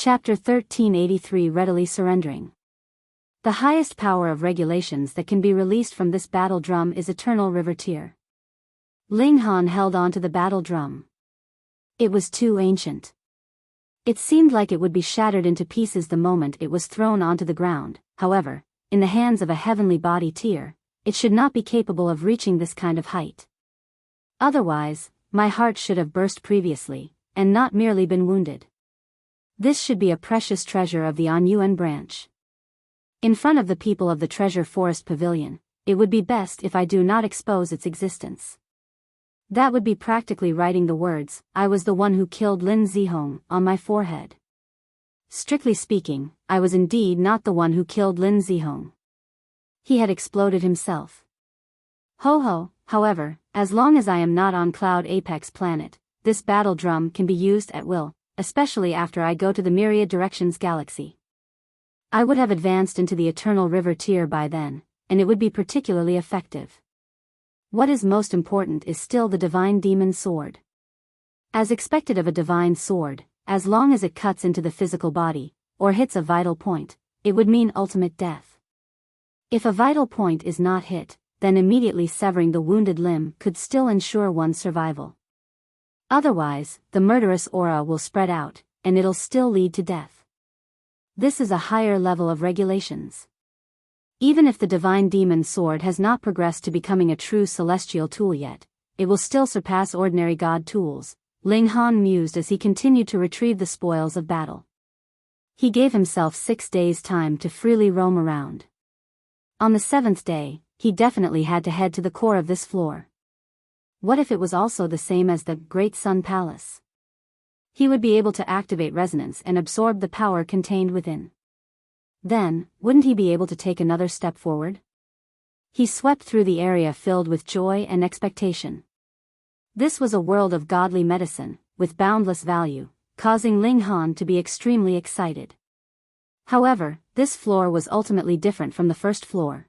Chapter 1383 Readily Surrendering. The highest power of regulations that can be released from this battle drum is Eternal River Tear. Ling Han held on to the battle drum. It was too ancient. It seemed like it would be shattered into pieces the moment it was thrown onto the ground. However, in the hands of a heavenly body Tear, it should not be capable of reaching this kind of height. Otherwise, my heart should have burst previously, and not merely been wounded. This should be a precious treasure of the Anyuan branch. In front of the people of the Treasure Forest Pavilion, it would be best if I do not expose its existence. That would be practically writing the words, "I was the one who killed Lin Zihong," on my forehead. Strictly speaking, I was indeed not the one who killed Lin Zihong. He had exploded himself. Ho, however, as long as I am not on Cloud Apex Planet, this battle drum can be used at will, especially after I go to the Myriad Directions Galaxy. I would have advanced into the Eternal River Tear by then, and it would be particularly effective. What is most important is still the Divine Demon Sword. As expected of a Divine Sword, as long as it cuts into the physical body, or hits a vital point, it would mean ultimate death. If a vital point is not hit, then immediately severing the wounded limb could still ensure one's survival. Otherwise, the murderous aura will spread out, and it'll still lead to death. This is a higher level of regulations. Even if the Divine Demon Sword has not progressed to becoming a true celestial tool yet, it will still surpass ordinary god tools, Ling Han mused as he continued to retrieve the spoils of battle. He gave himself 6 days' time to freely roam around. On the 7th day, he definitely had to head to the core of this floor. What if it was also the same as the Great Sun Palace? He would be able to activate resonance and absorb the power contained within. Then, wouldn't he be able to take another step forward? He swept through the area filled with joy and expectation. This was a world of godly medicine, with boundless value, causing Ling Han to be extremely excited. However, this floor was ultimately different from the first floor.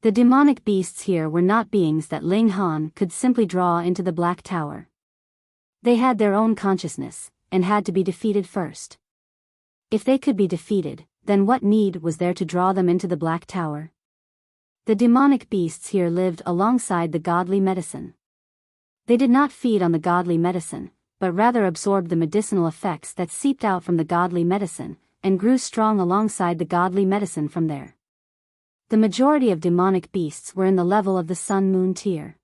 The demonic beasts here were not beings that Ling Han could simply draw into the Black Tower. They had their own consciousness, and had to be defeated first. If they could be defeated, then what need was there to draw them into the Black Tower? The demonic beasts here lived alongside the godly medicine. They did not feed on the godly medicine, but rather absorbed the medicinal effects that seeped out from the godly medicine, and grew strong alongside the godly medicine from there. The majority of demonic beasts were in the level of the Sun-Moon tier.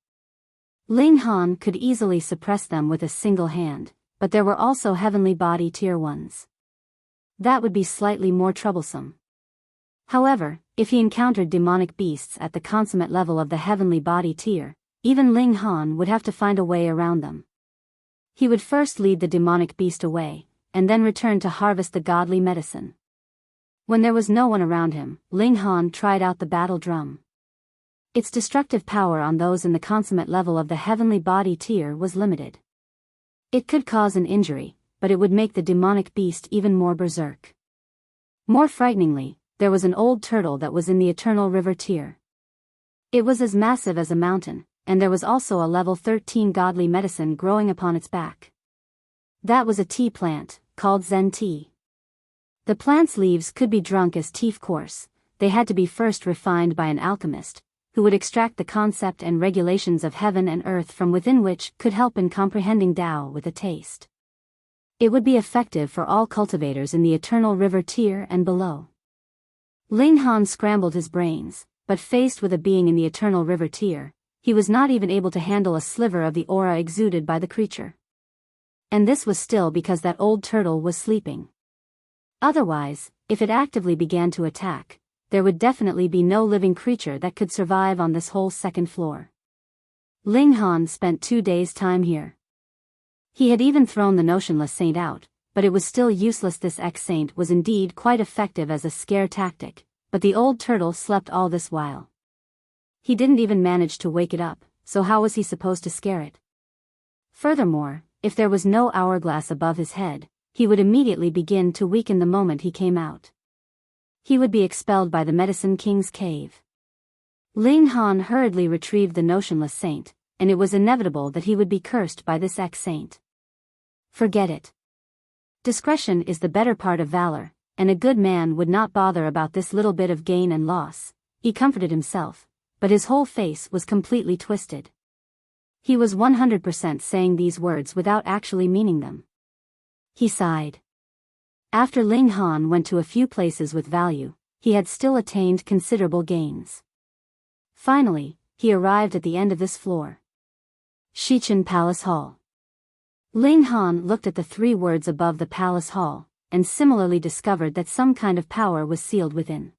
Ling Han could easily suppress them with a single hand, but there were also heavenly body tier ones. That would be slightly more troublesome. However, if he encountered demonic beasts at the consummate level of the heavenly body tier, even Ling Han would have to find a way around them. He would first lead the demonic beast away, and then return to harvest the godly medicine. When there was no one around him, Ling Han tried out the battle drum. Its destructive power on those in the consummate level of the heavenly body tier was limited. It could cause an injury, but it would make the demonic beast even more berserk. More frighteningly, there was an old turtle that was in the Eternal River tier. It was as massive as a mountain, and there was also a level 13 godly medicine growing upon its back. That was a tea plant, called Zen tea. The plant's leaves could be drunk as tea. Of course, they had to be first refined by an alchemist, who would extract the concept and regulations of heaven and earth from within, which could help in comprehending Tao with a taste. It would be effective for all cultivators in the Eternal River tier and below. Ling Han scrambled his brains, but faced with a being in the Eternal River tier, he was not even able to handle a sliver of the aura exuded by the creature. And this was still because that old turtle was sleeping. Otherwise, if it actively began to attack, there would definitely be no living creature that could survive on this whole second floor. Ling Han spent 2 days' time here. He had even thrown the notionless saint out, but it was still useless. This ex-saint was indeed quite effective as a scare tactic, but the old turtle slept all this while. He didn't even manage to wake it up, so how was he supposed to scare it? Furthermore, if there was no hourglass above his head, he would immediately begin to weaken the moment he came out. He would be expelled by the Medicine King's cave. Ling Han hurriedly retrieved the notionless saint, and it was inevitable that he would be cursed by this ex-saint. Forget it. Discretion is the better part of valor, and a good man would not bother about this little bit of gain and loss, he comforted himself, but his whole face was completely twisted. He was 100% saying these words without actually meaning them. He sighed. After Ling Han went to a few places with value, he had still attained considerable gains. Finally, he arrived at the end of this floor. Xichen Palace Hall. Ling Han looked at the 3 words above the palace hall, and similarly discovered that some kind of power was sealed within.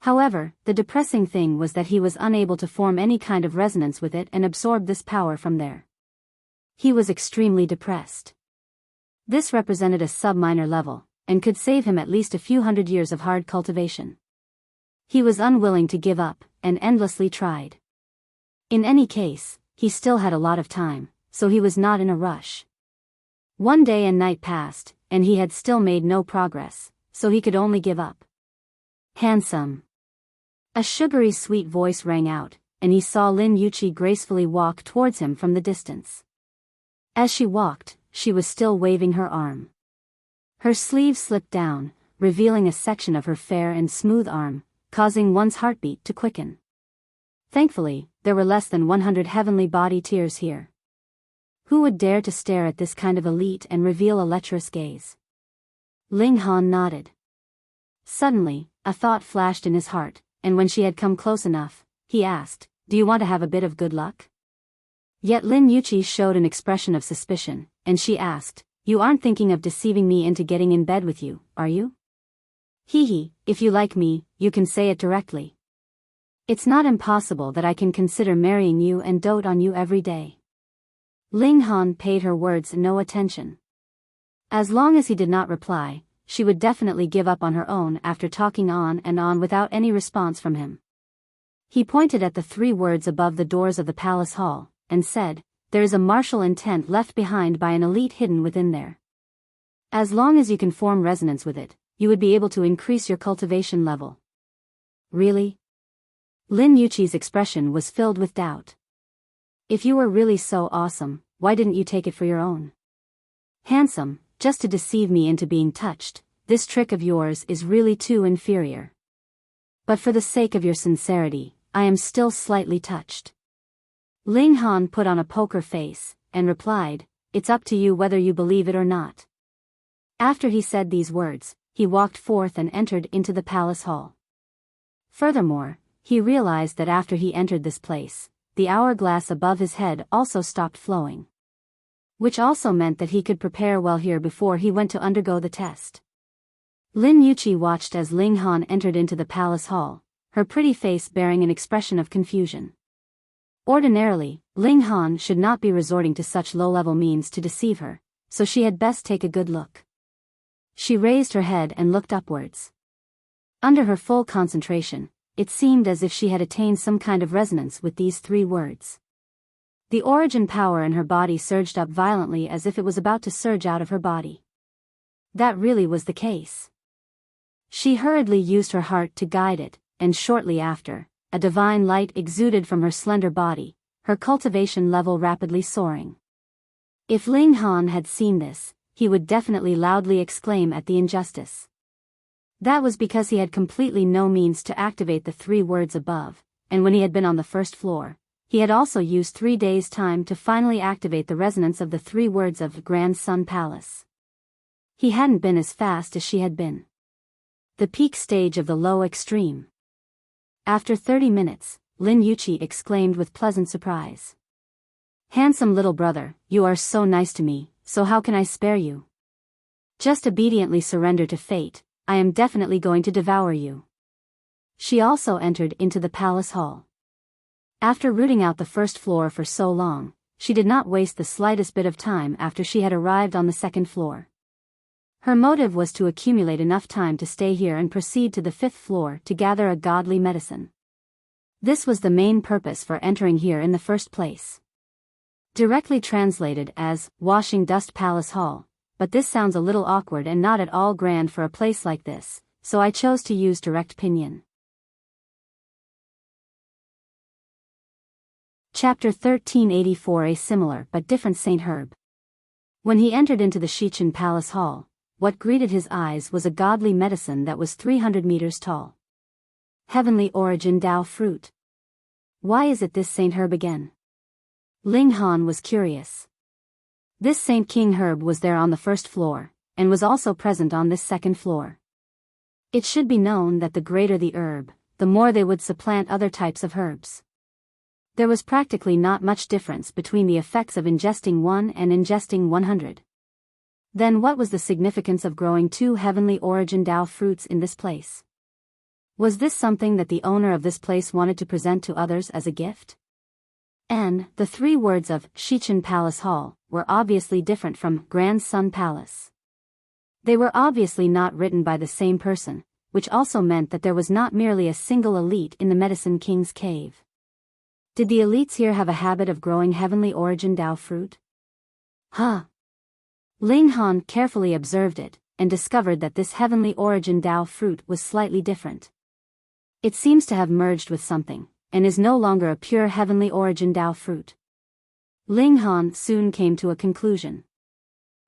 However, the depressing thing was that he was unable to form any kind of resonance with it and absorb this power from there. He was extremely depressed. This represented a sub-minor level, and could save him at least a few hundred years of hard cultivation. He was unwilling to give up, and endlessly tried. In any case, he still had a lot of time, so he was not in a rush. One day and night passed, and he had still made no progress, so he could only give up. Handsome. A sugary sweet voice rang out, and he saw Lin Yuqi gracefully walk towards him from the distance. As she walked, she was still waving her arm. Her sleeve slipped down, revealing a section of her fair and smooth arm, causing one's heartbeat to quicken. Thankfully, there were less than 100 heavenly body tears here. Who would dare to stare at this kind of elite and reveal a lecherous gaze? Ling Han nodded. Suddenly, a thought flashed in his heart, and when she had come close enough, he asked, "Do you want to have a bit of good luck?" Yet Lin Yuqi showed an expression of suspicion, and she asked, "You aren't thinking of deceiving me into getting in bed with you, are you?" "Hee, if you like me, you can say it directly. It's not impossible that I can consider marrying you and dote on you every day." Ling Han paid her words no attention. As long as he did not reply, she would definitely give up on her own after talking on and on without any response from him. He pointed at the 3 words above the doors of the palace hall, and said, "There is a martial intent left behind by an elite hidden within there. As long as you can form resonance with it, you would be able to increase your cultivation level." Really? Lin Yuqi's expression was filled with doubt. "If you were really so awesome, why didn't you take it for your own?" "Handsome, just to deceive me into being touched, this trick of yours is really too inferior. But for the sake of your sincerity, I am still slightly touched." Ling Han put on a poker face, and replied, "It's up to you whether you believe it or not." After he said these words, he walked forth and entered into the palace hall. Furthermore, he realized that after he entered this place, the hourglass above his head also stopped flowing. Which also meant that he could prepare well here before he went to undergo the test. Lin Yuqi watched as Ling Han entered into the palace hall, her pretty face bearing an expression of confusion. Ordinarily, Ling Han should not be resorting to such low-level means to deceive her, so she had best take a good look. She raised her head and looked upwards. Under her full concentration, it seemed as if she had attained some kind of resonance with these 3 words. The origin power in her body surged up violently as if it was about to surge out of her body. That really was the case. She hurriedly used her heart to guide it, and shortly after, a divine light exuded from her slender body, her cultivation level rapidly soaring. If Ling Han had seen this, he would definitely loudly exclaim at the injustice. That was because he had completely no means to activate the 3 words above, and when he had been on the first floor, he had also used 3 days' time to finally activate the resonance of the 3 words of Grand Sun Palace. He hadn't been as fast as she had been. The peak stage of the low extreme. After 30 minutes, Lin Yuqi exclaimed with pleasant surprise. "Handsome little brother, you are so nice to me, so how can I spare you? Just obediently surrender to fate, I am definitely going to devour you." She also entered into the palace hall. After rooting out the first floor for so long, she did not waste the slightest bit of time after she had arrived on the second floor. Her motive was to accumulate enough time to stay here and proceed to the 5th floor to gather a godly medicine. This was the main purpose for entering here in the first place. Directly translated as, Washing Dust Palace Hall, but this sounds a little awkward and not at all grand for a place like this, so I chose to use direct pinyin. Chapter 1384. A similar but different Saint Herb. When he entered into the Xichen Palace Hall, what greeted his eyes was a godly medicine that was 300 meters tall. Heavenly origin Tao fruit. Why is it this Saint herb again? Ling Han was curious. This Saint King herb was there on the first floor, and was also present on this second floor. It should be known that the greater the herb, the more they would supplant other types of herbs. There was practically not much difference between the effects of ingesting 1 and ingesting 100. Then what was the significance of growing 2 heavenly origin Tao fruits in this place? Was this something that the owner of this place wanted to present to others as a gift? And the 3 words of Xichen Palace Hall were obviously different from Grand Sun Palace. They were obviously not written by the same person, which also meant that there was not merely a single elite in the Medicine King's cave. Did the elites here have a habit of growing heavenly origin Tao fruit? Ling Han carefully observed it, and discovered that this heavenly origin Tao fruit was slightly different. It seems to have merged with something, and is no longer a pure heavenly origin Tao fruit. Ling Han soon came to a conclusion.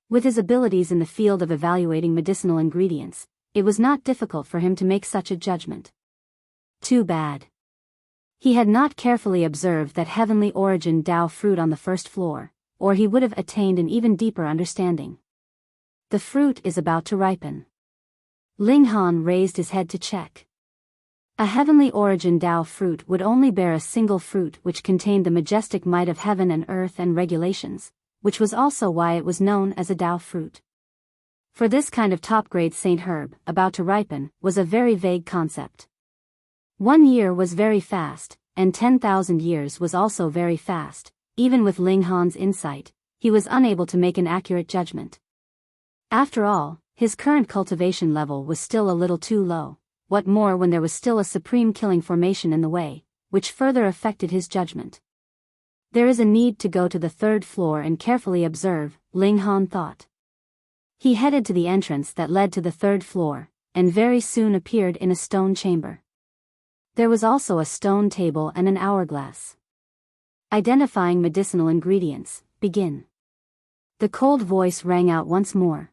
With his abilities in the field of evaluating medicinal ingredients, it was not difficult for him to make such a judgment. Too bad. He had not carefully observed that heavenly origin Tao fruit on the first floor, or he would have attained an even deeper understanding. The fruit is about to ripen. Ling Han raised his head to check. A heavenly origin Tao fruit would only bear a single fruit which contained the majestic might of heaven and earth and regulations, which was also why it was known as a Tao fruit. For this kind of top-grade saint herb, about to ripen, was a very vague concept. 1 year was very fast, and 10,000 years was also very fast. Even with Ling Han's insight, he was unable to make an accurate judgment. After all, his current cultivation level was still a little too low, what more when there was still a supreme killing formation in the way, which further affected his judgment. There is a need to go to the 3rd floor and carefully observe, Ling Han thought. He headed to the entrance that led to the 3rd floor, and very soon appeared in a stone chamber. There was also a stone table and an hourglass. Identifying medicinal ingredients, begin. The cold voice rang out once more.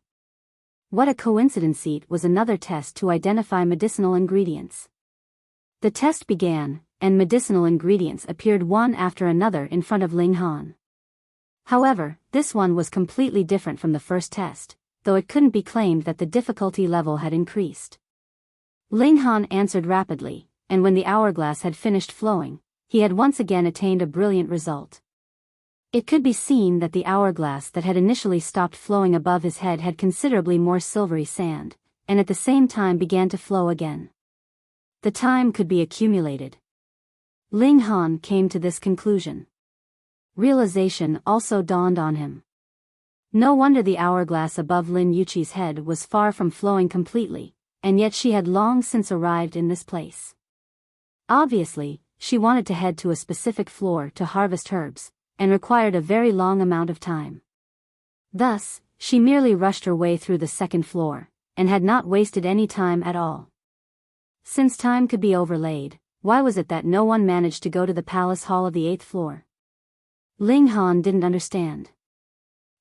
What a coincidence! It was another test to identify medicinal ingredients. The test began, and medicinal ingredients appeared one after another in front of Ling Han. However, this one was completely different from the first test, though it couldn't be claimed that the difficulty level had increased. Ling Han answered rapidly, and when the hourglass had finished flowing, he had once again attained a brilliant result. It could be seen that the hourglass that had initially stopped flowing above his head had considerably more silvery sand, and at the same time began to flow again. The time could be accumulated. Ling Han came to this conclusion. Realization also dawned on him. No wonder the hourglass above Lin Yuqi's head was far from flowing completely, and yet she had long since arrived in this place. Obviously, she wanted to head to a specific floor to harvest herbs, and required a very long amount of time. Thus, she merely rushed her way through the 2nd floor, and had not wasted any time at all. Since time could be overlaid, why was it that no one managed to go to the palace hall of the 8th floor? Ling Han didn't understand.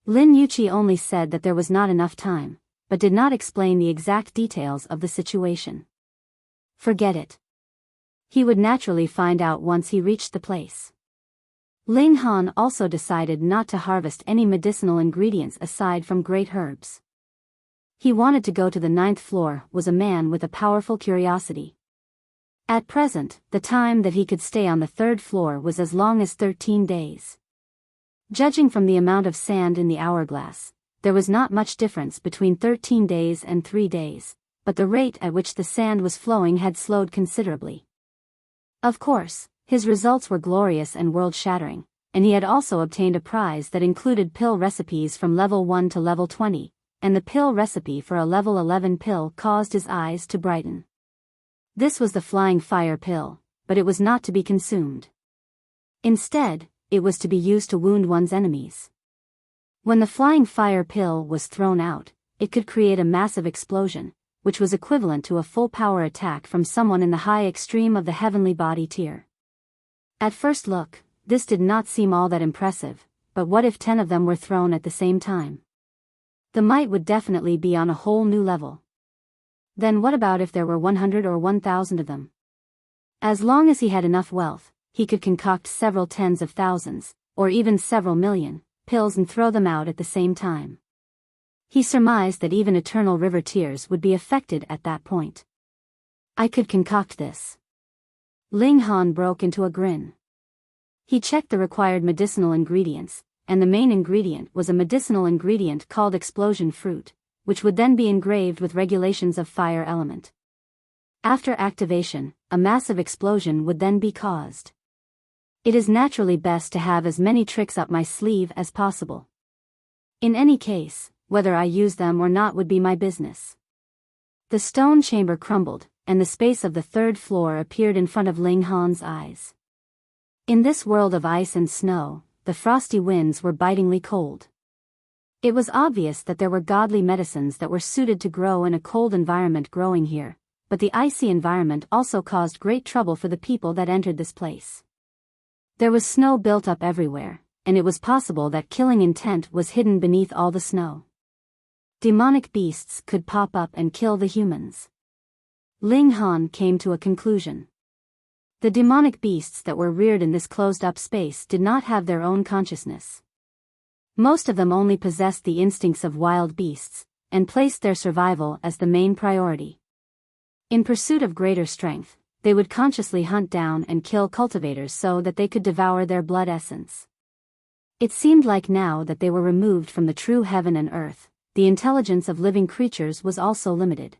Lin Yuqi only said that there was not enough time, but did not explain the exact details of the situation. Forget it. He would naturally find out once he reached the place. Ling Han also decided not to harvest any medicinal ingredients aside from great herbs. He wanted to go to the 9th floor, was a man with a powerful curiosity. At present, the time that he could stay on the 3rd floor was as long as 13 days. Judging from the amount of sand in the hourglass, there was not much difference between 13 days and 3 days, but the rate at which the sand was flowing had slowed considerably. Of course, his results were glorious and world-shattering, and he had also obtained a prize that included pill recipes from level 1 to level 20, and the pill recipe for a level 11 pill caused his eyes to brighten. This was the flying fire pill, but it was not to be consumed. Instead, it was to be used to wound one's enemies. When the flying fire pill was thrown out, it could create a massive explosion, which was equivalent to a full power attack from someone in the high extreme of the heavenly body tier. At first look, this did not seem all that impressive, but what if 10 of them were thrown at the same time? The might would definitely be on a whole new level. Then what about if there were 100 or 1,000 of them? As long as he had enough wealth, he could concoct several tens of thousands, or even several million, pills and throw them out at the same time. He surmised that even eternal river tears would be affected at that point. I could concoct this. Ling Han broke into a grin. He checked the required medicinal ingredients, and the main ingredient was a medicinal ingredient called explosion fruit, which would then be engraved with regulations of fire element. After activation, a massive explosion would then be caused. It is naturally best to have as many tricks up my sleeve as possible. In any case, whether I use them or not would be my business. The stone chamber crumbled, and the space of the third floor appeared in front of Ling Han's eyes. In this world of ice and snow, the frosty winds were bitingly cold. It was obvious that there were godly medicines that were suited to grow in a cold environment growing here, but the icy environment also caused great trouble for the people that entered this place. There was snow built up everywhere, and it was possible that killing intent was hidden beneath all the snow. Demonic beasts could pop up and kill the humans. Ling Han came to a conclusion. The demonic beasts that were reared in this closed-up space did not have their own consciousness. Most of them only possessed the instincts of wild beasts, and placed their survival as the main priority. In pursuit of greater strength, they would consciously hunt down and kill cultivators so that they could devour their blood essence. It seemed like now that they were removed from the true heaven and earth, the intelligence of living creatures was also limited.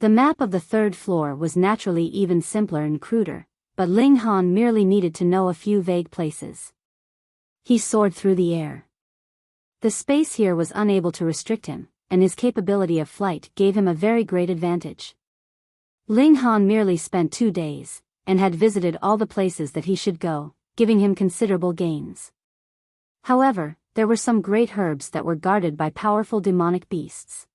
The map of the third floor was naturally even simpler and cruder, but Ling Han merely needed to know a few vague places. He soared through the air. The space here was unable to restrict him, and his capability of flight gave him a very great advantage. Ling Han merely spent 2 days, and had visited all the places that he should go, giving him considerable gains. However, there were some great herbs that were guarded by powerful demonic beasts.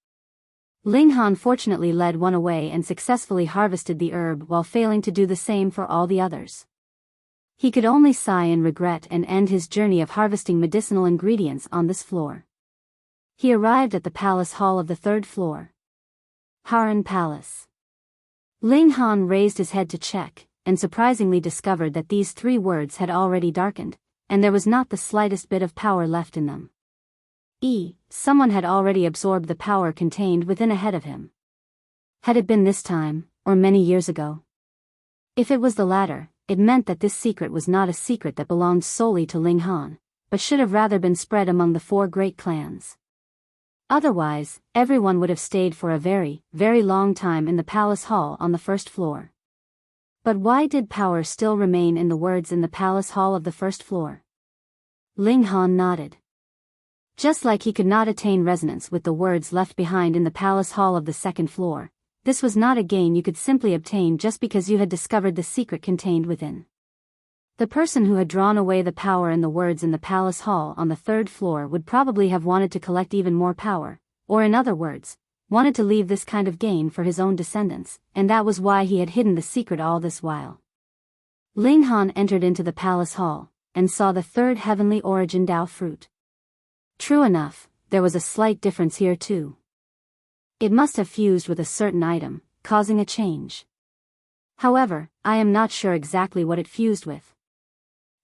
Ling Han fortunately led one away and successfully harvested the herb while failing to do the same for all the others. He could only sigh in regret and end his journey of harvesting medicinal ingredients on this floor. He arrived at the palace hall of the third floor. Haran Palace. Ling Han raised his head to check, and surprisingly discovered that these 3 words had already darkened, and there was not the slightest bit of power left in them. Someone had already absorbed the power contained within ahead of him. Had it been this time, or many years ago? If it was the latter, it meant that this secret was not a secret that belonged solely to Ling Han, but should have rather been spread among the 4 great clans. Otherwise, everyone would have stayed for a very, very long time in the palace hall on the first floor. But why did power still remain in the words in the palace hall of the first floor? Ling Han nodded. Just like he could not attain resonance with the words left behind in the palace hall of the second floor, this was not a gain you could simply obtain just because you had discovered the secret contained within. The person who had drawn away the power in the words in the palace hall on the third floor would probably have wanted to collect even more power, or in other words, wanted to leave this kind of gain for his own descendants, and that was why he had hidden the secret all this while. Ling Han entered into the palace hall, and saw the third heavenly origin Dao fruit. True enough, there was a slight difference here too. It must have fused with a certain item, causing a change. However, I am not sure exactly what it fused with.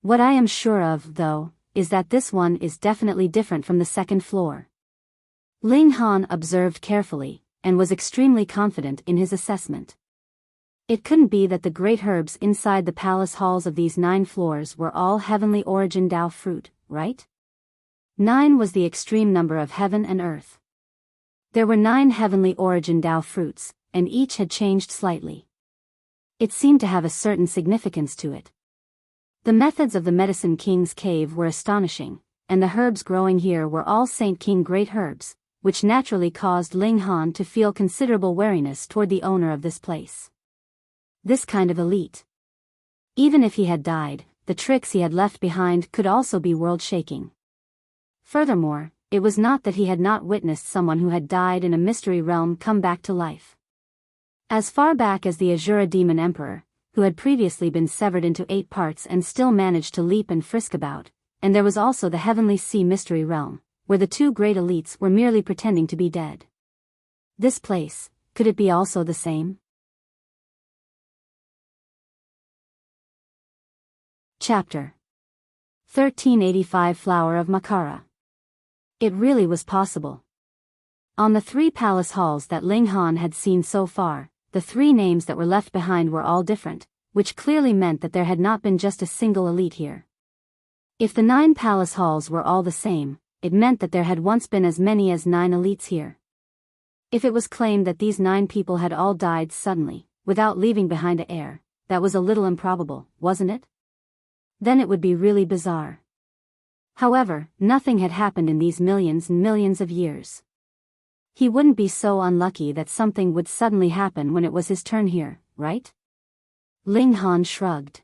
What I am sure of, though, is that this one is definitely different from the second floor. Ling Han observed carefully, and was extremely confident in his assessment. It couldn't be that the great herbs inside the palace halls of these 9 floors were all heavenly origin Dao fruit, right? 9 was the extreme number of heaven and earth. There were 9 heavenly origin Dao fruits, and each had changed slightly. It seemed to have a certain significance to it. The methods of the Medicine King's cave were astonishing, and the herbs growing here were all Saint King great herbs, which naturally caused Ling Han to feel considerable wariness toward the owner of this place. This kind of elite. Even if he had died, the tricks he had left behind could also be world-shaking. Furthermore, it was not that he had not witnessed someone who had died in a mystery realm come back to life. As far back as the Azura Demon Emperor, who had previously been severed into 8 parts and still managed to leap and frisk about, and there was also the Heavenly Sea Mystery Realm, where the two great elites were merely pretending to be dead. This place, could it be also the same? Chapter 1385 Flower of Makara. It really was possible. On the 3 palace halls that Ling Han had seen so far, the 3 names that were left behind were all different, which clearly meant that there had not been just a single elite here. If the 9 palace halls were all the same, it meant that there had once been as many as 9 elites here. If it was claimed that these 9 people had all died suddenly, without leaving behind an heir, that was a little improbable, wasn't it? Then it would be really bizarre. However, nothing had happened in these millions and millions of years. He wouldn't be so unlucky that something would suddenly happen when it was his turn here, right? Ling Han shrugged.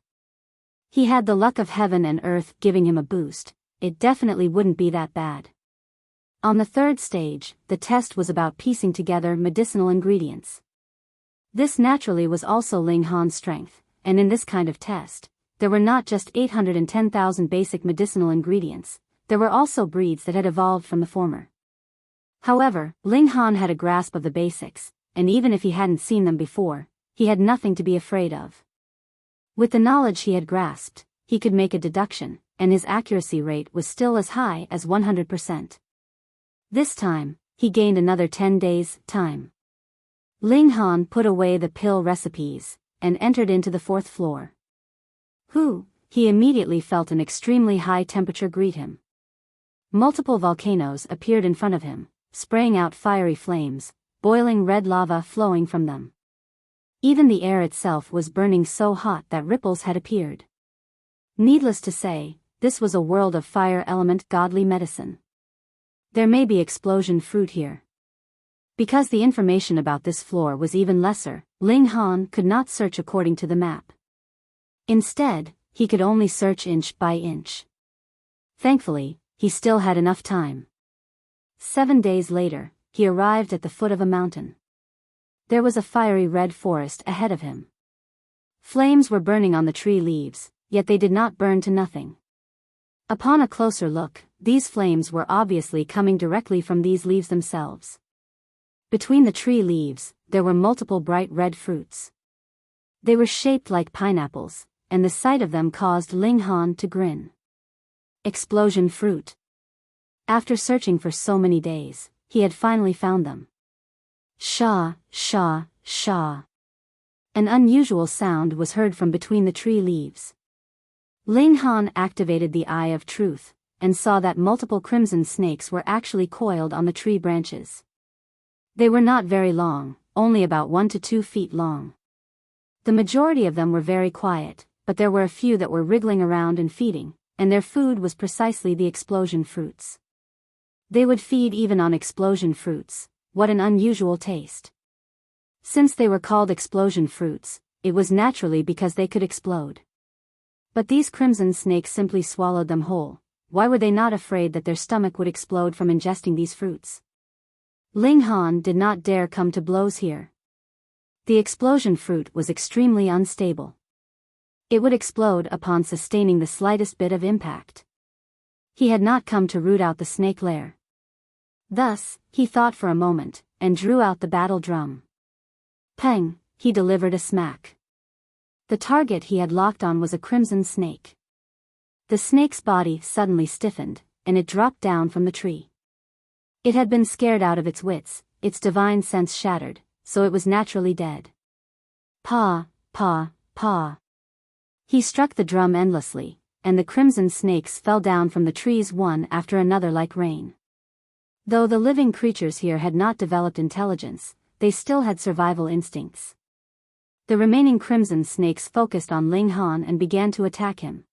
He had the luck of heaven and earth giving him a boost. It definitely wouldn't be that bad. On the 3rd stage, the test was about piecing together medicinal ingredients. This naturally was also Ling Han's strength, and in this kind of test, there were not just 810,000 basic medicinal ingredients, there were also breeds that had evolved from the former. However, Ling Han had a grasp of the basics, and even if he hadn't seen them before, he had nothing to be afraid of. With the knowledge he had grasped, he could make a deduction, and his accuracy rate was still as high as 100%. This time, he gained another 10 days' time. Ling Han put away the pill recipes, and entered into the 4th floor. He immediately felt an extremely high temperature greet him. Multiple volcanoes appeared in front of him, spraying out fiery flames, boiling red lava flowing from them. Even the air itself was burning so hot that ripples had appeared. Needless to say, this was a world of fire element godly medicine. There may be explosion fruit here. Because the information about this floor was even lesser, Ling Han could not search according to the map. Instead, he could only search inch by inch. Thankfully, he still had enough time. 7 days later, he arrived at the foot of a mountain. There was a fiery red forest ahead of him. Flames were burning on the tree leaves, yet they did not burn to nothing. Upon a closer look, these flames were obviously coming directly from these leaves themselves. Between the tree leaves, there were multiple bright red fruits. They were shaped like pineapples, and the sight of them caused Ling Han to grin. Explosion fruit. After searching for so many days, he had finally found them. Sha, sha, sha. An unusual sound was heard from between the tree leaves. Ling Han activated the Eye of Truth, and saw that multiple crimson snakes were actually coiled on the tree branches. They were not very long, only about 1 to 2 feet long. The majority of them were very quiet, but there were a few that were wriggling around and feeding, and their food was precisely the explosion fruits. They would feed even on explosion fruits. What an unusual taste. Since they were called explosion fruits, it was naturally because they could explode. But these crimson snakes simply swallowed them whole. Why were they not afraid that their stomach would explode from ingesting these fruits? Ling Han did not dare come to blows here. The explosion fruit was extremely unstable. It would explode upon sustaining the slightest bit of impact. He had not come to root out the snake lair. Thus, he thought for a moment, and drew out the battle drum. Peng, he delivered a smack. The target he had locked on was a crimson snake. The snake's body suddenly stiffened, and it dropped down from the tree. It had been scared out of its wits, its divine sense shattered, so it was naturally dead. Pa, pa, pa. He struck the drum endlessly, and the crimson snakes fell down from the trees one after another like rain. Though the living creatures here had not developed intelligence, they still had survival instincts. The remaining crimson snakes focused on Ling Han and began to attack him.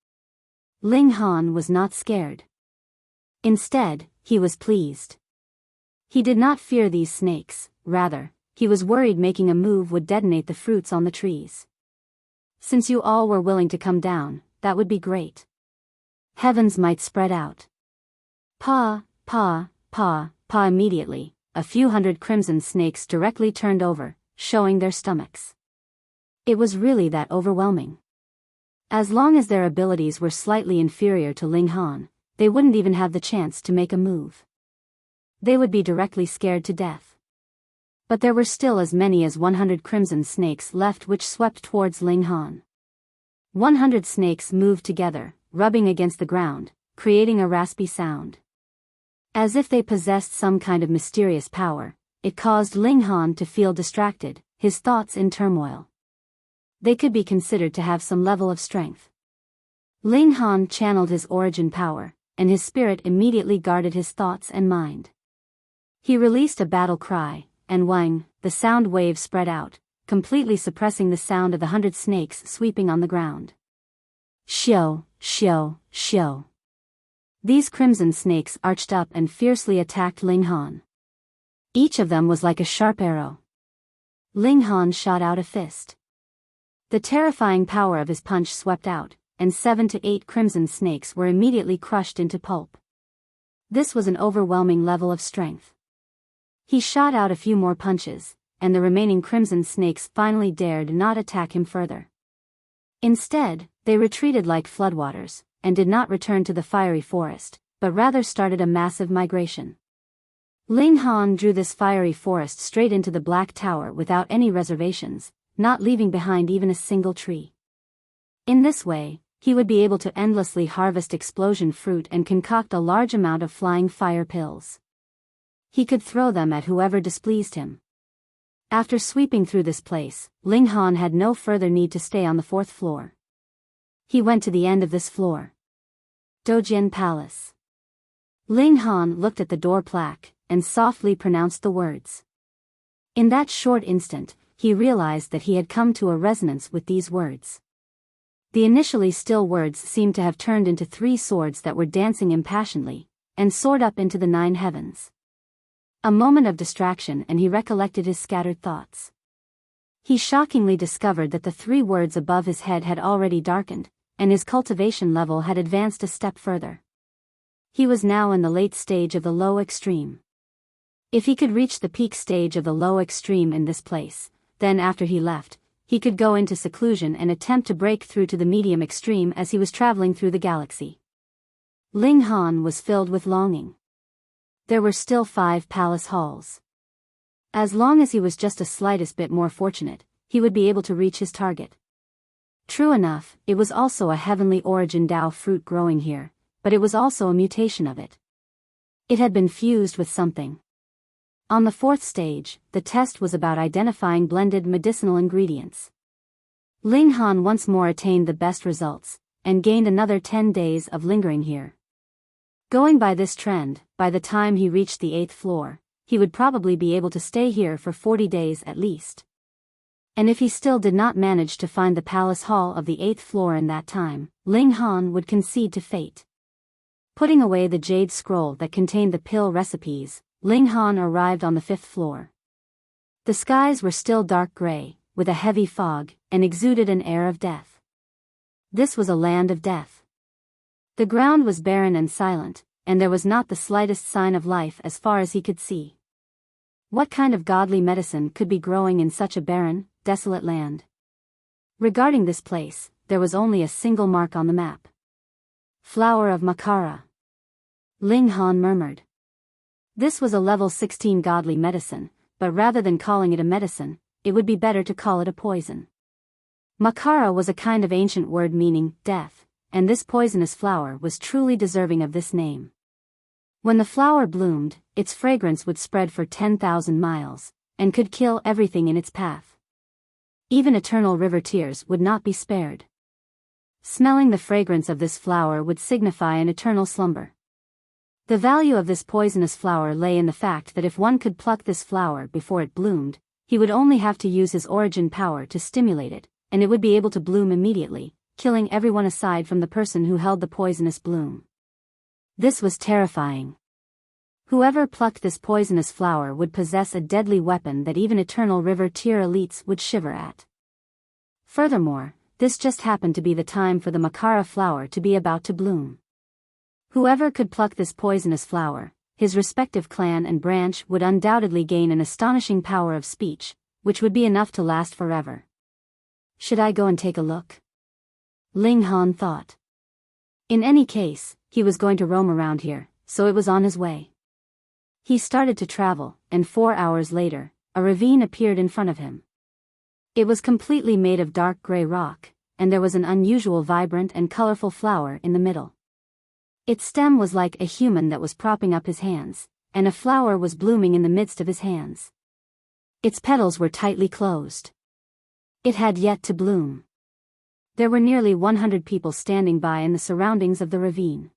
Ling Han was not scared. Instead, he was pleased. He did not fear these snakes, rather, he was worried making a move would detonate the fruits on the trees. Since you all were willing to come down, that would be great. Heavens might spread out. Pa, pa, pa, pa. Immediately, a few hundred crimson snakes directly turned over, showing their stomachs. It was really that overwhelming. As long as their abilities were slightly inferior to Ling Han, they wouldn't even have the chance to make a move. they would be directly scared to death. But there were still as many as 100 crimson snakes left which swept towards Ling Han. 100 snakes moved together, rubbing against the ground, creating a raspy sound. As if they possessed some kind of mysterious power, it caused Ling Han to feel distracted, his thoughts in turmoil. They could be considered to have some level of strength. Ling Han channeled his origin power, and his spirit immediately guarded his thoughts and mind. He released a battle cry, and Wang, the sound wave spread out, completely suppressing the sound of the 100 snakes sweeping on the ground. Shio, shio, shio. These crimson snakes arched up and fiercely attacked Ling Han. Each of them was like a sharp arrow. Ling Han shot out a fist. The terrifying power of his punch swept out, and 7 to 8 crimson snakes were immediately crushed into pulp. This was an overwhelming level of strength. He shot out a few more punches, and the remaining crimson snakes finally dared not attack him further. Instead, they retreated like floodwaters, and did not return to the fiery forest, but rather started a massive migration. Ling Han drew this fiery forest straight into the Black Tower without any reservations, not leaving behind even a single tree. In this way, he would be able to endlessly harvest explosion fruit and concoct a large amount of flying fire pills. He could throw them at whoever displeased him. After sweeping through this place, Ling Han had no further need to stay on the 4th floor. He went to the end of this floor. Dojin Palace. Ling Han looked at the door plaque, and softly pronounced the words. In that short instant, he realized that he had come to a resonance with these words. The initially still words seemed to have turned into 3 swords that were dancing impassionedly, and soared up into the 9 heavens. A moment of distraction and he recollected his scattered thoughts. He shockingly discovered that the 3 words above his head had already darkened, and his cultivation level had advanced a step further. He was now in the late stage of the low extreme. If he could reach the peak stage of the low extreme in this place, then after he left, he could go into seclusion and attempt to break through to the medium extreme as he was traveling through the galaxy. Ling Han was filled with longing. There were still 5 palace halls. As long as he was just a slightest bit more fortunate, he would be able to reach his target. True enough, it was also a heavenly origin Dao fruit growing here, but it was also a mutation of it. It had been fused with something. On the 4th stage, the test was about identifying blended medicinal ingredients. Ling Han once more attained the best results, and gained another 10 days of lingering here. Going by this trend, by the time he reached the 8th floor, he would probably be able to stay here for 40 days at least. And if he still did not manage to find the palace hall of the 8th floor in that time, Ling Han would concede to fate. Putting away the jade scroll that contained the pill recipes, Ling Han arrived on the 5th floor. The skies were still dark gray, with a heavy fog, and exuded an air of death. This was a land of death. The ground was barren and silent, and there was not the slightest sign of life as far as he could see. What kind of godly medicine could be growing in such a barren, desolate land? Regarding this place, there was only a single mark on the map. Flower of Makara. Ling Han murmured. This was a level 16 godly medicine, but rather than calling it a medicine, it would be better to call it a poison. Makara was a kind of ancient word meaning death, and this poisonous flower was truly deserving of this name. When the flower bloomed, its fragrance would spread for 10,000 miles, and could kill everything in its path. Even eternal river tears would not be spared. Smelling the fragrance of this flower would signify an eternal slumber. The value of this poisonous flower lay in the fact that if one could pluck this flower before it bloomed, he would only have to use his origin power to stimulate it, and it would be able to bloom immediately, killing everyone aside from the person who held the poisonous bloom. This was terrifying. Whoever plucked this poisonous flower would possess a deadly weapon that even eternal river tier elites would shiver at. Furthermore, this just happened to be the time for the Makara flower to be about to bloom. Whoever could pluck this poisonous flower, his respective clan and branch would undoubtedly gain an astonishing power of speech, which would be enough to last forever. Should I go and take a look? Ling Han thought. In any case, he was going to roam around here, so it was on his way. He started to travel, and 4 hours later, a ravine appeared in front of him. It was completely made of dark gray rock, and there was an unusual vibrant and colorful flower in the middle. Its stem was like a human that was propping up his hands, and a flower was blooming in the midst of his hands. Its petals were tightly closed. It had yet to bloom. There were nearly 100 people standing by in the surroundings of the ravine.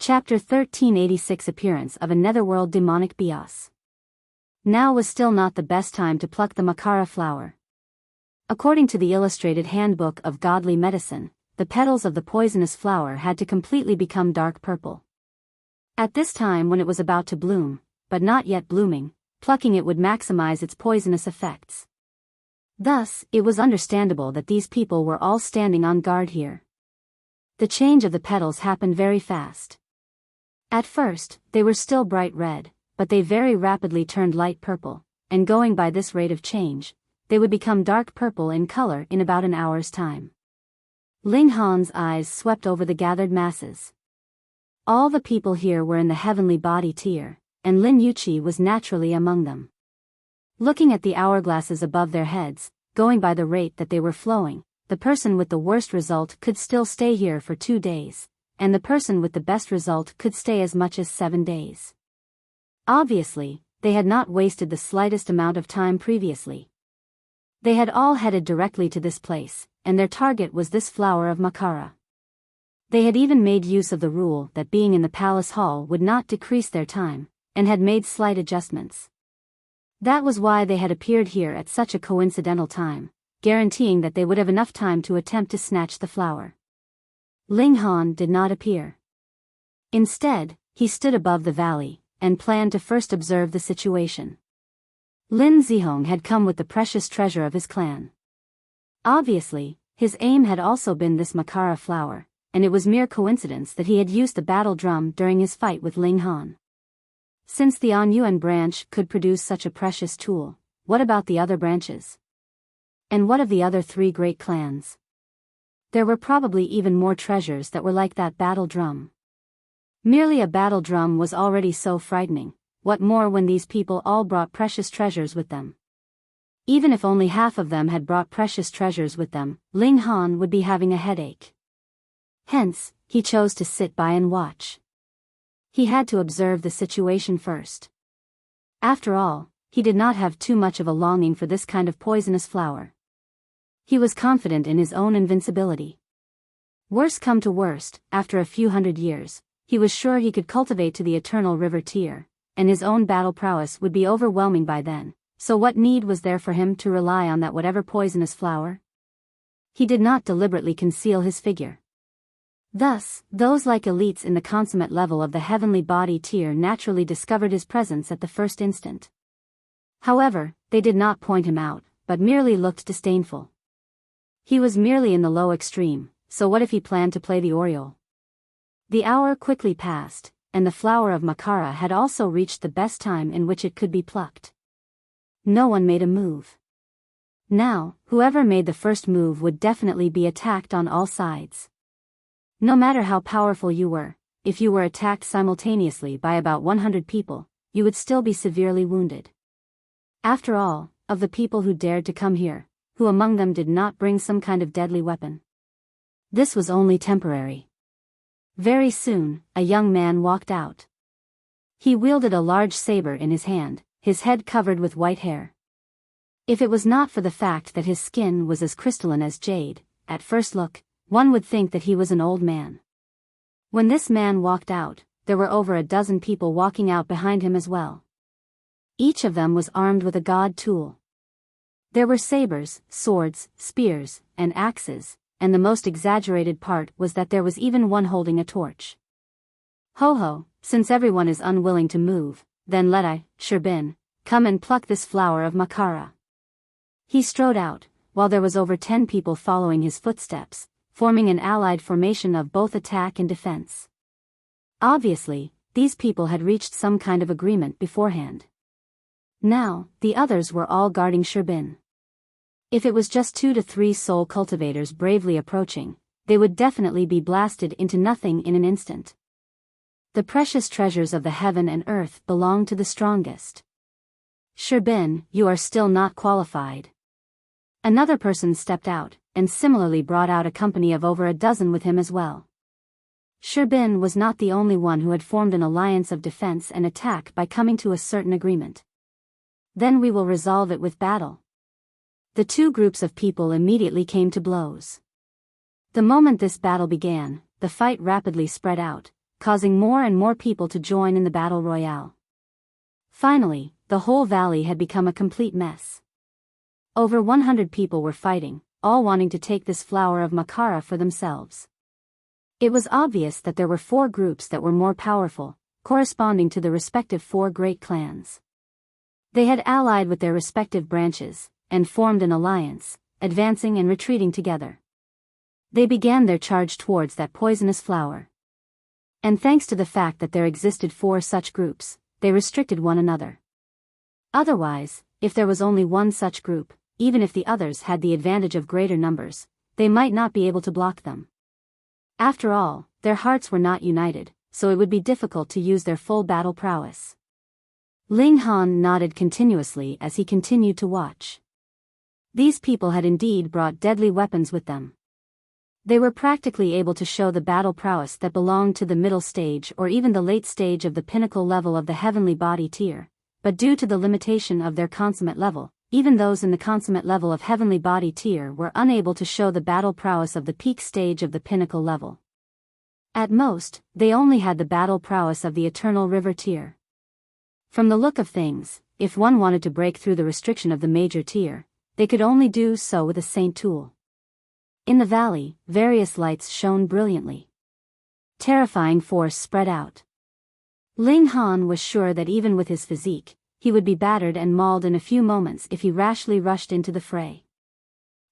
Chapter 1386 Appearance of a Netherworld Demonic Beas. Now was still not the best time to pluck the Makara flower. According to the Illustrated Handbook of Godly Medicine, the petals of the poisonous flower had to completely become dark purple. At this time when it was about to bloom, but not yet blooming, plucking it would maximize its poisonous effects. Thus, it was understandable that these people were all standing on guard here. The change of the petals happened very fast. At first, they were still bright red, but they very rapidly turned light purple, and going by this rate of change, they would become dark purple in color in about an hour's time. Ling Han's eyes swept over the gathered masses. All the people here were in the heavenly body tier, and Lin Yuqi was naturally among them. Looking at the hourglasses above their heads, going by the rate that they were flowing, the person with the worst result could still stay here for 2 days, and the person with the best result could stay as much as 7 days. Obviously, they had not wasted the slightest amount of time previously. They had all headed directly to this place, and their target was this flower of Makara. They had even made use of the rule that being in the palace hall would not decrease their time, and had made slight adjustments. That was why they had appeared here at such a coincidental time, guaranteeing that they would have enough time to attempt to snatch the flower. Ling Han did not appear. Instead, he stood above the valley, and planned to first observe the situation. Lin Zihong had come with the precious treasure of his clan. Obviously, his aim had also been this Makara flower, and it was mere coincidence that he had used the battle drum during his fight with Ling Han. Since the Anyuan branch could produce such a precious tool, what about the other branches? And what of the other 3 great clans? There were probably even more treasures that were like that battle drum. Merely a battle drum was already so frightening, what more when these people all brought precious treasures with them? Even if only half of them had brought precious treasures with them, Ling Han would be having a headache. Hence, he chose to sit by and watch. He had to observe the situation first. After all, he did not have too much of a longing for this kind of poisonous flower. He was confident in his own invincibility. Worst come to worst, after a few hundred years, he was sure he could cultivate to the eternal river tier, and his own battle prowess would be overwhelming by then, so what need was there for him to rely on that whatever poisonous flower? He did not deliberately conceal his figure. Thus, those like elites in the consummate level of the heavenly body tier naturally discovered his presence at the first instant. However, they did not point him out, but merely looked disdainful. He was merely in the low extreme, so what if he planned to play the Oriole? The hour quickly passed, and the flower of Makara had also reached the best time in which it could be plucked. No one made a move. Now, whoever made the first move would definitely be attacked on all sides. No matter how powerful you were, if you were attacked simultaneously by about 100 people, you would still be severely wounded. After all, of the people who dared to come here, who among them did not bring some kind of deadly weapon? This was only temporary. Very soon, a young man walked out. He wielded a large saber in his hand, his head covered with white hair. If it was not for the fact that his skin was as crystalline as jade, at first look, one would think that he was an old man. When this man walked out, there were over a dozen people walking out behind him as well. Each of them was armed with a god tool. There were sabers, swords, spears, and axes, and the most exaggerated part was that there was even one holding a torch. Ho ho, since everyone is unwilling to move, then let I, Sherbin, come and pluck this flower of Makara. He strode out, while there was over 10 people following his footsteps, forming an allied formation of both attack and defense. Obviously, these people had reached some kind of agreement beforehand. Now, the others were all guarding Sherbin. If it was just 2 to 3 soul cultivators bravely approaching, they would definitely be blasted into nothing in an instant. The precious treasures of the heaven and earth belong to the strongest. Sherbin, you are still not qualified. Another person stepped out, and similarly brought out a company of over a dozen with him as well. Sherbin was not the only one who had formed an alliance of defense and attack by coming to a certain agreement. Then we will resolve it with battle. The two groups of people immediately came to blows. The moment this battle began, the fight rapidly spread out, causing more and more people to join in the battle royale. Finally, the whole valley had become a complete mess. Over 100 people were fighting, all wanting to take this flower of Makara for themselves. It was obvious that there were 4 groups that were more powerful, corresponding to the respective 4 great clans. They had allied with their respective branches, and formed an alliance, advancing and retreating together. They began their charge towards that poisonous flower. And thanks to the fact that there existed 4 such groups, they restricted one another. Otherwise, if there was only one such group, even if the others had the advantage of greater numbers, they might not be able to block them. After all, their hearts were not united, so it would be difficult to use their full battle prowess. Ling Han nodded continuously as he continued to watch. These people had indeed brought deadly weapons with them. They were practically able to show the battle prowess that belonged to the middle stage or even the late stage of the pinnacle level of the heavenly body tier, but due to the limitation of their consummate level, even those in the consummate level of heavenly body tier were unable to show the battle prowess of the peak stage of the pinnacle level. At most, they only had the battle prowess of the eternal river tier. From the look of things, if one wanted to break through the restriction of the major tier, they could only do so with a saint tool. In the valley, various lights shone brilliantly. Terrifying force spread out. Ling Han was sure that even with his physique, he would be battered and mauled in a few moments if he rashly rushed into the fray.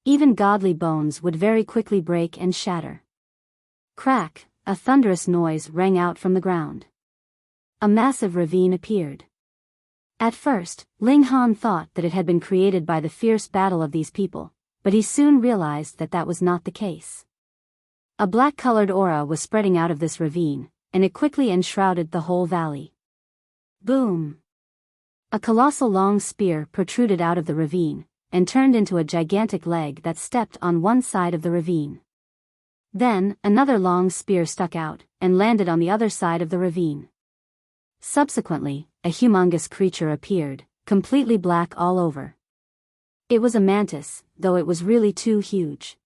Even godly bones would very quickly break and shatter. Crack, a thunderous noise rang out from the ground. A massive ravine appeared. At first, Ling Han thought that it had been created by the fierce battle of these people, but he soon realized that that was not the case. A black-colored aura was spreading out of this ravine, and it quickly enshrouded the whole valley. Boom! A colossal long spear protruded out of the ravine, and turned into a gigantic leg that stepped on one side of the ravine. Then, another long spear stuck out, and landed on the other side of the ravine. Subsequently, a humongous creature appeared, completely black all over. It was a mantis, though it was really too huge.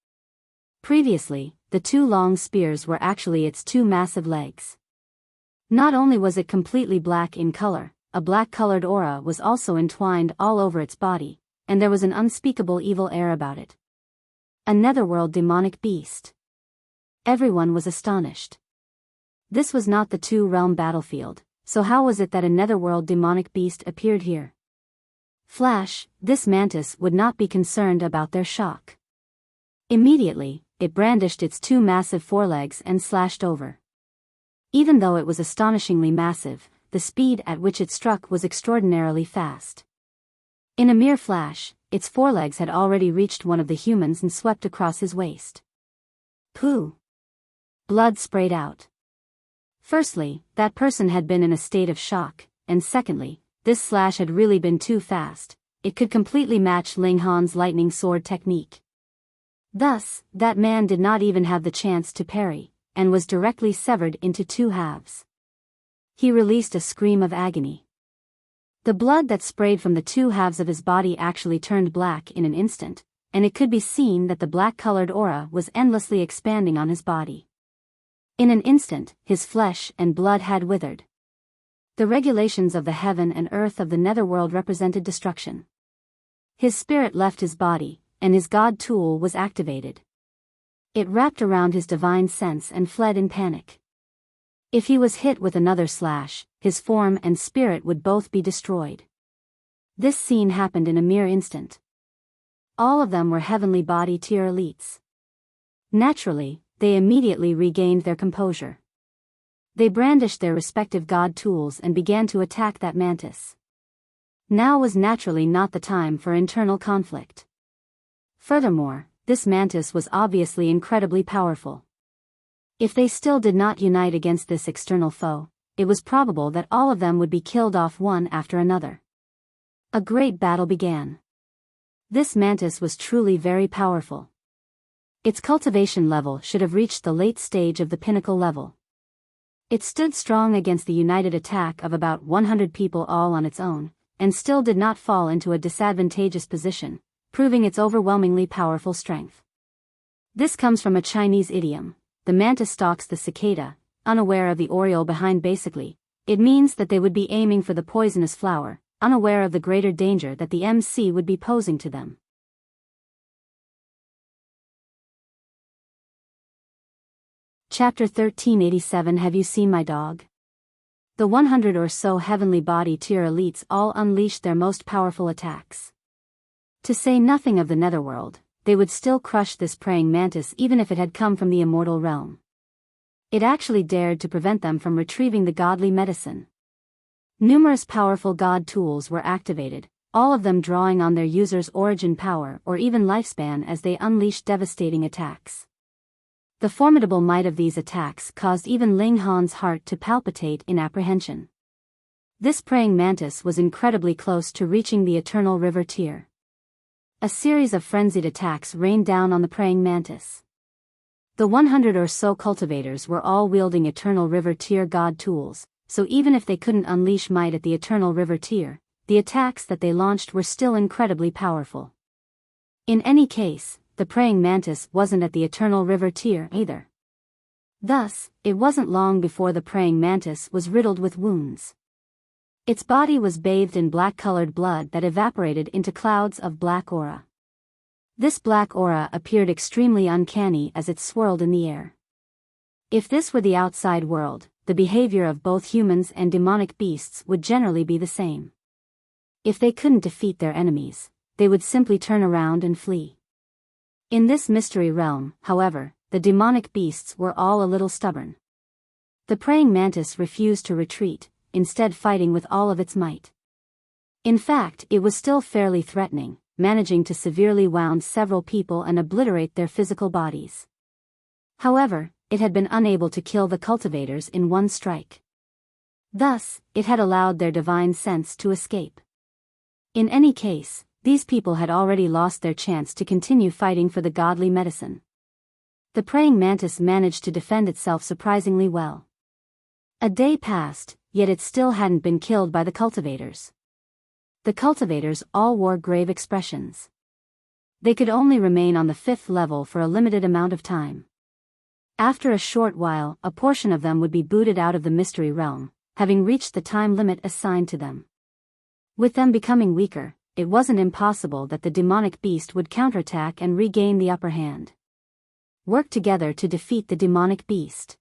Previously, the 2 long spears were actually its 2 massive legs. Not only was it completely black in color, a black-colored aura was also entwined all over its body, and there was an unspeakable evil air about it. A netherworld demonic beast. Everyone was astonished. This was not the 2-realm battlefield, so how was it that a netherworld demonic beast appeared here? Flash, this mantis would not be concerned about their shock. Immediately, it brandished its 2 massive forelegs and slashed over. Even though it was astonishingly massive, the speed at which it struck was extraordinarily fast. In a mere flash, its forelegs had already reached one of the humans and swept across his waist. Pooh! Blood sprayed out. Firstly, that person had been in a state of shock, and secondly, this slash had really been too fast. It could completely match Ling Han's lightning sword technique. Thus, that man did not even have the chance to parry, and was directly severed into 2 halves. He released a scream of agony. The blood that sprayed from the 2 halves of his body actually turned black in an instant, and it could be seen that the black-colored aura was endlessly expanding on his body. In an instant, his flesh and blood had withered. The regulations of the heaven and earth of the netherworld represented destruction. His spirit left his body, and his god tool was activated. It wrapped around his divine sense and fled in panic. If he was hit with another slash, his form and spirit would both be destroyed. This scene happened in a mere instant. All of them were heavenly body tier elites. Naturally, they immediately regained their composure. They brandished their respective god tools and began to attack that mantis. Now was naturally not the time for internal conflict. Furthermore, this mantis was obviously incredibly powerful. If they still did not unite against this external foe, it was probable that all of them would be killed off one after another. A great battle began. This mantis was truly very powerful. Its cultivation level should have reached the late stage of the pinnacle level. It stood strong against the united attack of about 100 people all on its own, and still did not fall into a disadvantageous position, proving its overwhelmingly powerful strength. This comes from a Chinese idiom: the mantis stalks the cicada, unaware of the oriole behind. Basically, it means that they would be aiming for the poisonous flower, unaware of the greater danger that the MC would be posing to them. Chapter 1387. Have you seen my dog? The 100 or so heavenly body tier elites all unleashed their most powerful attacks. To say nothing of the Netherworld, they would still crush this praying mantis even if it had come from the immortal realm. It actually dared to prevent them from retrieving the godly medicine. Numerous powerful god tools were activated, all of them drawing on their user's origin power or even lifespan as they unleashed devastating attacks. The formidable might of these attacks caused even Ling Han's heart to palpitate in apprehension. This praying mantis was incredibly close to reaching the Eternal River tier. A series of frenzied attacks rained down on the praying mantis. The 100 or so cultivators were all wielding Eternal River tier god tools, so even if they couldn't unleash might at the Eternal River tier, the attacks that they launched were still incredibly powerful. In any case, the praying mantis wasn't at the Eternal River tier either. Thus, it wasn't long before the praying mantis was riddled with wounds. Its body was bathed in black-colored blood that evaporated into clouds of black aura. This black aura appeared extremely uncanny as it swirled in the air. If this were the outside world, the behavior of both humans and demonic beasts would generally be the same. If they couldn't defeat their enemies, they would simply turn around and flee. In this mystery realm, however, the demonic beasts were all a little stubborn. The praying mantis refused to retreat, instead fighting with all of its might. In fact, it was still fairly threatening, managing to severely wound several people and obliterate their physical bodies. However, it had been unable to kill the cultivators in one strike. Thus, it had allowed their divine sense to escape. In any case, these people had already lost their chance to continue fighting for the godly medicine. The praying mantis managed to defend itself surprisingly well. A day passed, yet it still hadn't been killed by the cultivators. The cultivators all wore grave expressions. They could only remain on the 5th level for a limited amount of time. After a short while, a portion of them would be booted out of the mystery realm, having reached the time limit assigned to them. With them becoming weaker, it wasn't impossible that the demonic beast would counterattack and regain the upper hand. Work together to defeat the demonic beast.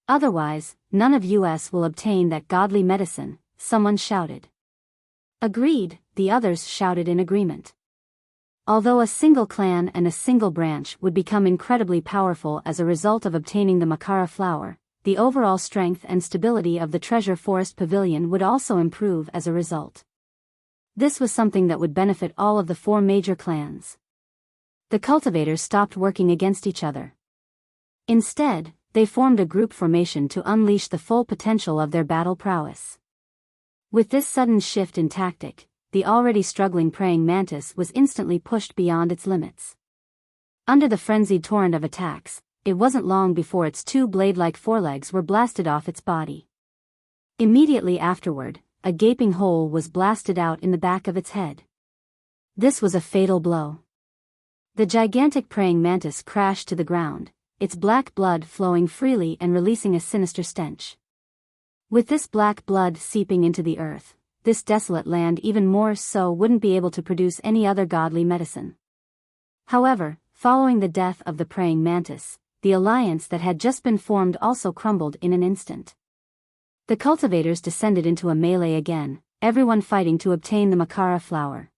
Otherwise, none of us will obtain that godly medicine, someone shouted. Agreed, the others shouted in agreement. Although a single clan and a single branch would become incredibly powerful as a result of obtaining the Makara flower, the overall strength and stability of the Treasure Forest Pavilion would also improve as a result. This was something that would benefit all of the 4 major clans. The cultivators stopped working against each other. Instead, they formed a group formation to unleash the full potential of their battle prowess. With this sudden shift in tactic, the already struggling praying mantis was instantly pushed beyond its limits. Under the frenzied torrent of attacks, it wasn't long before its 2 blade-like forelegs were blasted off its body. Immediately afterward, a gaping hole was blasted out in the back of its head. This was a fatal blow. The gigantic praying mantis crashed to the ground, its black blood flowing freely and releasing a sinister stench. With this black blood seeping into the earth, this desolate land even more so wouldn't be able to produce any other godly medicine. However, following the death of the praying mantis, the alliance that had just been formed also crumbled in an instant. The cultivators descended into a melee again, everyone fighting to obtain the Makara flower.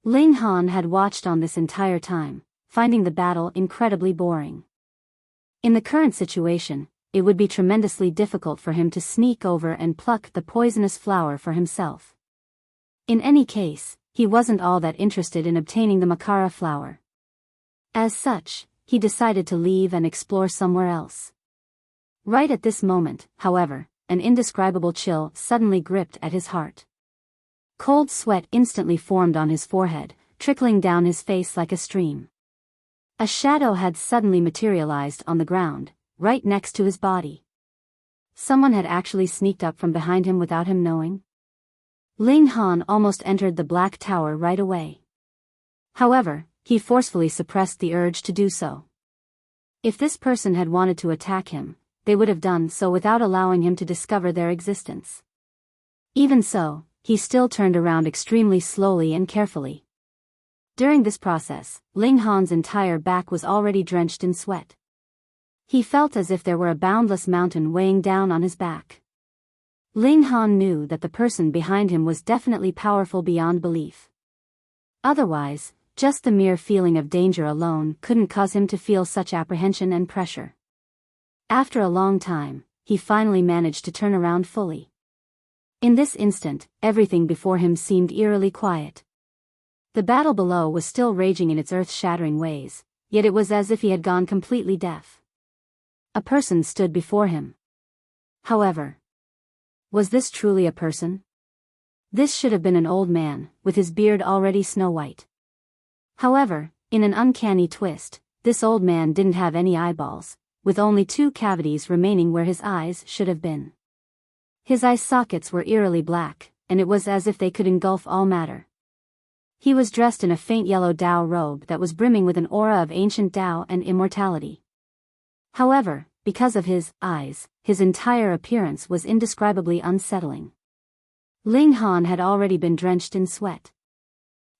Ling Han had watched on this entire time, finding the battle incredibly boring. In the current situation, it would be tremendously difficult for him to sneak over and pluck the poisonous flower for himself. In any case, he wasn't all that interested in obtaining the Makara flower. As such, he decided to leave and explore somewhere else. Right at this moment, however, an indescribable chill suddenly gripped at his heart. Cold sweat instantly formed on his forehead, trickling down his face like a stream. A shadow had suddenly materialized on the ground, right next to his body. Someone had actually sneaked up from behind him without him knowing. Ling Han almost entered the Black Tower right away. However, he forcefully suppressed the urge to do so. If this person had wanted to attack him, they would have done so without allowing him to discover their existence. Even so, he still turned around extremely slowly and carefully. During this process, Ling Han's entire back was already drenched in sweat. He felt as if there were a boundless mountain weighing down on his back. Ling Han knew that the person behind him was definitely powerful beyond belief. Otherwise, just the mere feeling of danger alone couldn't cause him to feel such apprehension and pressure. After a long time, he finally managed to turn around fully. In this instant, everything before him seemed eerily quiet. The battle below was still raging in its earth-shattering ways, yet it was as if he had gone completely deaf. A person stood before him. However, was this truly a person? This should have been an old man, with his beard already snow-white. However, in an uncanny twist, this old man didn't have any eyeballs, with only 2 cavities remaining where his eyes should have been. His eye sockets were eerily black, and it was as if they could engulf all matter. He was dressed in a faint yellow Tao robe that was brimming with an aura of ancient Tao and immortality. However, because of his eyes, his entire appearance was indescribably unsettling. Ling Han had already been drenched in sweat.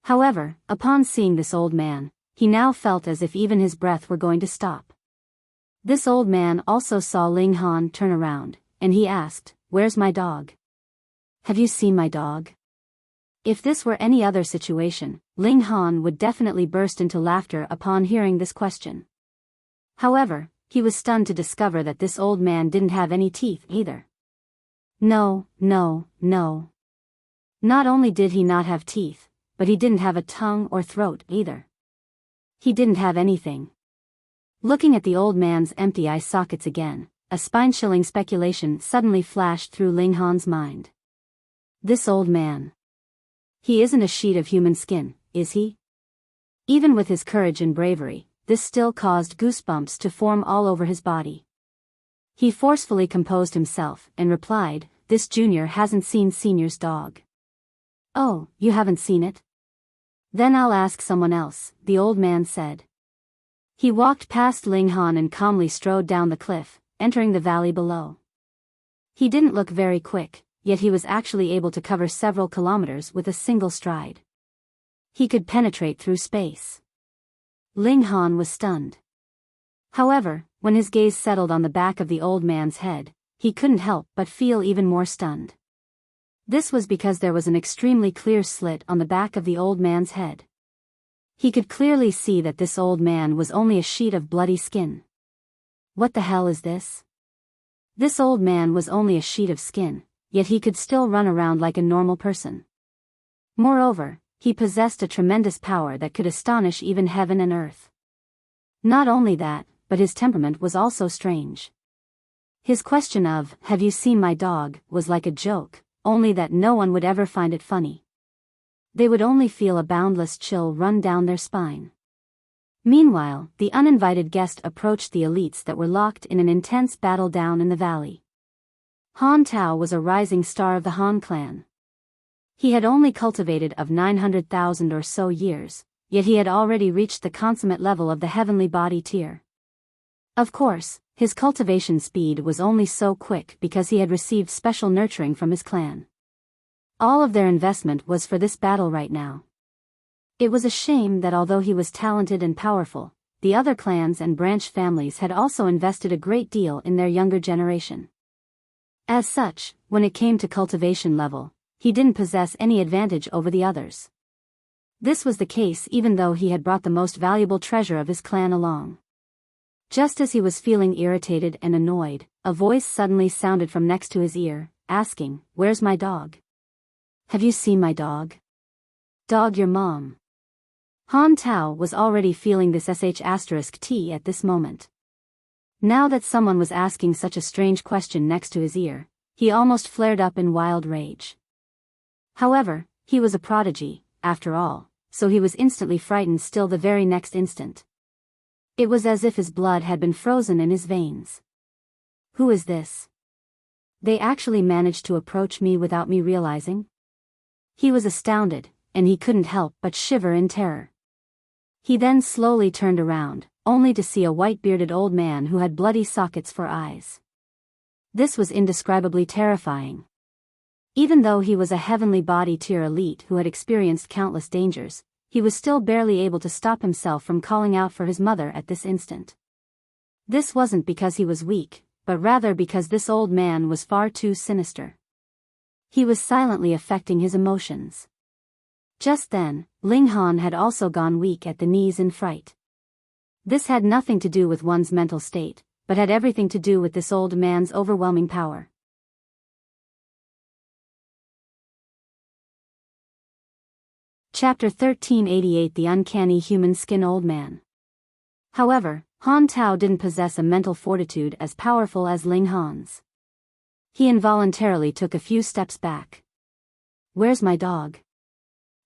However, upon seeing this old man, he now felt as if even his breath were going to stop. This old man also saw Ling Han turn around, and he asked, "Where's my dog? Have you seen my dog?" If this were any other situation, Ling Han would definitely burst into laughter upon hearing this question. However, he was stunned to discover that this old man didn't have any teeth either. No. Not only did he not have teeth, but he didn't have a tongue or throat either. He didn't have anything. Looking at the old man's empty eye sockets again, a spine-chilling speculation suddenly flashed through Ling Han's mind. This old man. He isn't a sheet of human skin, is he? Even with his courage and bravery, this still caused goosebumps to form all over his body. He forcefully composed himself and replied, "This junior hasn't seen senior's dog." "Oh, you haven't seen it? Then I'll ask someone else," the old man said. He walked past Ling Han and calmly strode down the cliff, entering the valley below. He didn't look very quick, yet he was actually able to cover several kilometers with a single stride. He could penetrate through space. Ling Han was stunned. However, when his gaze settled on the back of the old man's head, he couldn't help but feel even more stunned. This was because there was an extremely clear slit on the back of the old man's head. He could clearly see that this old man was only a sheet of bloody skin. What the hell is this? This old man was only a sheet of skin, yet he could still run around like a normal person. Moreover, he possessed a tremendous power that could astonish even heaven and earth. Not only that, but his temperament was also strange. His question of, "Have you seen my dog?" was like a joke, only that no one would ever find it funny. They would only feel a boundless chill run down their spine. Meanwhile, the uninvited guest approached the elites that were locked in an intense battle down in the valley. Han Tao was a rising star of the Han clan. He had only cultivated of 900,000 or so years, yet he had already reached the consummate level of the heavenly body tier. Of course, his cultivation speed was only so quick because he had received special nurturing from his clan. All of their investment was for this battle right now. It was a shame that although he was talented and powerful, the other clans and branch families had also invested a great deal in their younger generation. As such, when it came to cultivation level, he didn't possess any advantage over the others. This was the case even though he had brought the most valuable treasure of his clan along. Just as he was feeling irritated and annoyed, a voice suddenly sounded from next to his ear, asking, "Where's my dog? Have you seen my dog? Dog your mom." Han Tao was already feeling this sh*t at this moment. Now that someone was asking such a strange question next to his ear, he almost flared up in wild rage. However, he was a prodigy, after all, so he was instantly frightened still the very next instant. It was as if his blood had been frozen in his veins. Who is this? They actually managed to approach me without me realizing? He was astounded, and he couldn't help but shiver in terror. He then slowly turned around, only to see a white-bearded old man who had bloody sockets for eyes. This was indescribably terrifying. Even though he was a heavenly body tier elite who had experienced countless dangers, he was still barely able to stop himself from calling out for his mother at this instant. This wasn't because he was weak, but rather because this old man was far too sinister. He was silently affecting his emotions. Just then, Ling Han had also gone weak at the knees in fright. This had nothing to do with one's mental state, but had everything to do with this old man's overwhelming power. Chapter 1388 The Uncanny Human Skin Old Man. However, Han Tao didn't possess a mental fortitude as powerful as Ling Han's. He involuntarily took a few steps back. Where's my dog?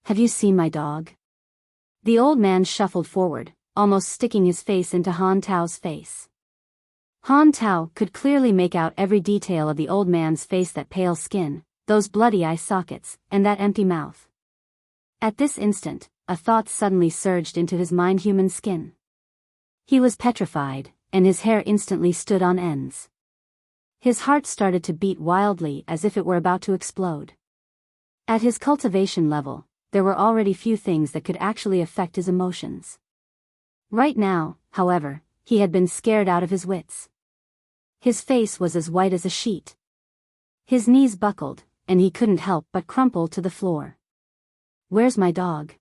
Have you seen my dog? The old man shuffled forward, almost sticking his face into Han Tao's face. Han Tao could clearly make out every detail of the old man's face, that pale skin, those bloody eye sockets, and that empty mouth. At this instant, a thought suddenly surged into his mind: human skin. He was petrified, and his hair instantly stood on ends. His heart started to beat wildly as if it were about to explode. At his cultivation level, there were already few things that could actually affect his emotions. Right now, however, he had been scared out of his wits. His face was as white as a sheet. His knees buckled, and he couldn't help but crumple to the floor. Where's my dog?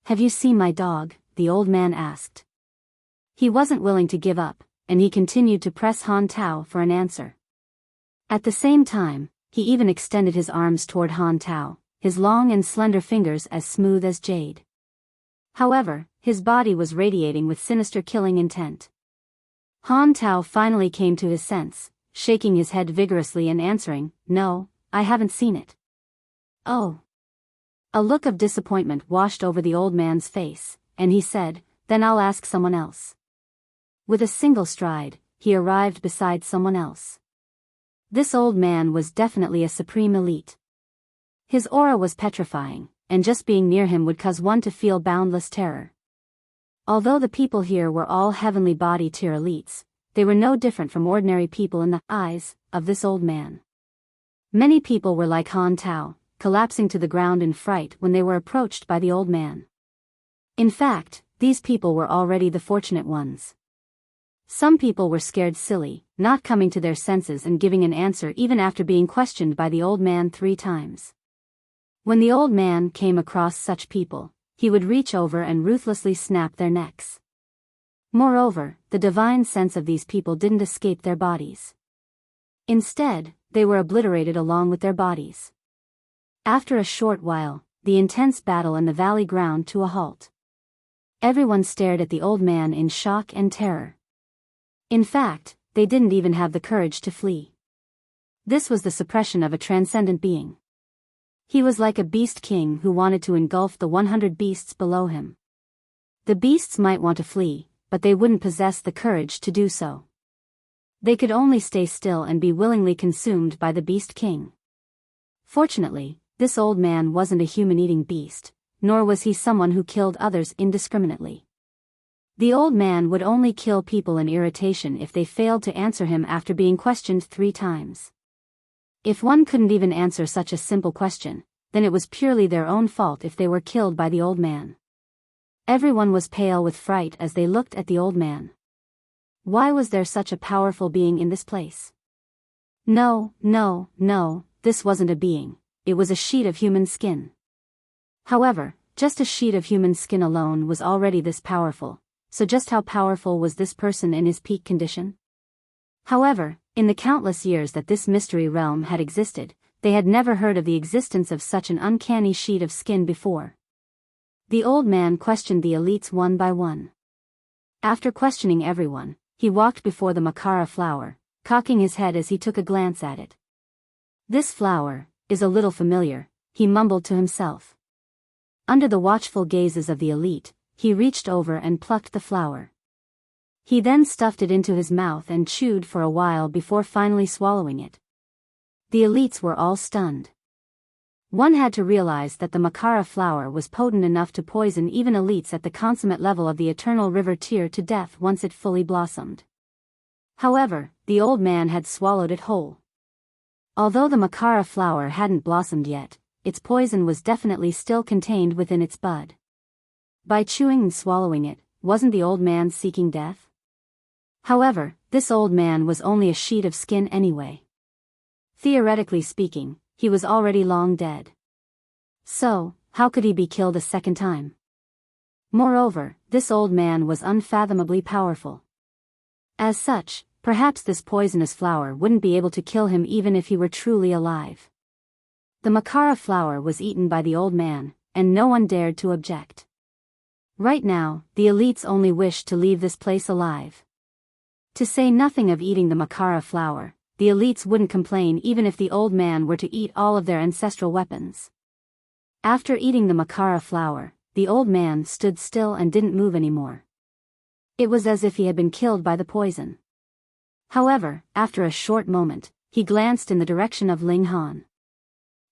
Have you seen my dog? The old man asked. He wasn't willing to give up, and he continued to press Han Tao for an answer. At the same time, he even extended his arms toward Han Tao, his long and slender fingers as smooth as jade. However, his body was radiating with sinister killing intent. Han Tao finally came to his sense, shaking his head vigorously and answering, "No, I haven't seen it." Oh. A look of disappointment washed over the old man's face, and he said, "Then I'll ask someone else." With a single stride, he arrived beside someone else. This old man was definitely a supreme elite. His aura was petrifying, and just being near him would cause one to feel boundless terror. Although the people here were all heavenly body tier elites, they were no different from ordinary people in the eyes of this old man. Many people were like Han Tao, collapsing to the ground in fright when they were approached by the old man. In fact, these people were already the fortunate ones. Some people were scared silly, not coming to their senses and giving an answer even after being questioned by the old man 3 times. When the old man came across such people, he would reach over and ruthlessly snap their necks. Moreover, the divine sense of these people didn't escape their bodies. Instead, they were obliterated along with their bodies. After a short while, the intense battle in the valley ground to a halt. Everyone stared at the old man in shock and terror. In fact, they didn't even have the courage to flee. This was the suppression of a transcendent being. He was like a beast king who wanted to engulf the 100 beasts below him. The beasts might want to flee, but they wouldn't possess the courage to do so. They could only stay still and be willingly consumed by the beast king. Fortunately, this old man wasn't a human-eating beast, nor was he someone who killed others indiscriminately. The old man would only kill people in irritation if they failed to answer him after being questioned 3 times. If one couldn't even answer such a simple question, then it was purely their own fault if they were killed by the old man. Everyone was pale with fright as they looked at the old man. Why was there such a powerful being in this place? No, this wasn't a being, it was a sheet of human skin. However, just a sheet of human skin alone was already this powerful, so just how powerful was this person in his peak condition? However, in the countless years that this mystery realm had existed, they had never heard of the existence of such an uncanny sheet of skin before. The old man questioned the elites one by one. After questioning everyone, he walked before the Makara flower, cocking his head as he took a glance at it. "This flower is a little familiar," he mumbled to himself. Under the watchful gazes of the elite, he reached over and plucked the flower. He then stuffed it into his mouth and chewed for a while before finally swallowing it. The elites were all stunned. One had to realize that the Makara flower was potent enough to poison even elites at the consummate level of the eternal river tier to death once it fully blossomed. However, the old man had swallowed it whole. Although the Makara flower hadn't blossomed yet, its poison was definitely still contained within its bud. By chewing and swallowing it, wasn't the old man seeking death? However, this old man was only a sheet of skin anyway. Theoretically speaking, he was already long dead. So, how could he be killed a second time? Moreover, this old man was unfathomably powerful. As such, perhaps this poisonous flower wouldn't be able to kill him even if he were truly alive. The Makara flower was eaten by the old man, and no one dared to object. Right now, the elites only wished to leave this place alive. To say nothing of eating the Makara flower, the elites wouldn't complain even if the old man were to eat all of their ancestral weapons. After eating the Makara flower, the old man stood still and didn't move anymore. It was as if he had been killed by the poison. However, after a short moment, he glanced in the direction of Ling Han.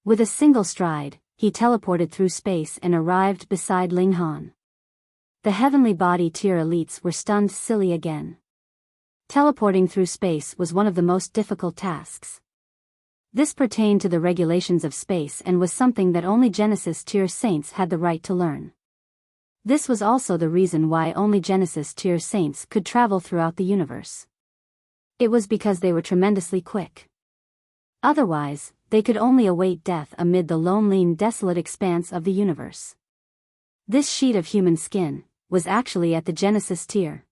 With a single stride, he teleported through space and arrived beside Ling Han. The heavenly body tier elites were stunned silly again. Teleporting through space was one of the most difficult tasks. This pertained to the regulations of space and was something that only Genesis tier saints had the right to learn. This was also the reason why only Genesis tier saints could travel throughout the universe. It was because they were tremendously quick. Otherwise, they could only await death amid the lonely and desolate expanse of the universe. This sheet of human skin was actually at the Genesis tier.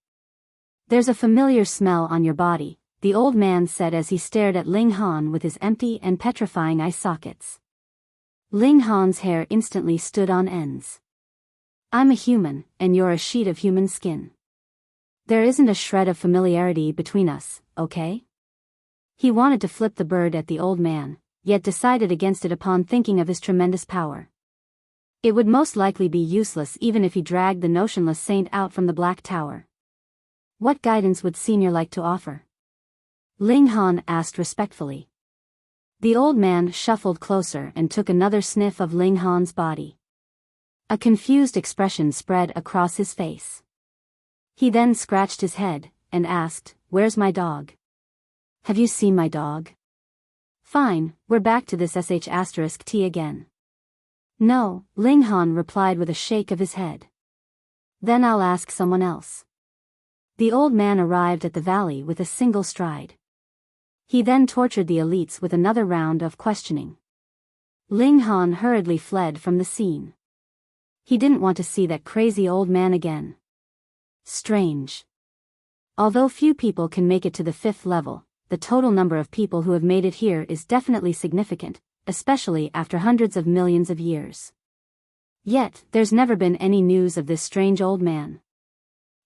"There's a familiar smell on your body," the old man said as he stared at Ling Han with his empty and petrifying eye sockets. Ling Han's hair instantly stood on ends. "I'm a human, and you're a sheet of human skin. There isn't a shred of familiarity between us, okay?" He wanted to flip the bird at the old man, yet decided against it upon thinking of his tremendous power. It would most likely be useless even if he dragged the notionless saint out from the Black Tower. "What guidance would Senior like to offer?" Ling Han asked respectfully. The old man shuffled closer and took another sniff of Ling Han's body. A confused expression spread across his face. He then scratched his head and asked, "Where's my dog? Have you seen my dog?" "Fine, we're back to this **T again." "No," Ling Han replied with a shake of his head. "Then I'll ask someone else." The old man arrived at the valley with a single stride. He then tortured the elites with another round of questioning. Ling Han hurriedly fled from the scene. He didn't want to see that crazy old man again. Strange. Although few people can make it to the 5th level, the total number of people who have made it here is definitely significant, especially after hundreds of millions of years. Yet, there's never been any news of this strange old man.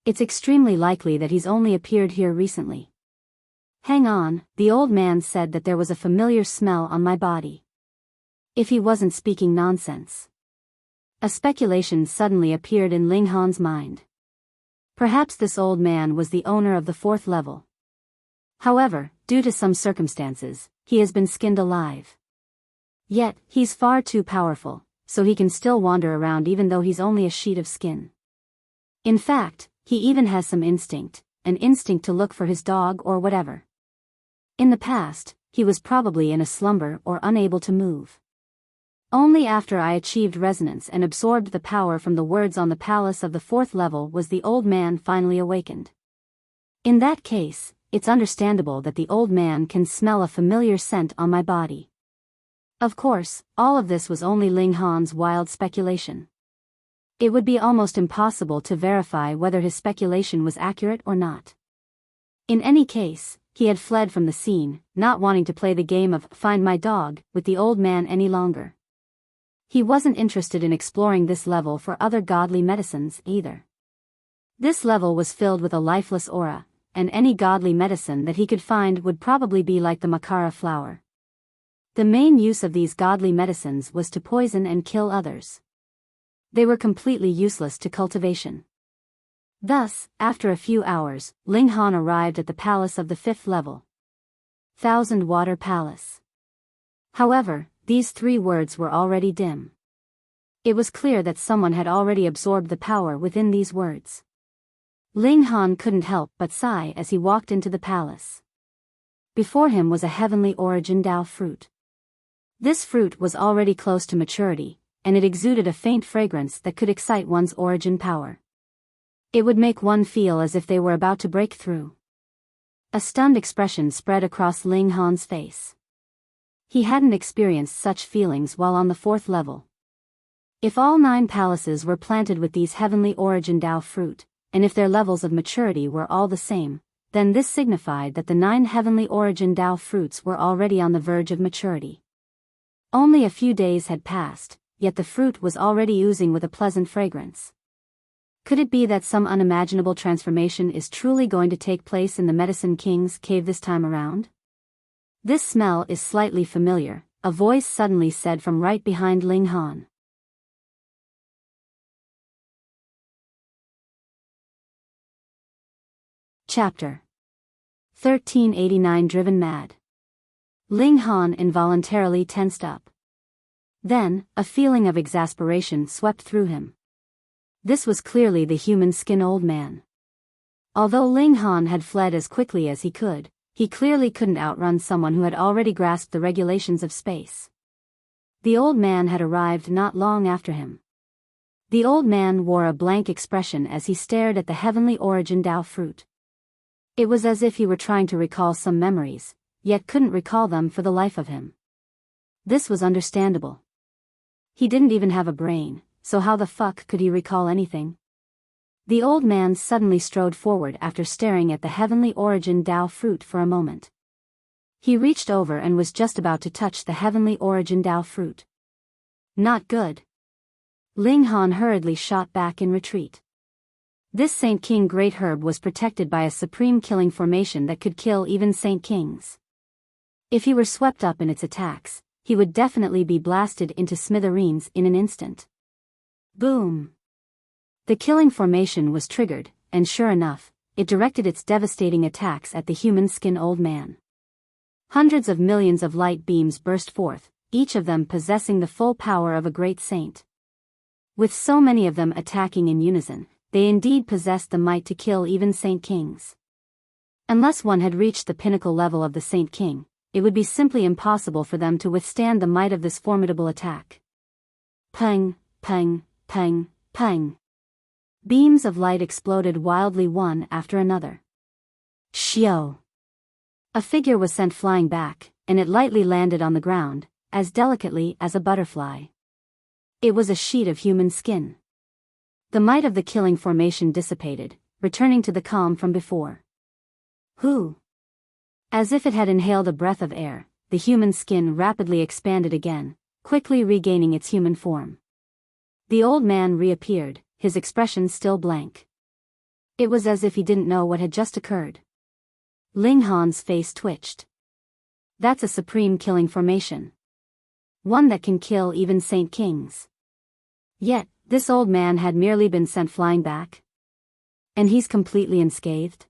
It's extremely likely that he's only appeared here recently. "Hang on," the old man said that there was a familiar smell on my body. If he wasn't speaking nonsense. A speculation suddenly appeared in Ling Han's mind. Perhaps this old man was the owner of the 4th level. However, due to some circumstances, he has been skinned alive. Yet, he's far too powerful, so he can still wander around even though he's only a sheet of skin. In fact, he even has some instinct, an instinct to look for his dog or whatever. In the past, he was probably in a slumber or unable to move. Only after I achieved resonance and absorbed the power from the words on the palace of the 4th level was the old man finally awakened. In that case, it's understandable that the old man can smell a familiar scent on my body. Of course, all of this was only Ling Han's wild speculation. It would be almost impossible to verify whether his speculation was accurate or not. In any case, he had fled from the scene, not wanting to play the game of "Find My Dog" with the old man any longer. He wasn't interested in exploring this level for other godly medicines either. This level was filled with a lifeless aura, and any godly medicine that he could find would probably be like the Makara flower. The main use of these godly medicines was to poison and kill others. They were completely useless to cultivation. Thus, after a few hours, Ling Han arrived at the palace of the 5th level. Thousand Water Palace. However, these 3 words were already dim. It was clear that someone had already absorbed the power within these words. Ling Han couldn't help but sigh as he walked into the palace. Before him was a heavenly origin Dao fruit. This fruit was already close to maturity, and it exuded a faint fragrance that could excite one's origin power. It would make one feel as if they were about to break through. A stunned expression spread across Ling Han's face. He hadn't experienced such feelings while on the 4th level. If all 9 palaces were planted with these heavenly origin Dao fruit, and if their levels of maturity were all the same, then this signified that the 9 heavenly origin Dao fruits were already on the verge of maturity. Only a few days had passed, yet the fruit was already oozing with a pleasant fragrance. Could it be that some unimaginable transformation is truly going to take place in the Medicine King's cave this time around? This smell is slightly familiar, a voice suddenly said from right behind Ling Han. Chapter 1389 Driven Mad. Ling Han involuntarily tensed up. Then, a feeling of exasperation swept through him. This was clearly the human skin old man. Although Ling Han had fled as quickly as he could, he clearly couldn't outrun someone who had already grasped the regulations of space. The old man had arrived not long after him. The old man wore a blank expression as he stared at the heavenly origin Dao fruit. It was as if he were trying to recall some memories, yet couldn't recall them for the life of him. This was understandable. He didn't even have a brain, so how the fuck could he recall anything? The old man suddenly strode forward after staring at the heavenly origin Dao fruit for a moment. He reached over and was just about to touch the heavenly origin Dao fruit. Not good. Ling Han hurriedly shot back in retreat. This Saint King Great Herb was protected by a supreme killing formation that could kill even Saint Kings. If he were swept up in its attacks, he would definitely be blasted into smithereens in an instant. Boom! The killing formation was triggered, and sure enough, it directed its devastating attacks at the human skin old man. Hundreds of millions of light beams burst forth, each of them possessing the full power of a great saint. With so many of them attacking in unison, they indeed possessed the might to kill even Saint Kings. Unless one had reached the pinnacle level of the Saint King, it would be simply impossible for them to withstand the might of this formidable attack. Pang, pang, pang, pang. Beams of light exploded wildly one after another. Xiao. A figure was sent flying back, and it lightly landed on the ground, as delicately as a butterfly. It was a sheet of human skin. The might of the killing formation dissipated, returning to the calm from before. Who? As if it had inhaled a breath of air, the human skin rapidly expanded again, quickly regaining its human form. The old man reappeared, his expression still blank. It was as if he didn't know what had just occurred. Ling Han's face twitched. That's a supreme killing formation. One that can kill even Saint Kings. Yet, this old man had merely been sent flying back. And he's completely unscathed?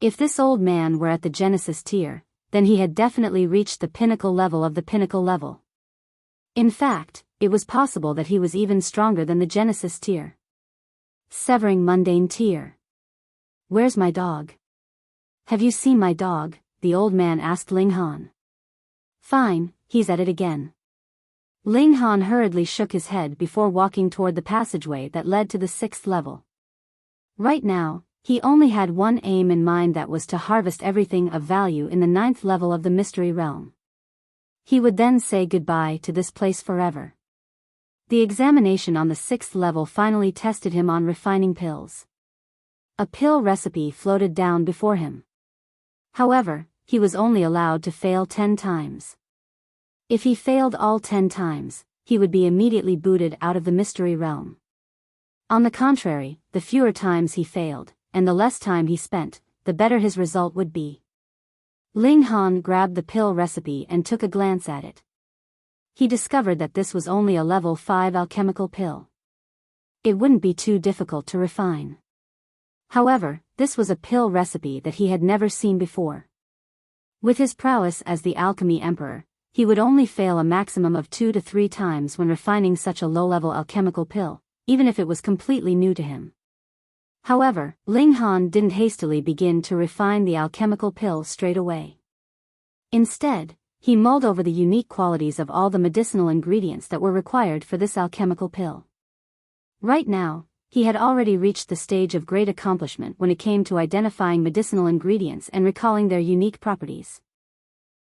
If this old man were at the Genesis tier, then he had definitely reached the pinnacle level of the pinnacle level. In fact, it was possible that he was even stronger than the Genesis tier. Severing mundane tier. Where's my dog? Have you seen my dog? The old man asked Ling Han. Fine, he's at it again. Ling Han hurriedly shook his head before walking toward the passageway that led to the 6th level. Right now, he only had one aim in mind, that was to harvest everything of value in the 9th level of the mystery realm. He would then say goodbye to this place forever. The examination on the 6th level finally tested him on refining pills. A pill recipe floated down before him. However, he was only allowed to fail 10 times. If he failed all 10 times, he would be immediately booted out of the mystery realm. On the contrary, the fewer times he failed, and the less time he spent, the better his result would be. Ling Han grabbed the pill recipe and took a glance at it. He discovered that this was only a level 5 alchemical pill. It wouldn't be too difficult to refine. However, this was a pill recipe that he had never seen before. With his prowess as the Alchemy Emperor, he would only fail a maximum of 2 to 3 times when refining such a low-level alchemical pill, even if it was completely new to him. However, Ling Han didn't hastily begin to refine the alchemical pill straight away. Instead, he mulled over the unique qualities of all the medicinal ingredients that were required for this alchemical pill. Right now, he had already reached the stage of great accomplishment when it came to identifying medicinal ingredients and recalling their unique properties.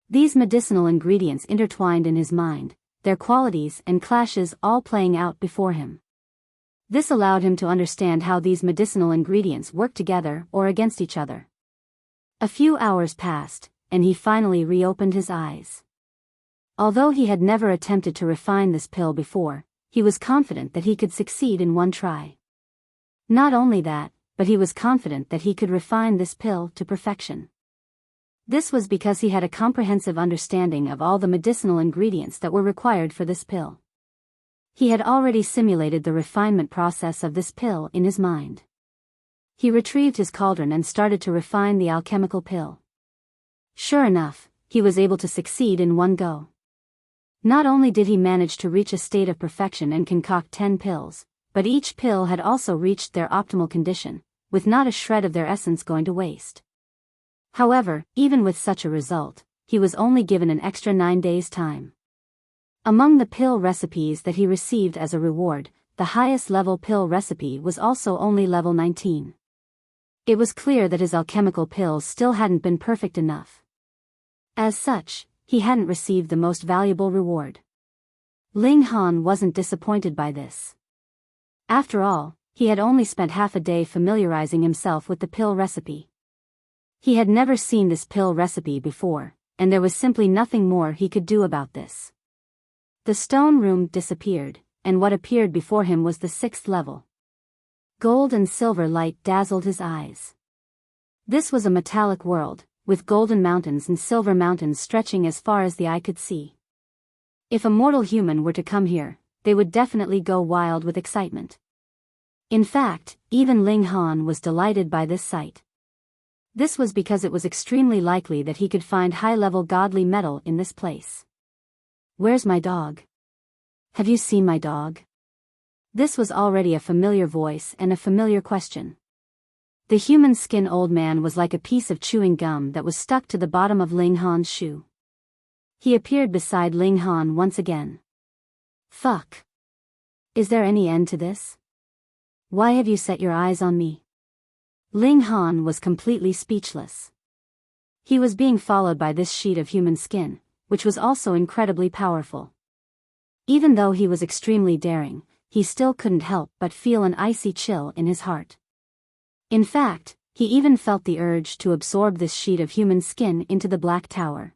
These medicinal ingredients intertwined in his mind, their qualities and clashes all playing out before him. This allowed him to understand how these medicinal ingredients work together or against each other. A few hours passed, and he finally reopened his eyes. Although he had never attempted to refine this pill before, he was confident that he could succeed in one try. Not only that, but he was confident that he could refine this pill to perfection. This was because he had a comprehensive understanding of all the medicinal ingredients that were required for this pill. He had already simulated the refinement process of this pill in his mind. He retrieved his cauldron and started to refine the alchemical pill. Sure enough, he was able to succeed in one go. Not only did he manage to reach a state of perfection and concoct 10 pills, but each pill had also reached their optimal condition, with not a shred of their essence going to waste. However, even with such a result, he was only given an extra 9 days' time. Among the pill recipes that he received as a reward, the highest level pill recipe was also only level 19. It was clear that his alchemical pills still hadn't been perfect enough. As such, he hadn't received the most valuable reward. Ling Han wasn't disappointed by this. After all, he had only spent half a day familiarizing himself with the pill recipe. He had never seen this pill recipe before, and there was simply nothing more he could do about this. The stone room disappeared, and what appeared before him was the 6th level. Gold and silver light dazzled his eyes. This was a metallic world, with golden mountains and silver mountains stretching as far as the eye could see. If a mortal human were to come here, they would definitely go wild with excitement. In fact, even Ling Han was delighted by this sight. This was because it was extremely likely that he could find high-level godly metal in this place. Where's my dog? Have you seen my dog? This was already a familiar voice and a familiar question. The human skin old man was like a piece of chewing gum that was stuck to the bottom of Ling Han's shoe. He appeared beside Ling Han once again. Fuck. Is there any end to this? Why have you set your eyes on me? Ling Han was completely speechless. He was being followed by this sheet of human skin, which was also incredibly powerful. Even though he was extremely daring, he still couldn't help but feel an icy chill in his heart. In fact, he even felt the urge to absorb this sheet of human skin into the Black Tower.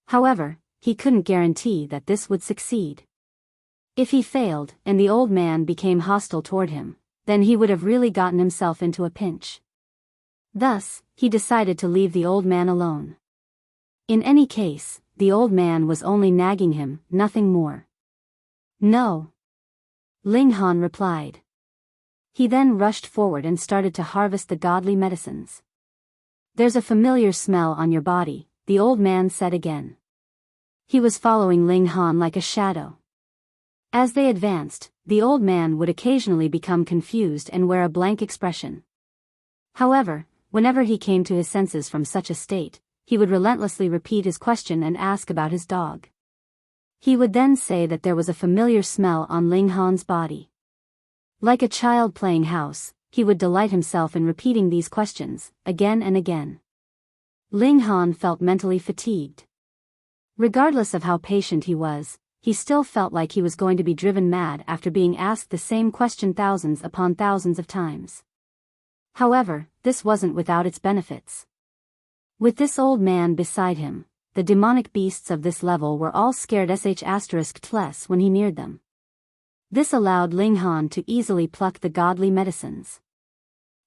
However, he couldn't guarantee that this would succeed. If he failed, and the old man became hostile toward him, then he would have really gotten himself into a pinch. Thus, he decided to leave the old man alone. In any case, the old man was only nagging him, nothing more. No. Ling Han replied. He then rushed forward and started to harvest the godly medicines. There's a familiar smell on your body, the old man said again. He was following Ling Han like a shadow. As they advanced, the old man would occasionally become confused and wear a blank expression. However, whenever he came to his senses from such a state, he would relentlessly repeat his question and ask about his dog. He would then say that there was a familiar smell on Ling Han's body. Like a child playing house, he would delight himself in repeating these questions, again and again. Ling Han felt mentally fatigued. Regardless of how patient he was, he still felt like he was going to be driven mad after being asked the same question thousands upon thousands of times. However, this wasn't without its benefits. With this old man beside him, the demonic beasts of this level were all scared **less when he neared them. This allowed Ling Han to easily pluck the godly medicines.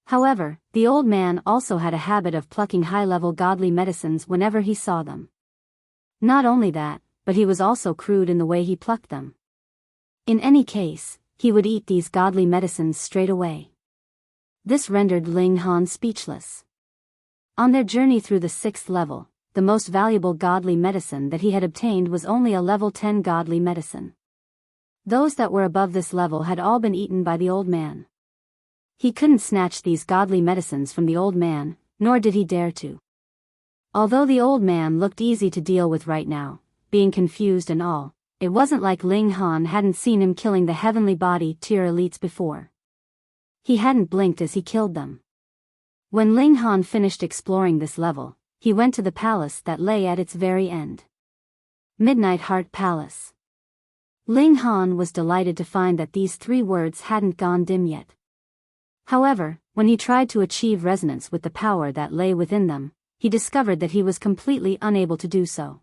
However, the old man also had a habit of plucking high-level godly medicines whenever he saw them. Not only that, but he was also crude in the way he plucked them. In any case, he would eat these godly medicines straight away. This rendered Ling Han speechless. On their journey through the 6th level, the most valuable godly medicine that he had obtained was only a level 10 godly medicine. Those that were above this level had all been eaten by the old man. He couldn't snatch these godly medicines from the old man, nor did he dare to. Although the old man looked easy to deal with right now, being confused and all, it wasn't like Ling Han hadn't seen him killing the heavenly body tier elites before. He hadn't blinked as he killed them. When Ling Han finished exploring this level, he went to the palace that lay at its very end. Midnight Heart Palace. Ling Han was delighted to find that these 3 words hadn't gone dim yet. However, when he tried to achieve resonance with the power that lay within them, he discovered that he was completely unable to do so.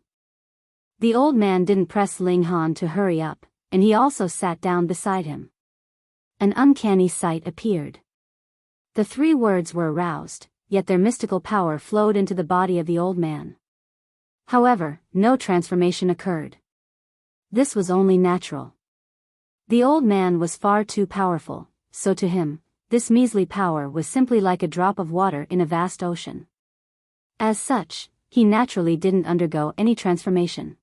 The old man didn't press Ling Han to hurry up, and he also sat down beside him. An uncanny sight appeared. The 3 words were aroused, yet their mystical power flowed into the body of the old man. However, no transformation occurred. This was only natural. The old man was far too powerful, so to him, this measly power was simply like a drop of water in a vast ocean. As such, he naturally didn't undergo any transformation.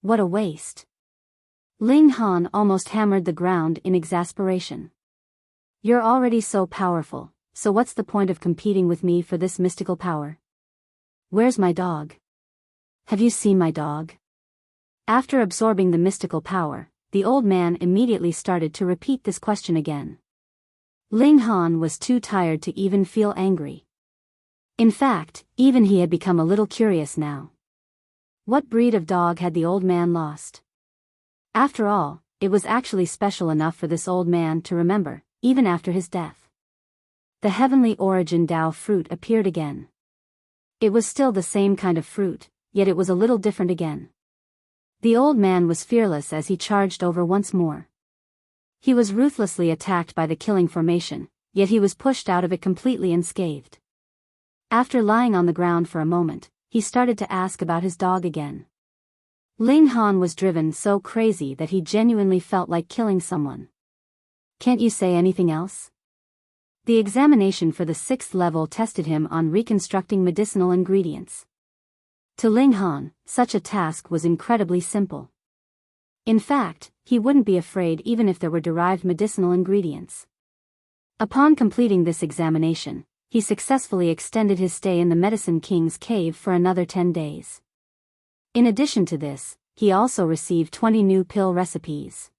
What a waste. Ling Han almost hammered the ground in exasperation. You're already so powerful, so what's the point of competing with me for this mystical power? Where's my dog? Have you seen my dog? After absorbing the mystical power, the old man immediately started to repeat this question again. Ling Han was too tired to even feel angry. In fact, even he had become a little curious now. What breed of dog had the old man lost? After all, it was actually special enough for this old man to remember, even after his death. The heavenly origin Dao fruit appeared again. It was still the same kind of fruit, yet it was a little different again. The old man was fearless as he charged over once more. He was ruthlessly attacked by the killing formation, yet he was pushed out of it completely unscathed. After lying on the ground for a moment, he started to ask about his dog again. Ling Han was driven so crazy that he genuinely felt like killing someone. Can't you say anything else? The examination for the 6th level tested him on reconstructing medicinal ingredients. To Ling Han, such a task was incredibly simple. In fact, he wouldn't be afraid even if there were derived medicinal ingredients. Upon completing this examination, he successfully extended his stay in the Medicine King's cave for another 10 days. In addition to this, he also received 20 new pill recipes.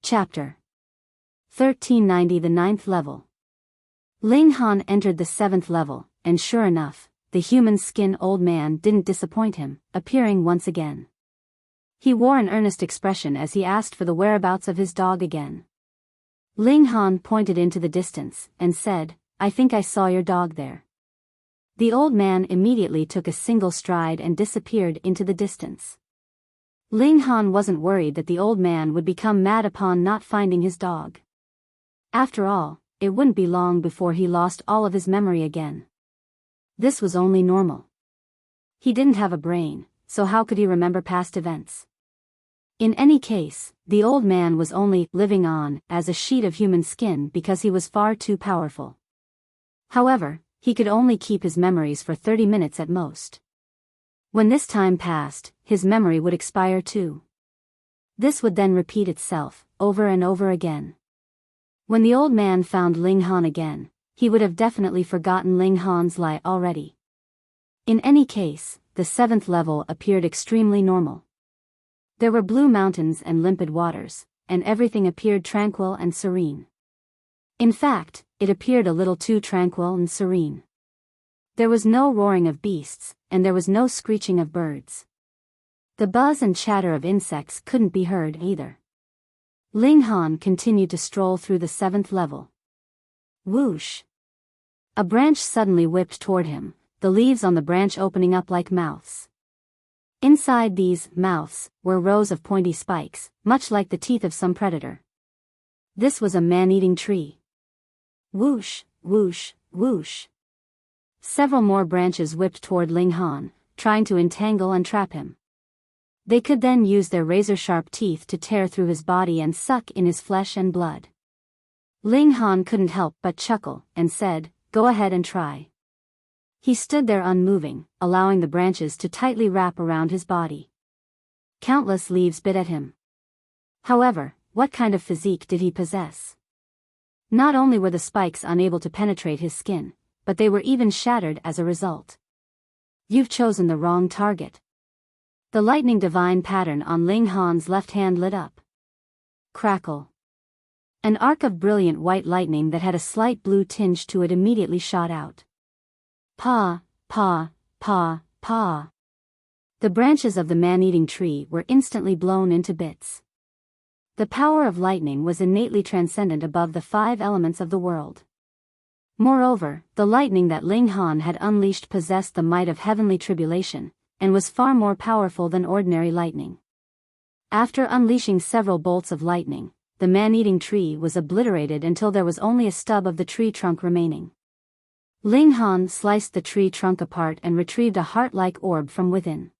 Chapter 1390, the 9th level. Ling Han entered the 7th level, and sure enough, the human skin old man didn't disappoint him, appearing once again. He wore an earnest expression as he asked for the whereabouts of his dog again. Ling Han pointed into the distance, and said, I think I saw your dog there. The old man immediately took a single stride and disappeared into the distance. Ling Han wasn't worried that the old man would become mad upon not finding his dog. After all, it wouldn't be long before he lost all of his memory again. This was only normal. He didn't have a brain, so how could he remember past events? In any case, the old man was only living on as a sheet of human skin because he was far too powerful. However, he could only keep his memories for 30 minutes at most. When this time passed, his memory would expire too. This would then repeat itself, over and over again. When the old man found Ling Han again, he would have definitely forgotten Ling Han's lie already. In any case, the 7th level appeared extremely normal. There were blue mountains and limpid waters, and everything appeared tranquil and serene. In fact, it appeared a little too tranquil and serene. There was no roaring of beasts, and there was no screeching of birds. The buzz and chatter of insects couldn't be heard either. Ling Han continued to stroll through the 7th level. Whoosh! A branch suddenly whipped toward him, the leaves on the branch opening up like mouths. Inside these mouths were rows of pointy spikes, much like the teeth of some predator. This was a man-eating tree. Whoosh, whoosh, whoosh. Several more branches whipped toward Ling Han, trying to entangle and trap him. They could then use their razor-sharp teeth to tear through his body and suck in his flesh and blood. Ling Han couldn't help but chuckle, and said, "Go ahead and try." He stood there unmoving, allowing the branches to tightly wrap around his body. Countless leaves bit at him. However, what kind of physique did he possess? Not only were the spikes unable to penetrate his skin, but they were even shattered as a result. You've chosen the wrong target. The lightning divine pattern on Ling Han's left hand lit up. Crackle. An arc of brilliant white lightning that had a slight blue tinge to it immediately shot out. Pa, pa, pa, pa. The branches of the man-eating tree were instantly blown into bits. The power of lightning was innately transcendent above the 5 elements of the world. Moreover, the lightning that Ling Han had unleashed possessed the might of heavenly tribulation, and was far more powerful than ordinary lightning. After unleashing several bolts of lightning, the man-eating tree was obliterated until there was only a stub of the tree trunk remaining. Ling Han sliced the tree trunk apart and retrieved a heart-like orb from within.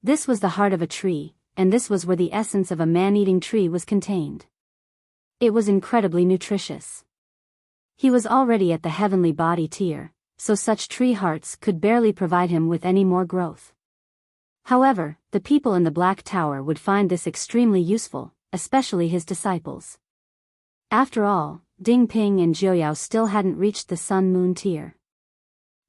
This was the heart of a tree, and this was where the essence of a man-eating tree was contained. It was incredibly nutritious. He was already at the heavenly body tier, so such tree hearts could barely provide him with any more growth. However, the people in the Black Tower would find this extremely useful, especially his disciples. After all, Ding Ping and Jiuyao still hadn't reached the Sun-Moon tier.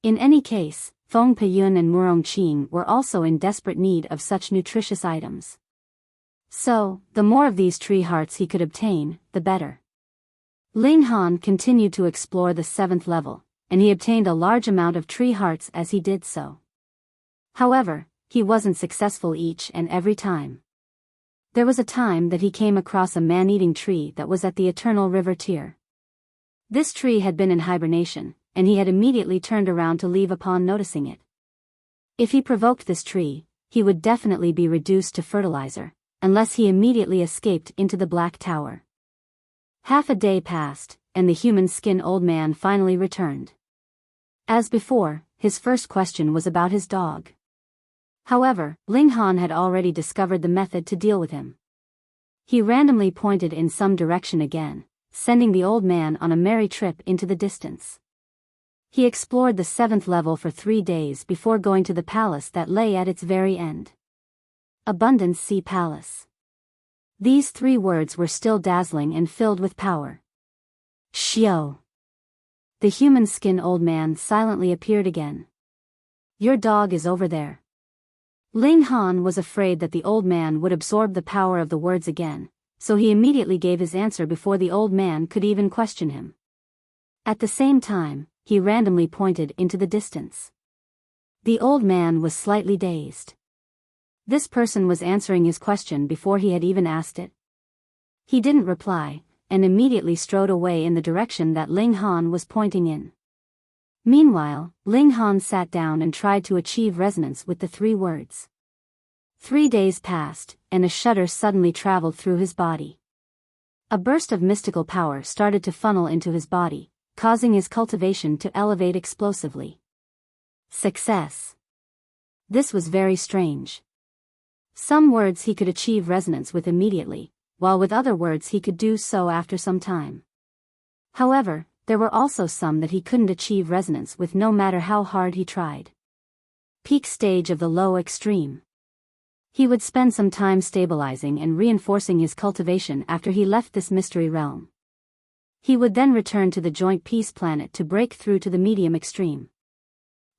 In any case, Feng Peiyun and Murong Qing were also in desperate need of such nutritious items. So, the more of these tree hearts he could obtain, the better. Ling Han continued to explore the 7th level, and he obtained a large amount of tree hearts as he did so. However, he wasn't successful each and every time. There was a time that he came across a man-eating tree that was at the Eternal River tier. This tree had been in hibernation, and he had immediately turned around to leave upon noticing it. If he provoked this tree, he would definitely be reduced to fertilizer, unless he immediately escaped into the Black Tower. Half a day passed, and the human skin old man finally returned. As before, his first question was about his dog. However, Ling Han had already discovered the method to deal with him. He randomly pointed in some direction again, sending the old man on a merry trip into the distance. He explored the 7th level for 3 days before going to the palace that lay at its very end. Abundance Sea Palace. These 3 words were still dazzling and filled with power. Xiao. The human skin old man silently appeared again. Your dog is over there. Ling Han was afraid that the old man would absorb the power of the words again, so he immediately gave his answer before the old man could even question him. At the same time, he randomly pointed into the distance. The old man was slightly dazed. This person was answering his question before he had even asked it. He didn't reply, and immediately strode away in the direction that Ling Han was pointing in. Meanwhile, Ling Han sat down and tried to achieve resonance with the 3 words. 3 days passed, and a shudder suddenly traveled through his body. A burst of mystical power started to funnel into his body, causing his cultivation to elevate explosively. Success. This was very strange. Some words he could achieve resonance with immediately, while with other words he could do so after some time. However, there were also some that he couldn't achieve resonance with no matter how hard he tried. Peak stage of the low extreme. He would spend some time stabilizing and reinforcing his cultivation after he left this mystery realm. He would then return to the joint peace planet to break through to the medium extreme.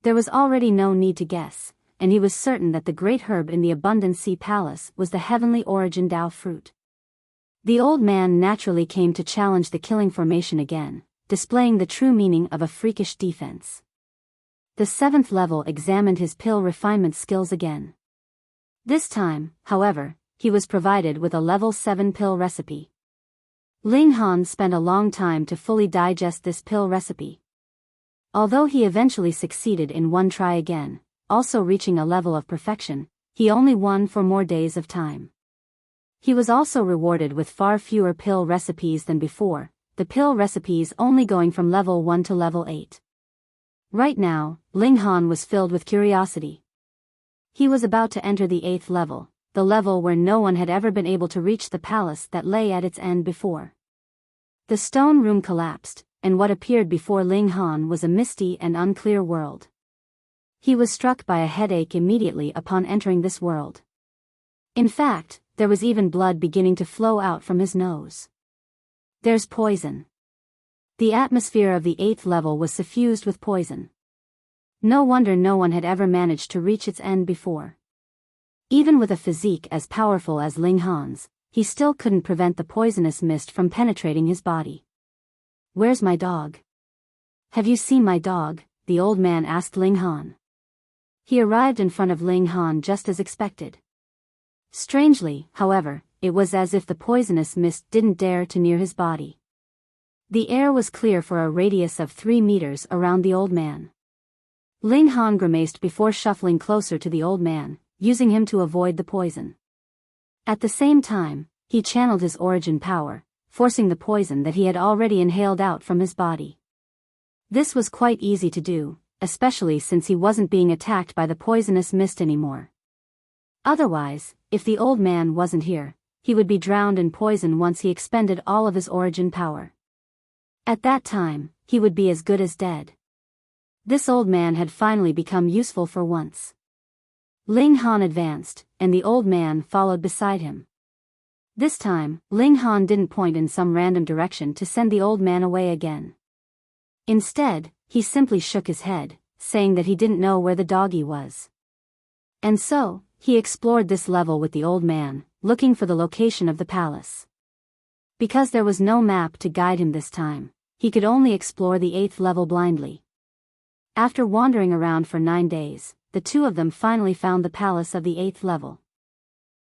There was already no need to guess, and he was certain that the great herb in the Abundant Sea Palace was the heavenly origin Dao fruit. The old man naturally came to challenge the killing formation again, displaying the true meaning of a freakish defense. The 7th level examined his pill refinement skills again. This time, however, he was provided with a level 7 pill recipe. Ling Han spent a long time to fully digest this pill recipe. Although he eventually succeeded in one try again, also reaching a level of perfection, he only won for more days of time. He was also rewarded with far fewer pill recipes than before, the pill recipes only going from level 1 to level 8. Right now, Ling Han was filled with curiosity. He was about to enter the 8th level, the level where no one had ever been able to reach the palace that lay at its end before. The stone room collapsed, and what appeared before Ling Han was a misty and unclear world. He was struck by a headache immediately upon entering this world. In fact, there was even blood beginning to flow out from his nose. There's poison. The atmosphere of the 8th level was suffused with poison. No wonder no one had ever managed to reach its end before. Even with a physique as powerful as Ling Han's, he still couldn't prevent the poisonous mist from penetrating his body. "Where's my dog? Have you seen my dog?" the old man asked Ling Han. He arrived in front of Ling Han just as expected. Strangely, however, it was as if the poisonous mist didn't dare to near his body. The air was clear for a radius of 3 meters around the old man. Ling Han grimaced before shuffling closer to the old man, using him to avoid the poison. At the same time, he channeled his origin power, forcing the poison that he had already inhaled out from his body. This was quite easy to do, especially since he wasn't being attacked by the poisonous mist anymore. Otherwise, if the old man wasn't here, he would be drowned in poison once he expended all of his origin power. At that time, he would be as good as dead. This old man had finally become useful for once. Ling Han advanced, and the old man followed beside him. This time, Ling Han didn't point in some random direction to send the old man away again. Instead, he simply shook his head, saying that he didn't know where the doggy was. And so, he explored this level with the old man, looking for the location of the palace. Because there was no map to guide him this time, he could only explore the 8th level blindly. After wandering around for 9 days, the two of them finally found the palace of the 8th level.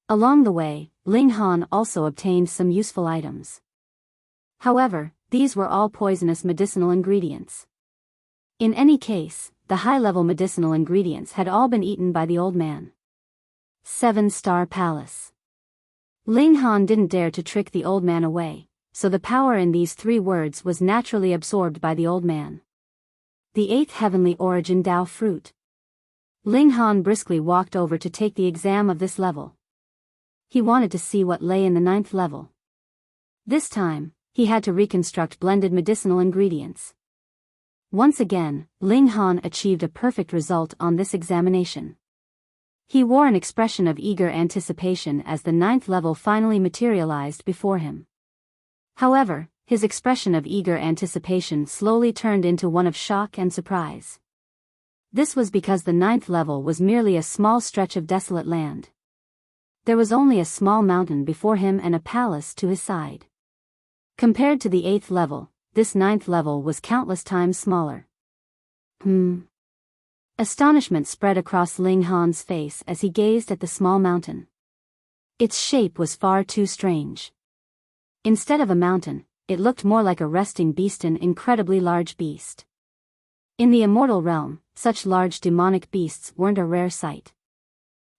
Along the way, Ling Han also obtained some useful items. However, these were all poisonous medicinal ingredients. In any case, the high-level medicinal ingredients had all been eaten by the old man. 7-star Palace. Ling Han didn't dare to trick the old man away, so the power in these 3 words was naturally absorbed by the old man. The 8th Heavenly Origin Dao Fruit. Ling Han briskly walked over to take the exam of this level. He wanted to see what lay in the 9th level. This time, he had to reconstruct blended medicinal ingredients. Once again, Ling Han achieved a perfect result on this examination. He wore an expression of eager anticipation as the 9th level finally materialized before him. However, his expression of eager anticipation slowly turned into one of shock and surprise. This was because the 9th level was merely a small stretch of desolate land. There was only a small mountain before him and a palace to his side. Compared to the 8th level, this 9th level was countless times smaller. Astonishment spread across Ling Han's face as he gazed at the small mountain. Its shape was far too strange. Instead of a mountain, it looked more like a resting beast, an incredibly large beast. In the immortal realm, such large demonic beasts weren't a rare sight.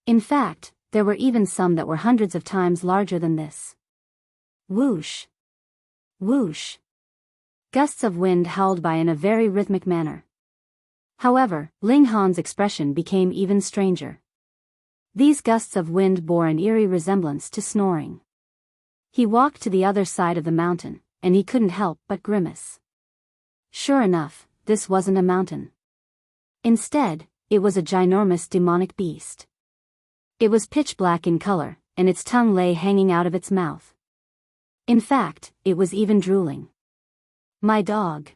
In fact, there were even some that were hundreds of times larger than this. Whoosh! Whoosh! Gusts of wind howled by in a very rhythmic manner. However, Ling Han's expression became even stranger. These gusts of wind bore an eerie resemblance to snoring. He walked to the other side of the mountain, and he couldn't help but grimace. Sure enough, this wasn't a mountain. Instead, it was a ginormous demonic beast. It was pitch black in color, and its tongue lay hanging out of its mouth. In fact, it was even drooling. "My dog!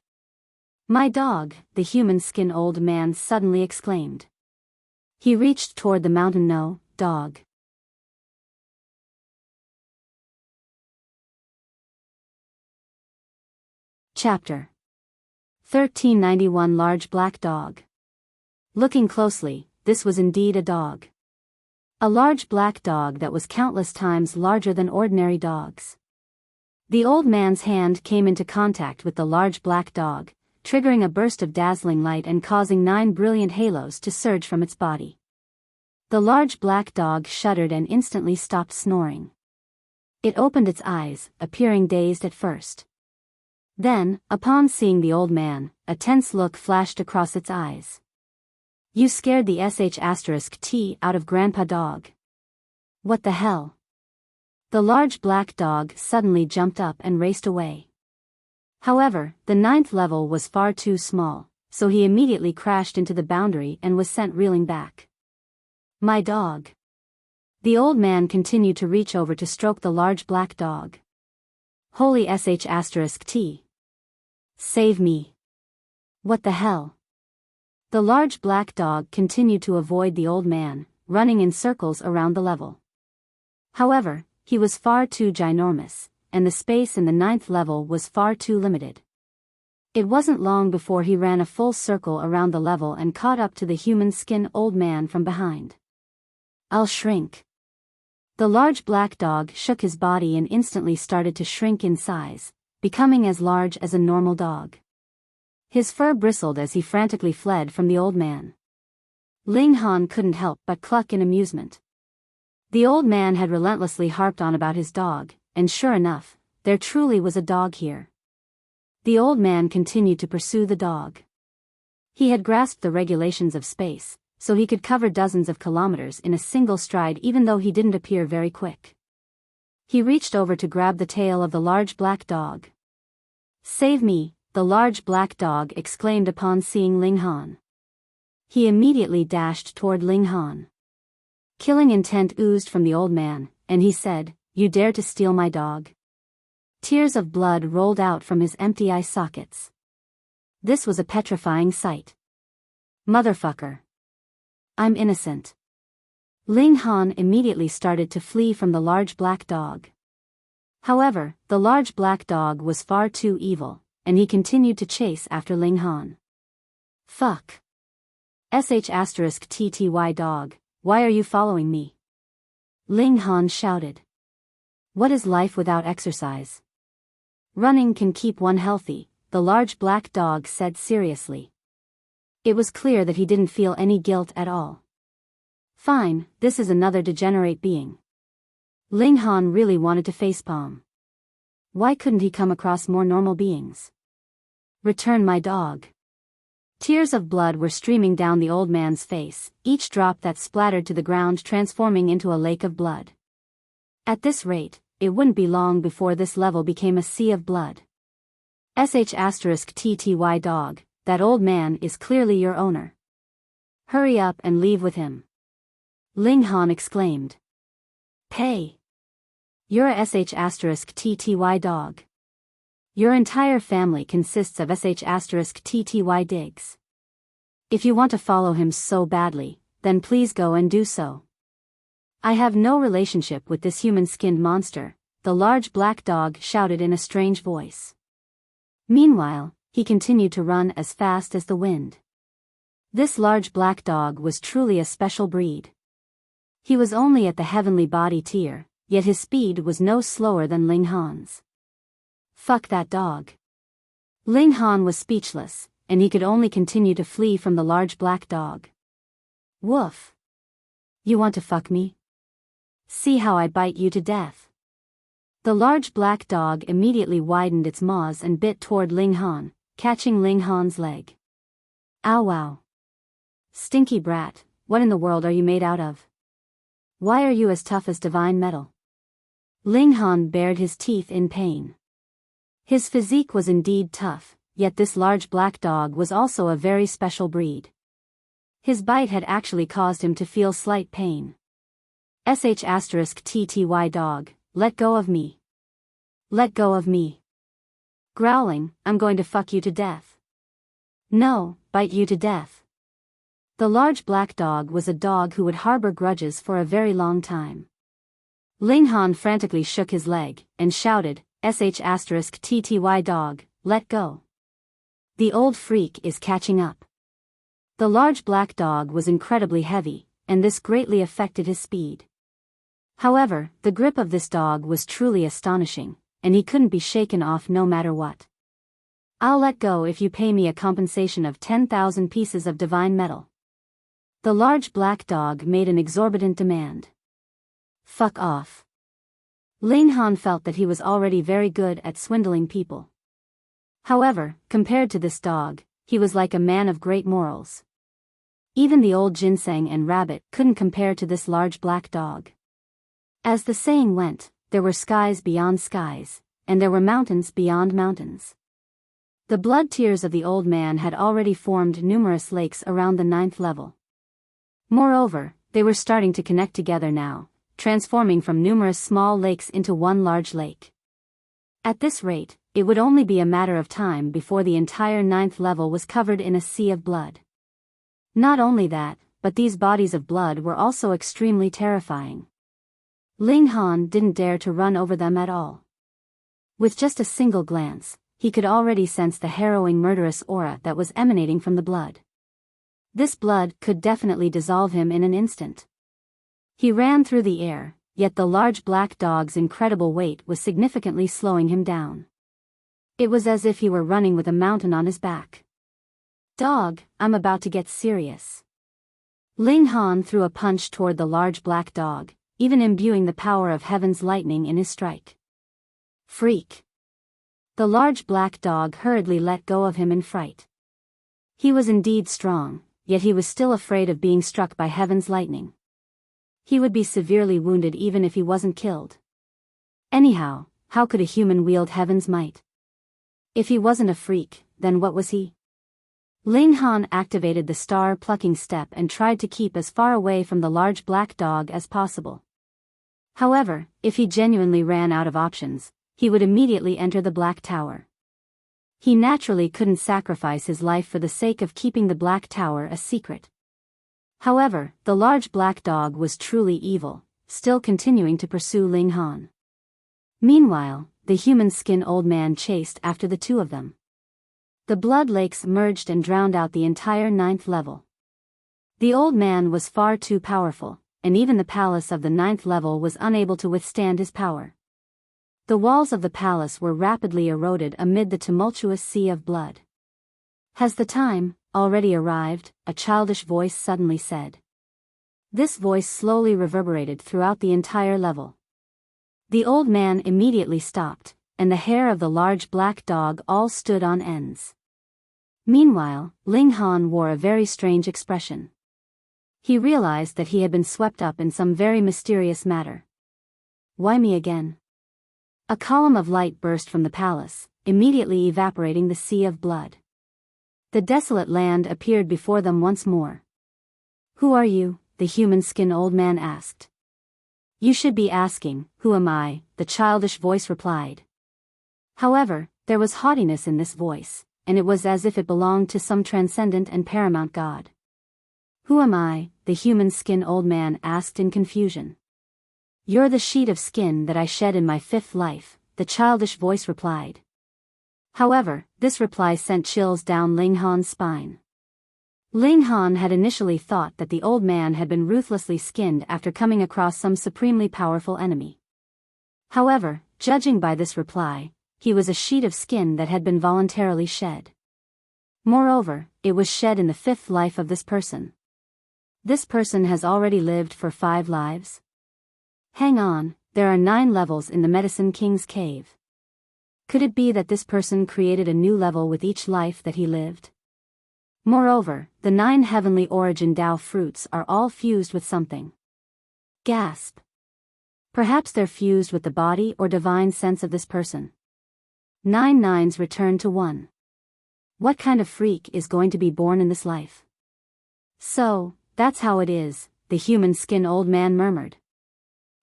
My dog!" the human-skin old man suddenly exclaimed. He reached toward the mountain. "No, dog." Chapter 1391 Large Black Dog. Looking closely, this was indeed a dog. A large black dog that was countless times larger than ordinary dogs. The old man's hand came into contact with the large black dog, triggering a burst of dazzling light and causing 9 brilliant halos to surge from its body. The large black dog shuddered and instantly stopped snoring. It opened its eyes, appearing dazed at first. Then, upon seeing the old man, a tense look flashed across its eyes. You scared the sh*t out of Grandpa Dog. What the hell? The large black dog suddenly jumped up and raced away. However, the 9th level was far too small, so he immediately crashed into the boundary and was sent reeling back. My dog. The old man continued to reach over to stroke the large black dog. Holy sh*t. Save me. What the hell? The large black dog continued to avoid the old man, running in circles around the level. However, he was far too ginormous, and the space in the 9th level was far too limited. It wasn't long before he ran a full circle around the level and caught up to the human skin old man from behind. I'll shrink. The large black dog shook his body and instantly started to shrink in size, becoming as large as a normal dog. His fur bristled as he frantically fled from the old man. Ling Han couldn't help but cluck in amusement. The old man had relentlessly harped on about his dog, and sure enough, there truly was a dog here. The old man continued to pursue the dog. He had grasped the regulations of space, so he could cover dozens of kilometers in a single stride even though he didn't appear very quick. He reached over to grab the tail of the large black dog. Save me, the large black dog exclaimed upon seeing Ling Han. He immediately dashed toward Ling Han. Killing intent oozed from the old man, and he said, You dare to steal my dog? Tears of blood rolled out from his empty eye sockets. This was a petrifying sight. Motherfucker. I'm innocent. Ling Han immediately started to flee from the large black dog. However, the large black dog was far too evil, and he continued to chase after Ling Han. Fuck. *TTY dog, why are you following me? Ling Han shouted. What is life without exercise? Running can keep one healthy, the large black dog said seriously. It was clear that he didn't feel any guilt at all. Fine, this is another degenerate being. Ling Han really wanted to facepalm. Why couldn't he come across more normal beings? Return my dog. Tears of blood were streaming down the old man's face, each drop that splattered to the ground transforming into a lake of blood. At this rate, it wouldn't be long before this level became a sea of blood. *TTY dog, that old man is clearly your owner. Hurry up and leave with him. Ling Han exclaimed. Pay. You're a *TTY dog. Your entire family consists of *TTY digs. If you want to follow him so badly, then please go and do so. I have no relationship with this human-skinned monster, the large black dog shouted in a strange voice. Meanwhile, he continued to run as fast as the wind. This large black dog was truly a special breed. He was only at the heavenly body tier, yet his speed was no slower than Ling Han's. Fuck that dog. Ling Han was speechless, and he could only continue to flee from the large black dog. Woof. You want to fuck me? See how I bite you to death. The large black dog immediately widened its maws and bit toward Ling Han, catching Ling Han's leg. Ow wow. Stinky brat, what in the world are you made out of? Why are you as tough as divine metal? Ling Han bared his teeth in pain. His physique was indeed tough, yet this large black dog was also a very special breed. His bite had actually caused him to feel slight pain. *TTY dog, let go of me. Let go of me. Growling, I'm going to fuck you to death. No, bite you to death. The large black dog was a dog who would harbor grudges for a very long time. Ling Han frantically shook his leg, and shouted, *TTY dog, let go. The old freak is catching up. The large black dog was incredibly heavy, and this greatly affected his speed. However, the grip of this dog was truly astonishing, and he couldn't be shaken off no matter what. I'll let go if you pay me a compensation of 10,000 pieces of divine metal. The large black dog made an exorbitant demand. Fuck off. Linghan felt that he was already very good at swindling people. However, compared to this dog, he was like a man of great morals. Even the old ginseng and rabbit couldn't compare to this large black dog. As the saying went, there were skies beyond skies, and there were mountains beyond mountains. The blood tears of the old man had already formed numerous lakes around the 9th level. Moreover, they were starting to connect together now, transforming from numerous small lakes into one large lake. At this rate, it would only be a matter of time before the entire 9th level was covered in a sea of blood. Not only that, but these bodies of blood were also extremely terrifying. Linghan didn't dare to run over them at all. With just a single glance, he could already sense the harrowing murderous aura that was emanating from the blood. This blood could definitely dissolve him in an instant. He ran through the air, yet the large black dog's incredible weight was significantly slowing him down. It was as if he were running with a mountain on his back. Dog, I'm about to get serious. Linghan threw a punch toward the large black dog, even imbuing the power of heaven's lightning in his strike. Freak. The large black dog hurriedly let go of him in fright. He was indeed strong, yet he was still afraid of being struck by heaven's lightning. He would be severely wounded even if he wasn't killed. Anyhow, how could a human wield heaven's might? If he wasn't a freak, then what was he? Linghan activated the star-plucking step and tried to keep as far away from the large black dog as possible. However, if he genuinely ran out of options, he would immediately enter the Black Tower. He naturally couldn't sacrifice his life for the sake of keeping the Black Tower a secret. However, the large black dog was truly evil, still continuing to pursue Linghan. Meanwhile, the human skin old man chased after the two of them. The blood lakes merged and drowned out the entire 9th level. The old man was far too powerful, and even the palace of the 9th level was unable to withstand his power. The walls of the palace were rapidly eroded amid the tumultuous sea of blood. Has the time already arrived? A childish voice suddenly said. This voice slowly reverberated throughout the entire level. The old man immediately stopped, and the hair of the large black dog all stood on ends. Meanwhile, Linghan wore a very strange expression. He realized that he had been swept up in some very mysterious matter. Why me again? A column of light burst from the palace, immediately evaporating the sea of blood. The desolate land appeared before them once more. Who are you? The human skin old man asked. You should be asking, who am I? The childish voice replied. However, there was haughtiness in this voice, and it was as if it belonged to some transcendent and paramount god. Who am I? The human skin old man asked in confusion. You're the sheet of skin that I shed in my 5th life, the childish voice replied. However, this reply sent chills down Linghan's spine. Linghan had initially thought that the old man had been ruthlessly skinned after coming across some supremely powerful enemy. However, judging by this reply, he was a sheet of skin that had been voluntarily shed. Moreover, it was shed in the 5th life of this person. This person has already lived for 5 lives? Hang on, there are 9 levels in the Medicine King's cave. Could it be that this person created a new level with each life that he lived? Moreover, the 9 heavenly origin Tao fruits are all fused with something. Gasp. Perhaps they're fused with the body or divine sense of this person. 9 nines return to 1. What kind of freak is going to be born in this life? So, that's how it is, the human skin old man murmured.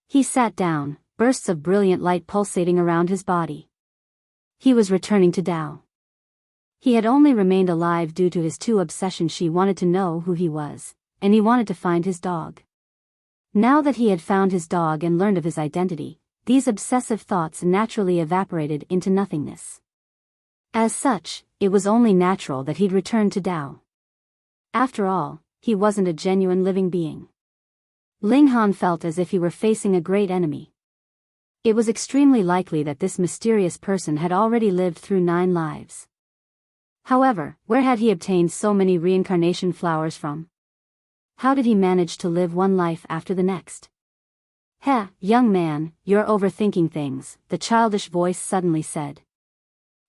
He sat down, bursts of brilliant light pulsating around his body. He was returning to Tao. He had only remained alive due to his 2 obsessions. She wanted to know who he was, and he wanted to find his dog. Now that he had found his dog and learned of his identity, these obsessive thoughts naturally evaporated into nothingness. As such, it was only natural that he'd return to Tao. After all, he wasn't a genuine living being. Linghan felt as if he were facing a great enemy. It was extremely likely that this mysterious person had already lived through 9 lives. However, where had he obtained so many reincarnation flowers from? How did he manage to live one life after the next? Heh, young man, you're overthinking things, the childish voice suddenly said.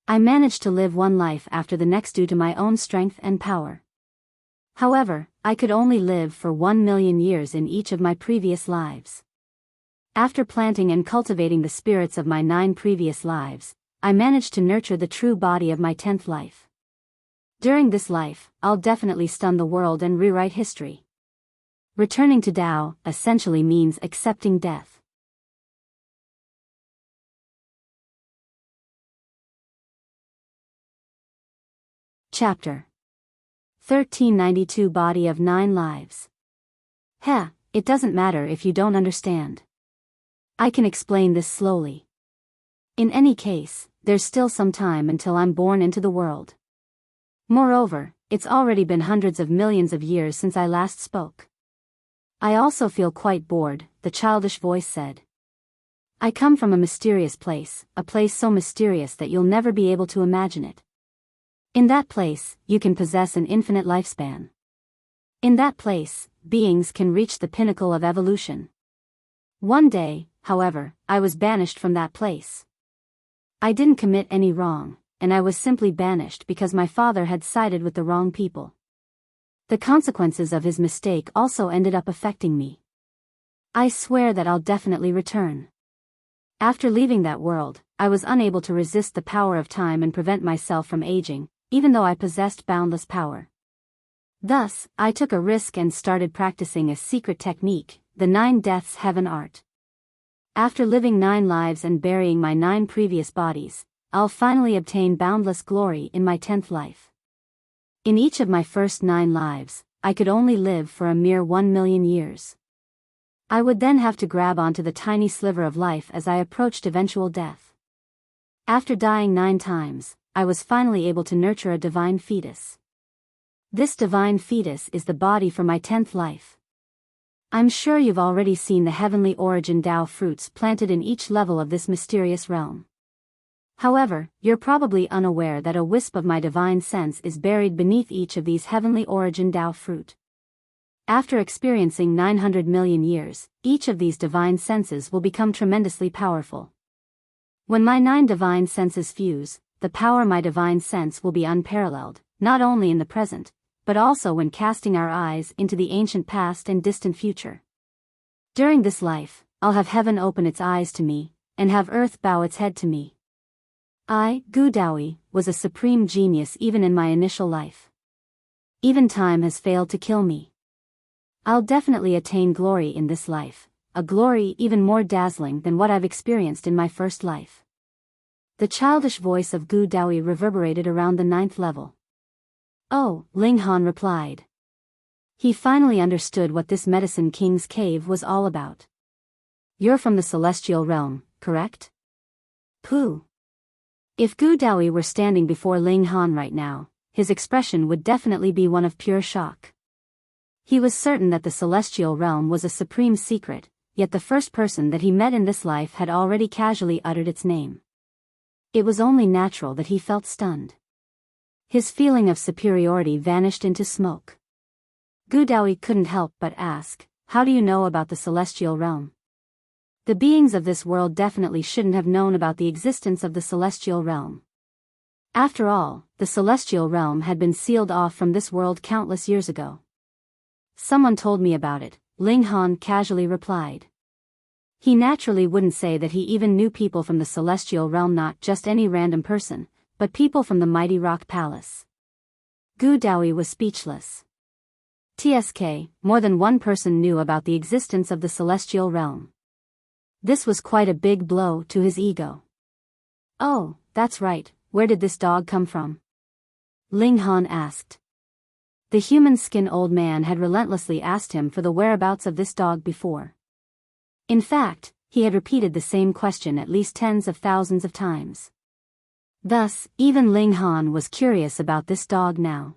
I managed to live one life after the next due to my own strength and power. However, I could only live for 1,000,000 years in each of my previous lives. After planting and cultivating the spirits of my 9 previous lives, I managed to nurture the true body of my 10th life. During this life, I'll definitely stun the world and rewrite history. Returning to Tao essentially means accepting death. Chapter 1392 Body of 9 Lives. Heh, it doesn't matter if you don't understand. I can explain this slowly. In any case, there's still some time until I'm born into the world. Moreover, it's already been hundreds of millions of years since I last spoke. I also feel quite bored, the childish voice said. I come from a mysterious place, a place so mysterious that you'll never be able to imagine it. In that place, you can possess an infinite lifespan. In that place, beings can reach the pinnacle of evolution. One day, however, I was banished from that place. I didn't commit any wrong, and I was simply banished because my father had sided with the wrong people. The consequences of his mistake also ended up affecting me. I swear that I'll definitely return. After leaving that world, I was unable to resist the power of time and prevent myself from aging, even though I possessed boundless power. Thus, I took a risk and started practicing a secret technique, the 9 Deaths Heaven Art. After living 9 lives and burying my 9 previous bodies, I'll finally obtain boundless glory in my 10th life. In each of my first 9 lives, I could only live for a mere 1,000,000 years. I would then have to grab onto the tiny sliver of life as I approached eventual death. After dying 9 times, I was finally able to nurture a divine fetus. This divine fetus is the body for my 10th life. I'm sure you've already seen the heavenly origin Tao fruits planted in each level of this mysterious realm. However, you're probably unaware that a wisp of my divine sense is buried beneath each of these heavenly origin Tao fruit. After experiencing 900 million years, each of these divine senses will become tremendously powerful. When my 9 divine senses fuse, the power of my divine sense will be unparalleled, not only in the present, but also when casting our eyes into the ancient past and distant future. During this life, I'll have heaven open its eyes to me, and have earth bow its head to me. I, Gu Daoyi, was a supreme genius even in my initial life. Even time has failed to kill me. I'll definitely attain glory in this life, a glory even more dazzling than what I've experienced in my first life. The childish voice of Gu Daoyi reverberated around the 9th level. Oh, Ling Han replied. He finally understood what this Medicine King's cave was all about. You're from the celestial realm, correct? Pooh. If Gu Daoyi were standing before Ling Han right now, his expression would definitely be one of pure shock. He was certain that the celestial realm was a supreme secret, yet the first person that he met in this life had already casually uttered its name. It was only natural that he felt stunned. His feeling of superiority vanished into smoke. Gu Daoyi couldn't help but ask, how do you know about the celestial realm? The beings of this world definitely shouldn't have known about the existence of the celestial realm. After all, the celestial realm had been sealed off from this world countless years ago. Someone told me about it, Ling Han casually replied. He naturally wouldn't say that he even knew people from the celestial realm, not just any random person, but people from the mighty rock palace. Gu Daoyi was speechless. TSK, more than one person knew about the existence of the celestial realm. This was quite a big blow to his ego. Oh, that's right, where did this dog come from? Ling Han asked. The human skin old man had relentlessly asked him for the whereabouts of this dog before. In fact, he had repeated the same question at least tens of thousands of times. Thus, even Ling Han was curious about this dog now.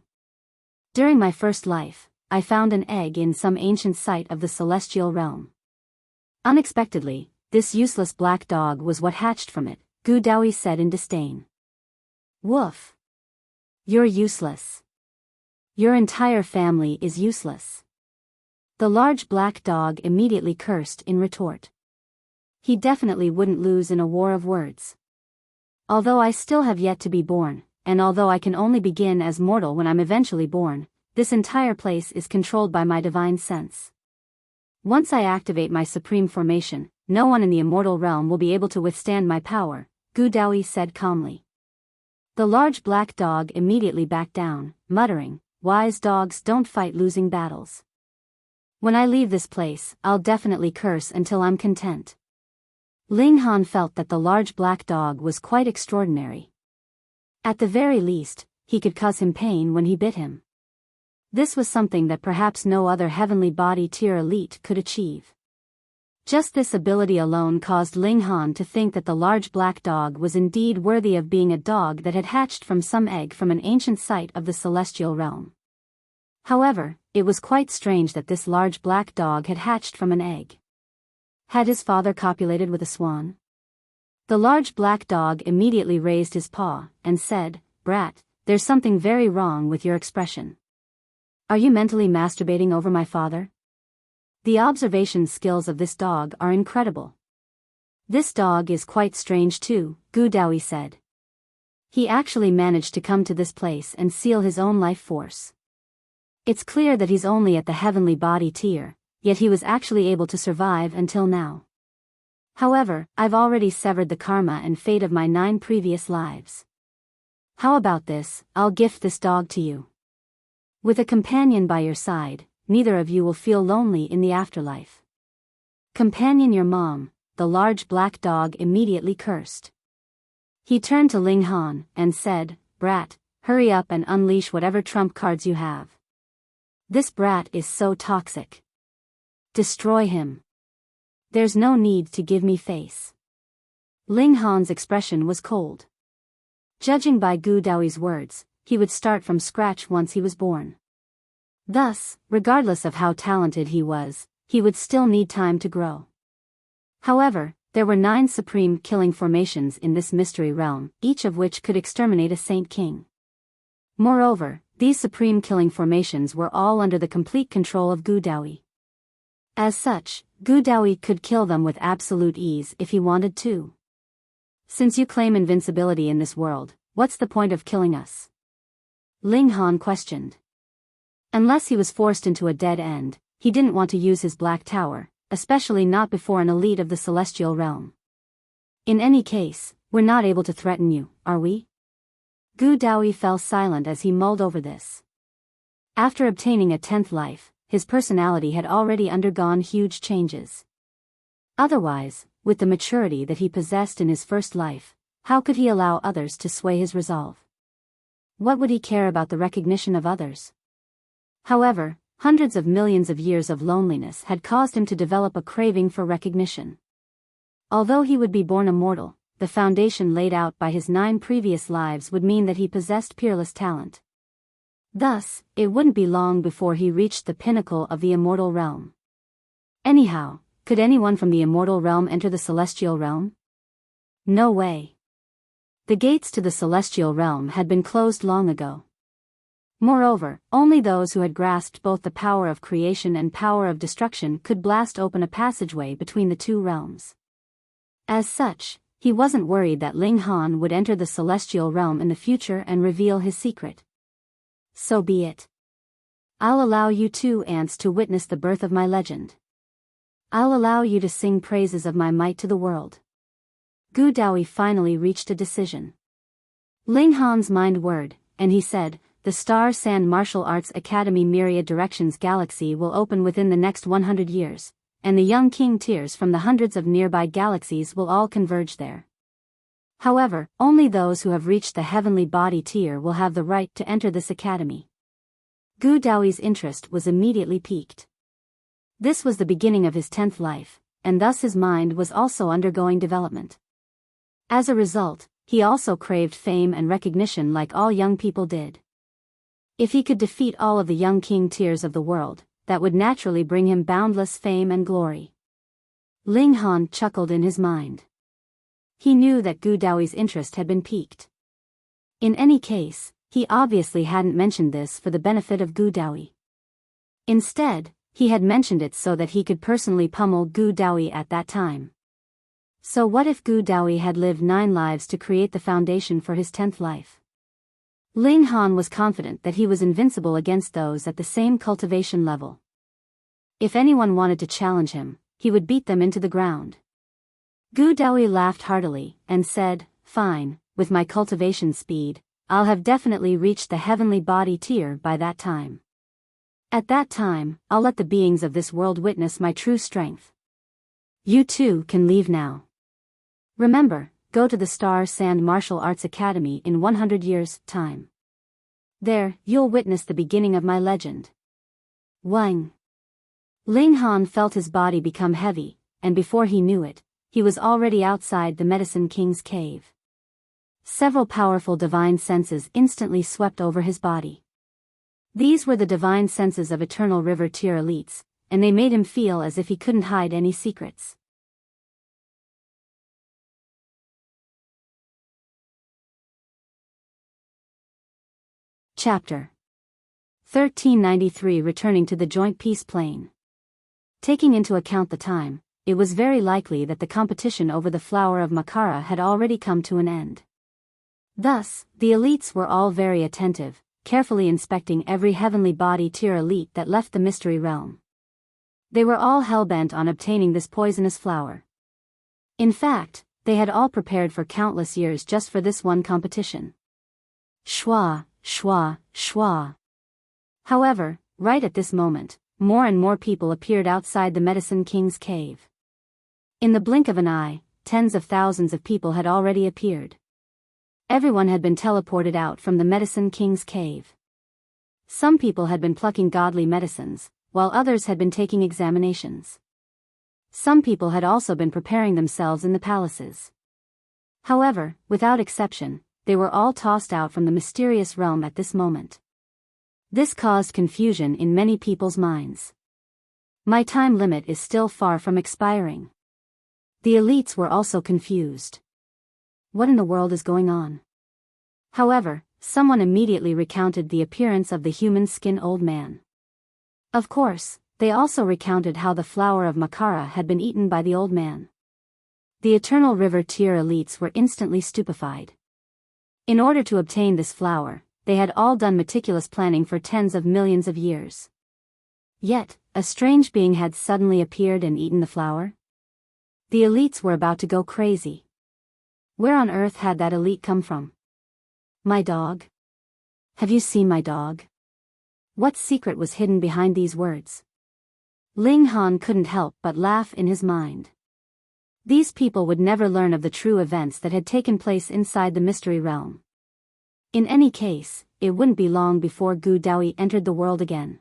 During my first life, I found an egg in some ancient site of the celestial realm. Unexpectedly, this useless black dog was what hatched from it, Gu Daoyi said in disdain. Woof. You're useless. Your entire family is useless. The large black dog immediately cursed in retort. He definitely wouldn't lose in a war of words. Although I still have yet to be born, and although I can only begin as mortal when I'm eventually born, this entire place is controlled by my divine sense. Once I activate my supreme formation, no one in the immortal realm will be able to withstand my power, Gu Daoyi said calmly. The large black dog immediately backed down, muttering, "Wise dogs don't fight losing battles. When I leave this place, I'll definitely curse until I'm content." Ling Han felt that the large black dog was quite extraordinary. At the very least, he could cause him pain when he bit him. This was something that perhaps no other heavenly body tier elite could achieve. Just this ability alone caused Ling Han to think that the large black dog was indeed worthy of being a dog that had hatched from some egg from an ancient site of the celestial realm. However, it was quite strange that this large black dog had hatched from an egg. Had his father copulated with a swan? The large black dog immediately raised his paw and said, "Brat, there's something very wrong with your expression. Are you mentally masturbating over my father?" The observation skills of this dog are incredible. This dog is quite strange too, Gu Daoyi said. He actually managed to come to this place and seal his own life force. It's clear that he's only at the heavenly body tier, yet he was actually able to survive until now. However, I've already severed the karma and fate of my 9 previous lives. How about this? I'll gift this dog to you. With a companion by your side, neither of you will feel lonely in the afterlife. Companion your mom, the large black dog immediately cursed. He turned to Ling Han and said, "Brat, hurry up and unleash whatever trump cards you have. This brat is so toxic. Destroy him. There's no need to give me face." Ling Han's expression was cold. Judging by Gu Daoyi's words, he would start from scratch once he was born. Thus, regardless of how talented he was, he would still need time to grow. However, there were 9 supreme killing formations in this mystery realm, each of which could exterminate a Saint King. Moreover, these supreme killing formations were all under the complete control of Gu Daoyi. As such, Gu Daoyi could kill them with absolute ease if he wanted to. "Since you claim invincibility in this world, what's the point of killing us?" Ling Han questioned. Unless he was forced into a dead end, he didn't want to use his Black Tower, especially not before an elite of the celestial realm. "In any case, we're not able to threaten you, are we?" Gu Daoyi fell silent as he mulled over this. After obtaining a 10th life, his personality had already undergone huge changes. Otherwise, with the maturity that he possessed in his first life, how could he allow others to sway his resolve? What would he care about the recognition of others? However, hundreds of millions of years of loneliness had caused him to develop a craving for recognition. Although he would be born immortal, the foundation laid out by his 9 previous lives would mean that he possessed peerless talent. Thus, it wouldn't be long before he reached the pinnacle of the immortal realm. Anyhow, could anyone from the immortal realm enter the celestial realm? No way. The gates to the celestial realm had been closed long ago. Moreover, only those who had grasped both the power of creation and power of destruction could blast open a passageway between the 2 realms. As such, he wasn't worried that Ling Han would enter the celestial realm in the future and reveal his secret. So be it. I'll allow you 2 ants to witness the birth of my legend. I'll allow you to sing praises of my might to the world. Gu Daoyi finally reached a decision. Ling Han's mind whirred, and he said, "The Star Sand Martial Arts Academy Myriad Directions Galaxy will open within the next 100 years, and the young king tiers from the hundreds of nearby galaxies will all converge there. However, only those who have reached the heavenly body tier will have the right to enter this academy." Gu Daoyi's interest was immediately piqued. This was the beginning of his 10th life, and thus his mind was also undergoing development. As a result, he also craved fame and recognition like all young people did. If he could defeat all of the young king tiers of the world, that would naturally bring him boundless fame and glory. Ling Han chuckled in his mind. He knew that Gu Daoi's interest had been piqued. In any case, he obviously hadn't mentioned this for the benefit of Gu Daoi. Instead, he had mentioned it so that he could personally pummel Gu Daoi at that time. So what if Gu Daoi had lived 9 lives to create the foundation for his 10th life? Ling Han was confident that he was invincible against those at the same cultivation level. If anyone wanted to challenge him, he would beat them into the ground. Gu Daoi laughed heartily, and said, "Fine, with my cultivation speed, I'll have definitely reached the heavenly body tier by that time. At that time, I'll let the beings of this world witness my true strength. You too can leave now. Remember, go to the Star Sand Martial Arts Academy in 100 years' time. There, you'll witness the beginning of my legend." Wang. Ling Han felt his body become heavy, and before he knew it, he was already outside the Medicine King's cave. Several powerful divine senses instantly swept over his body. These were the divine senses of Eternal River tier elites, and they made him feel as if he couldn't hide any secrets. Chapter 1393. Returning to the Joint Peace Plain. Taking into account the time, it was very likely that the competition over the flower of Makara had already come to an end. Thus, the elites were all very attentive, carefully inspecting every heavenly body tier elite that left the mystery realm. They were all hell-bent on obtaining this poisonous flower. In fact, they had all prepared for countless years just for this one competition. Schwa, schwa, schwa. However, right at this moment, more and more people appeared outside the Medicine King's cave. In the blink of an eye, tens of thousands of people had already appeared. Everyone had been teleported out from the Medicine King's cave. Some people had been plucking godly medicines, while others had been taking examinations. Some people had also been preparing themselves in the palaces. However, without exception, they were all tossed out from the mysterious realm at this moment. This caused confusion in many people's minds. My time limit is still far from expiring. The elites were also confused. What in the world is going on? However, someone immediately recounted the appearance of the human skin old man. Of course, they also recounted how the flower of Makara had been eaten by the old man. The Eternal River tier elites were instantly stupefied. In order to obtain this flower, they had all done meticulous planning for tens of millions of years. Yet, a strange being had suddenly appeared and eaten the flower? The elites were about to go crazy. Where on earth had that elite come from? My dog? Have you seen my dog? What secret was hidden behind these words? Ling Han couldn't help but laugh in his mind. These people would never learn of the true events that had taken place inside the mystery realm. In any case, it wouldn't be long before Gu Daoi entered the world again.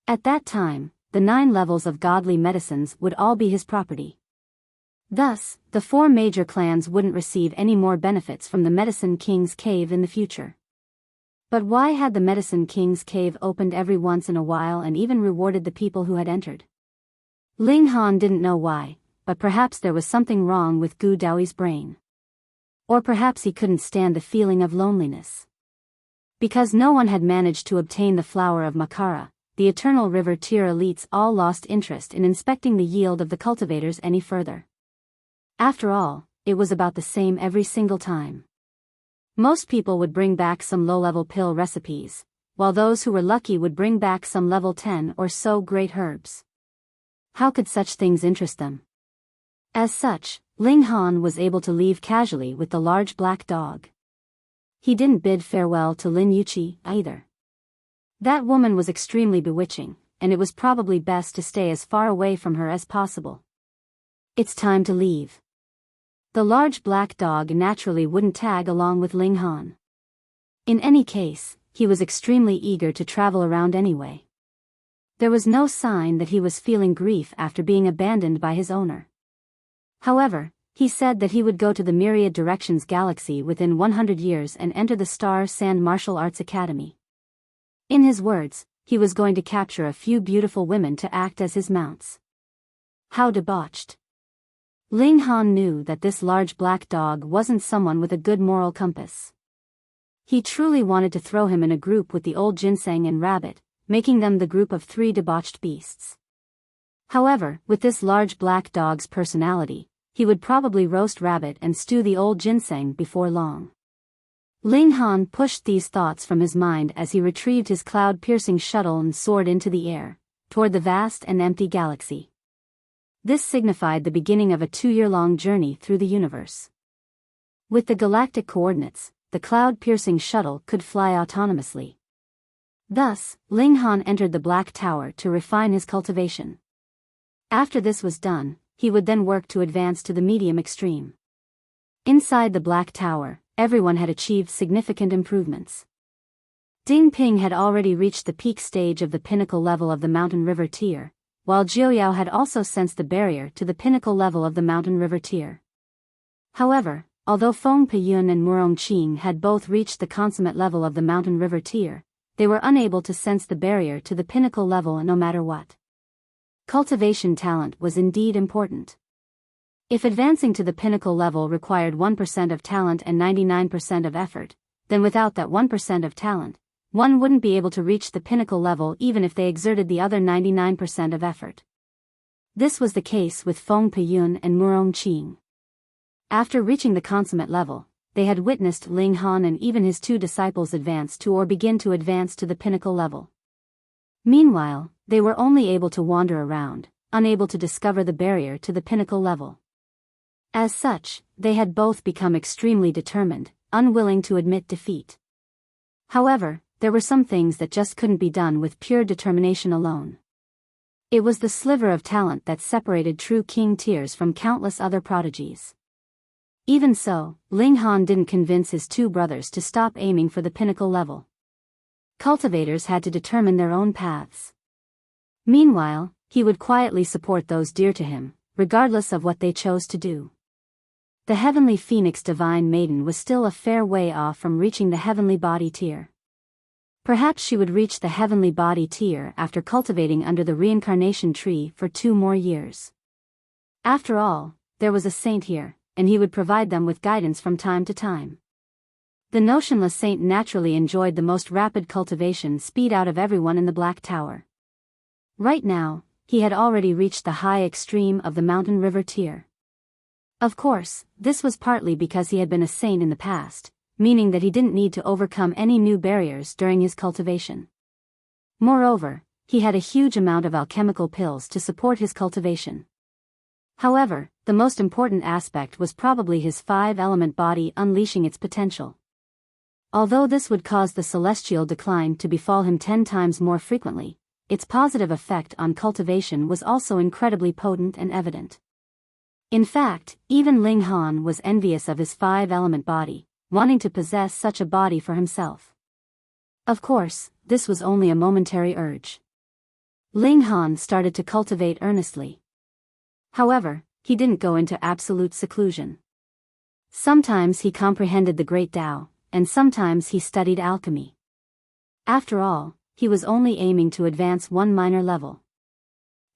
At that time, the 9 levels of godly medicines would all be his property. Thus, the 4 major clans wouldn't receive any more benefits from the Medicine King's cave in the future. But why had the Medicine King's cave opened every once in a while and even rewarded the people who had entered? Ling Han didn't know why, but perhaps there was something wrong with Gu Daoi's brain. Or perhaps he couldn't stand the feeling of loneliness. Because no one had managed to obtain the flower of Makara, the Eternal River tier elites all lost interest in inspecting the yield of the cultivators any further. After all, it was about the same every single time. Most people would bring back some low-level pill recipes, while those who were lucky would bring back some level 10 or so great herbs. How could such things interest them? As such, Ling Han was able to leave casually with the large black dog. He didn't bid farewell to Lin Yuqi either. That woman was extremely bewitching, and it was probably best to stay as far away from her as possible. It's time to leave. The large black dog naturally wouldn't tag along with Ling Han. In any case, he was extremely eager to travel around anyway. There was no sign that he was feeling grief after being abandoned by his owner. However, he said that he would go to the Myriad Directions Galaxy within 100 years and enter the Star Sand Martial Arts Academy. In his words, he was going to capture a few beautiful women to act as his mounts. How debauched. Ling Han knew that this large black dog wasn't someone with a good moral compass. He truly wanted to throw him in a group with the old ginseng and rabbit, making them the group of 3 debauched beasts. However, with this large black dog's personality, he would probably roast rabbit and stew the old ginseng before long. Ling Han pushed these thoughts from his mind as he retrieved his cloud-piercing shuttle and soared into the air, toward the vast and empty galaxy. This signified the beginning of a 2-year-long journey through the universe. With the galactic coordinates, the cloud-piercing shuttle could fly autonomously. Thus, Ling Han entered the Black Tower to refine his cultivation. After this was done, he would then work to advance to the medium extreme. Inside the Black Tower, everyone had achieved significant improvements. Ding Ping had already reached the peak stage of the pinnacle level of the mountain river tier, while Jiuyao had also sensed the barrier to the pinnacle level of the mountain river tier. However, although Feng Peyun and Murong Qing had both reached the consummate level of the mountain river tier, they were unable to sense the barrier to the pinnacle level no matter what. Cultivation talent was indeed important. If advancing to the pinnacle level required 1% of talent and 99% of effort, then without that 1% of talent, one wouldn't be able to reach the pinnacle level even if they exerted the other 99% of effort. This was the case with Feng Peyun and Murong Qing. After reaching the consummate level, they had witnessed Ling Han and even his 2 disciples advance to or begin to advance to the pinnacle level. Meanwhile, they were only able to wander around, unable to discover the barrier to the pinnacle level. As such, they had both become extremely determined, unwilling to admit defeat. However, there were some things that just couldn't be done with pure determination alone. It was the sliver of talent that separated true king tiers from countless other prodigies. Even so, Ling Han didn't convince his 2 brothers to stop aiming for the pinnacle level. Cultivators had to determine their own paths. Meanwhile, he would quietly support those dear to him, regardless of what they chose to do. The Heavenly Phoenix Divine Maiden was still a fair way off from reaching the Heavenly Body tier. Perhaps she would reach the Heavenly Body tier after cultivating under the Reincarnation Tree for 2 more years. After all, there was a saint here, and he would provide them with guidance from time to time. The notionless saint naturally enjoyed the most rapid cultivation speed out of everyone in the Black Tower. Right now, he had already reached the high extreme of the mountain river tier. Of course, this was partly because he had been a saint in the past, meaning that he didn't need to overcome any new barriers during his cultivation. Moreover, he had a huge amount of alchemical pills to support his cultivation. However, the most important aspect was probably his 5-element body unleashing its potential. Although this would cause the celestial decline to befall him 10 times more frequently, its positive effect on cultivation was also incredibly potent and evident. In fact, even Ling Han was envious of his 5-element body, wanting to possess such a body for himself. Of course, this was only a momentary urge. Ling Han started to cultivate earnestly. However, he didn't go into absolute seclusion. Sometimes he comprehended the Great Tao, and sometimes he studied alchemy. After all, he was only aiming to advance 1 minor level.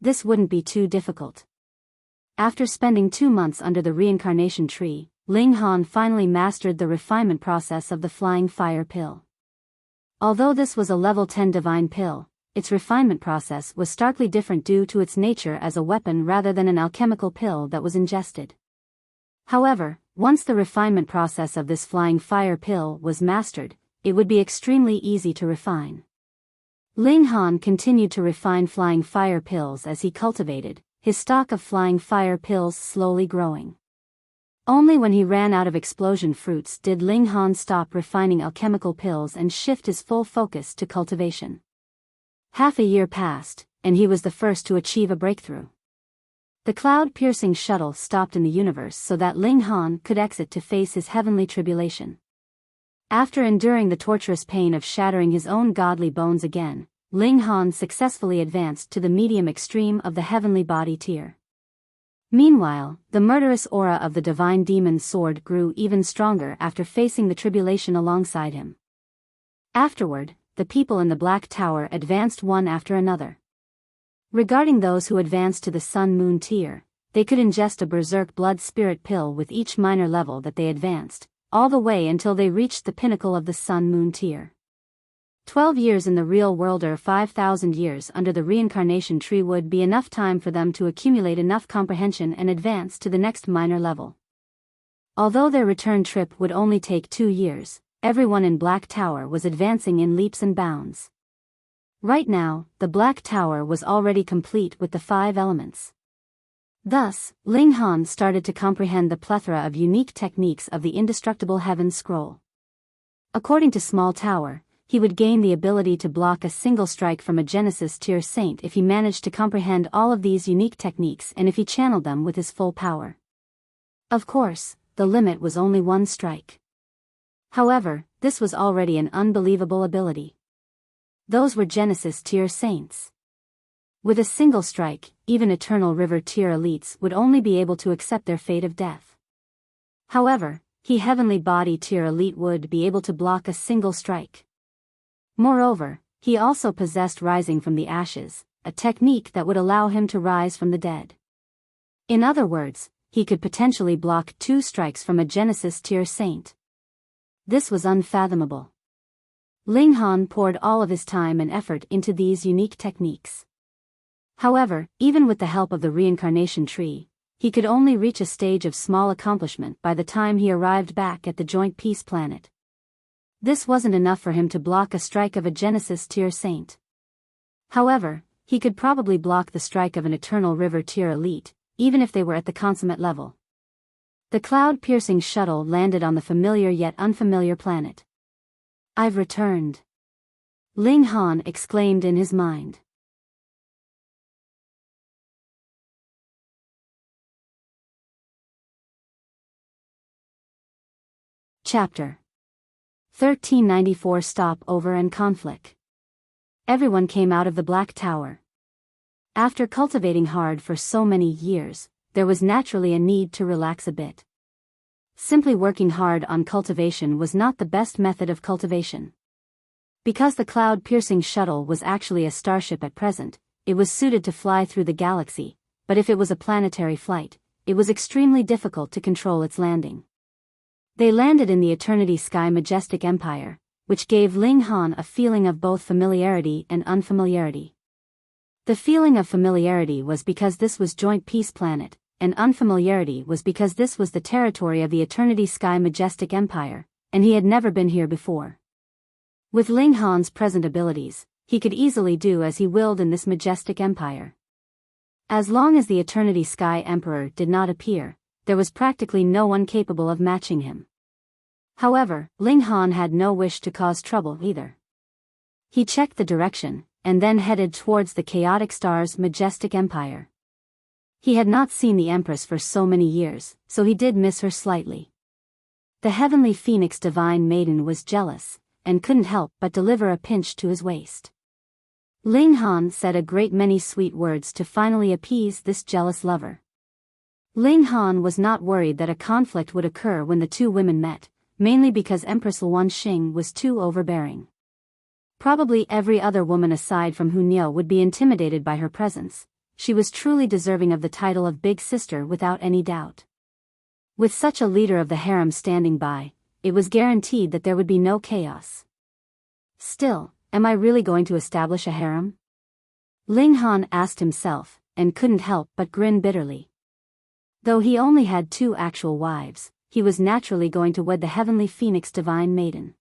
This wouldn't be too difficult. After spending 2 months under the Reincarnation Tree, Ling Han finally mastered the refinement process of the Flying Fire Pill. Although this was a level 10 divine pill, its refinement process was starkly different due to its nature as a weapon rather than an alchemical pill that was ingested. However, once the refinement process of this Flying Fire Pill was mastered, it would be extremely easy to refine. Ling Han continued to refine Flying Fire Pills as he cultivated, his stock of Flying Fire Pills slowly growing. Only when he ran out of explosion fruits did Ling Han stop refining alchemical pills and shift his full focus to cultivation. Half a year passed, and he was the first to achieve a breakthrough. The cloud-piercing shuttle stopped in the universe so that Ling Han could exit to face his heavenly tribulation. After enduring the torturous pain of shattering his own godly bones again, Ling Han successfully advanced to the medium extreme of the heavenly body tier. Meanwhile, the murderous aura of the divine demon's sword grew even stronger after facing the tribulation alongside him. Afterward, the people in the Black Tower advanced one after another. Regarding those who advanced to the Sun-Moon tier, they could ingest a berserk blood spirit pill with each minor level that they advanced, all the way until they reached the pinnacle of the sun-moon tier. 12 years in the real world or 5,000 years under the reincarnation tree would be enough time for them to accumulate enough comprehension and advance to the next minor level. Although their return trip would only take 2 years, everyone in Black Tower was advancing in leaps and bounds. Right now, the Black Tower was already complete with the 5 elements. Thus, Ling Han started to comprehend the plethora of unique techniques of the indestructible Heaven Scroll. According to Small Tower, he would gain the ability to block a single strike from a Genesis tier saint if he managed to comprehend all of these unique techniques and if he channeled them with his full power. Of course, the limit was only 1 strike. However, this was already an unbelievable ability. Those were Genesis tier saints. With a single strike, even Eternal River tier elites would only be able to accept their fate of death. However, he Heavenly Body tier elite would be able to block a single strike. Moreover, he also possessed Rising from the Ashes, a technique that would allow him to rise from the dead. In other words, he could potentially block 2 strikes from a Genesis tier saint. This was unfathomable. Ling Han poured all of his time and effort into these unique techniques. However, even with the help of the reincarnation tree, he could only reach a stage of small accomplishment by the time he arrived back at the Joint Peace Planet. This wasn't enough for him to block a strike of a Genesis tier saint. However, he could probably block the strike of an Eternal River tier elite, even if they were at the consummate level. The cloud-piercing shuttle landed on the familiar yet unfamiliar planet. "I've returned," Ling Han exclaimed in his mind. Chapter 1394 Stopover and Conflic. Everyone came out of the Black Tower. After cultivating hard for so many years, there was naturally a need to relax a bit. Simply working hard on cultivation was not the best method of cultivation. Because the cloud-piercing shuttle was actually a starship at present, it was suited to fly through the galaxy, but if it was a planetary flight, it was extremely difficult to control its landing. They landed in the Eternity Sky Majestic Empire, which gave Ling Han a feeling of both familiarity and unfamiliarity. The feeling of familiarity was because this was Joint Peace Planet, and unfamiliarity was because this was the territory of the Eternity Sky Majestic Empire, and he had never been here before. With Ling Han's present abilities, he could easily do as he willed in this majestic empire. As long as the Eternity Sky Emperor did not appear, there was practically no one capable of matching him. However, Ling Han had no wish to cause trouble either. He checked the direction, and then headed towards the Chaotic Star's majestic empire. He had not seen the Empress for so many years, so he did miss her slightly. The Heavenly Phoenix Divine Maiden was jealous, and couldn't help but deliver a pinch to his waist. Ling Han said a great many sweet words to finally appease this jealous lover. Ling Han was not worried that a conflict would occur when the two women met, mainly because Empress Luan Xing was too overbearing. Probably every other woman aside from Hu Niu would be intimidated by her presence. She was truly deserving of the title of Big Sister without any doubt. With such a leader of the harem standing by, it was guaranteed that there would be no chaos. Still, am I really going to establish a harem? Ling Han asked himself, and couldn't help but grin bitterly. Though he only had 2 actual wives, he was naturally going to wed the Heavenly Phoenix Divine Maiden.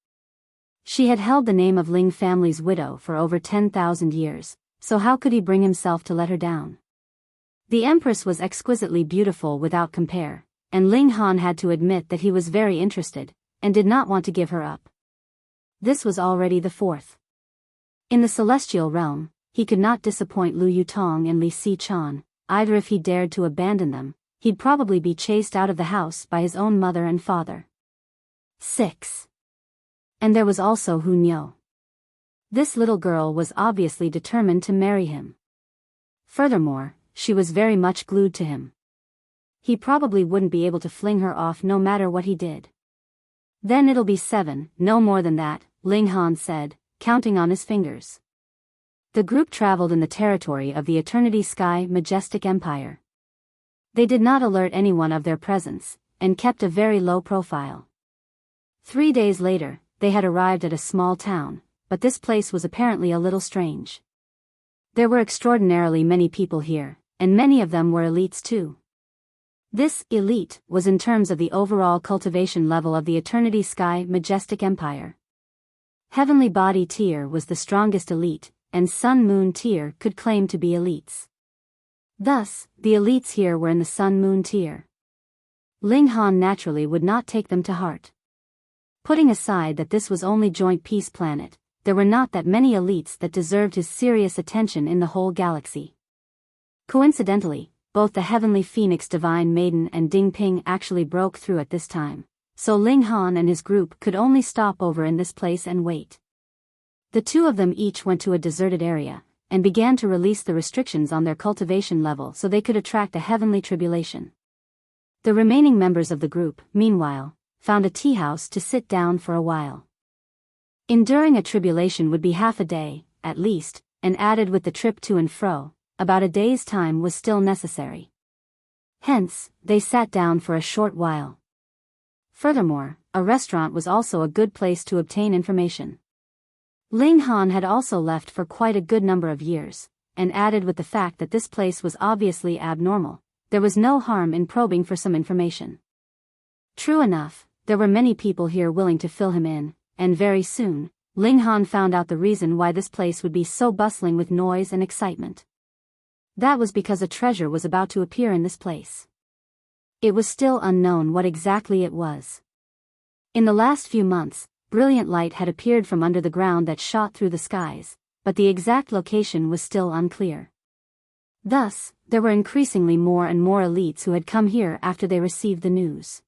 She had held the name of Ling family's widow for over 10,000 years, so how could he bring himself to let her down? The Empress was exquisitely beautiful without compare, and Ling Han had to admit that he was very interested, and did not want to give her up. This was already the 4th. In the celestial realm, he could not disappoint Lu Yutong and Li Si Chan, either if he dared to abandon them, he'd probably be chased out of the house by his own mother and father. 6. And there was also Hu Niu. This little girl was obviously determined to marry him. Furthermore, she was very much glued to him. He probably wouldn't be able to fling her off no matter what he did. Then it'll be 7, no more than that, Ling Han said, counting on his fingers. The group traveled in the territory of the Eternity Sky Majestic Empire. They did not alert anyone of their presence, and kept a very low profile. 3 days later, they had arrived at a small town, but this place was apparently a little strange. There were extraordinarily many people here, and many of them were elites too. This elite was in terms of the overall cultivation level of the Eternity Sky Majestic Empire. Heavenly Body tier was the strongest elite, and Sun Moon tier could claim to be elites. Thus, the elites here were in the Sun Moon tier. Ling Han naturally would not take them to heart. Putting aside that this was only Joint Peace Planet, there were not that many elites that deserved his serious attention in the whole galaxy. Coincidentally, both the Heavenly Phoenix Divine Maiden and Ding Ping actually broke through at this time, so Ling Han and his group could only stop over in this place and wait. The two of them each went to a deserted area, and began to release the restrictions on their cultivation level so they could attract a heavenly tribulation. The remaining members of the group, meanwhile, found a tea house to sit down for a while. Enduring a tribulation would be half a day, at least, and added with the trip to and fro, about a day's time was still necessary. Hence, they sat down for a short while. Furthermore, a restaurant was also a good place to obtain information. Ling Han had also left for quite a good number of years, and added with the fact that this place was obviously abnormal, there was no harm in probing for some information. True enough, there were many people here willing to fill him in, and very soon, Ling Han found out the reason why this place would be so bustling with noise and excitement. That was because a treasure was about to appear in this place. It was still unknown what exactly it was. In the last few months, brilliant light had appeared from under the ground that shot through the skies, but the exact location was still unclear. Thus, there were increasingly more and more elites who had come here after they received the news.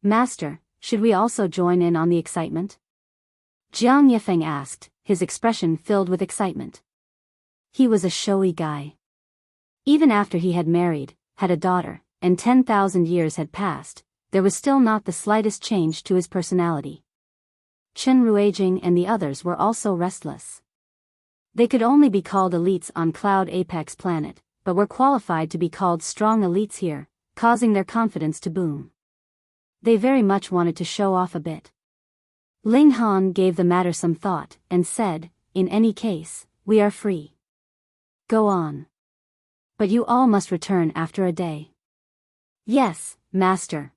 Master, should we also join in on the excitement? Jiang Yifeng asked, his expression filled with excitement. He was a showy guy. Even after he had married, had a daughter, and 10,000 years had passed, there was still not the slightest change to his personality. Chen Ruijing and the others were also restless. They could only be called elites on Cloud Apex Planet, but were qualified to be called strong elites here, causing their confidence to boom. They very much wanted to show off a bit. Ling Han gave the matter some thought, and said, in any case, we are free. Go on. But you all must return after a day. Yes, Master.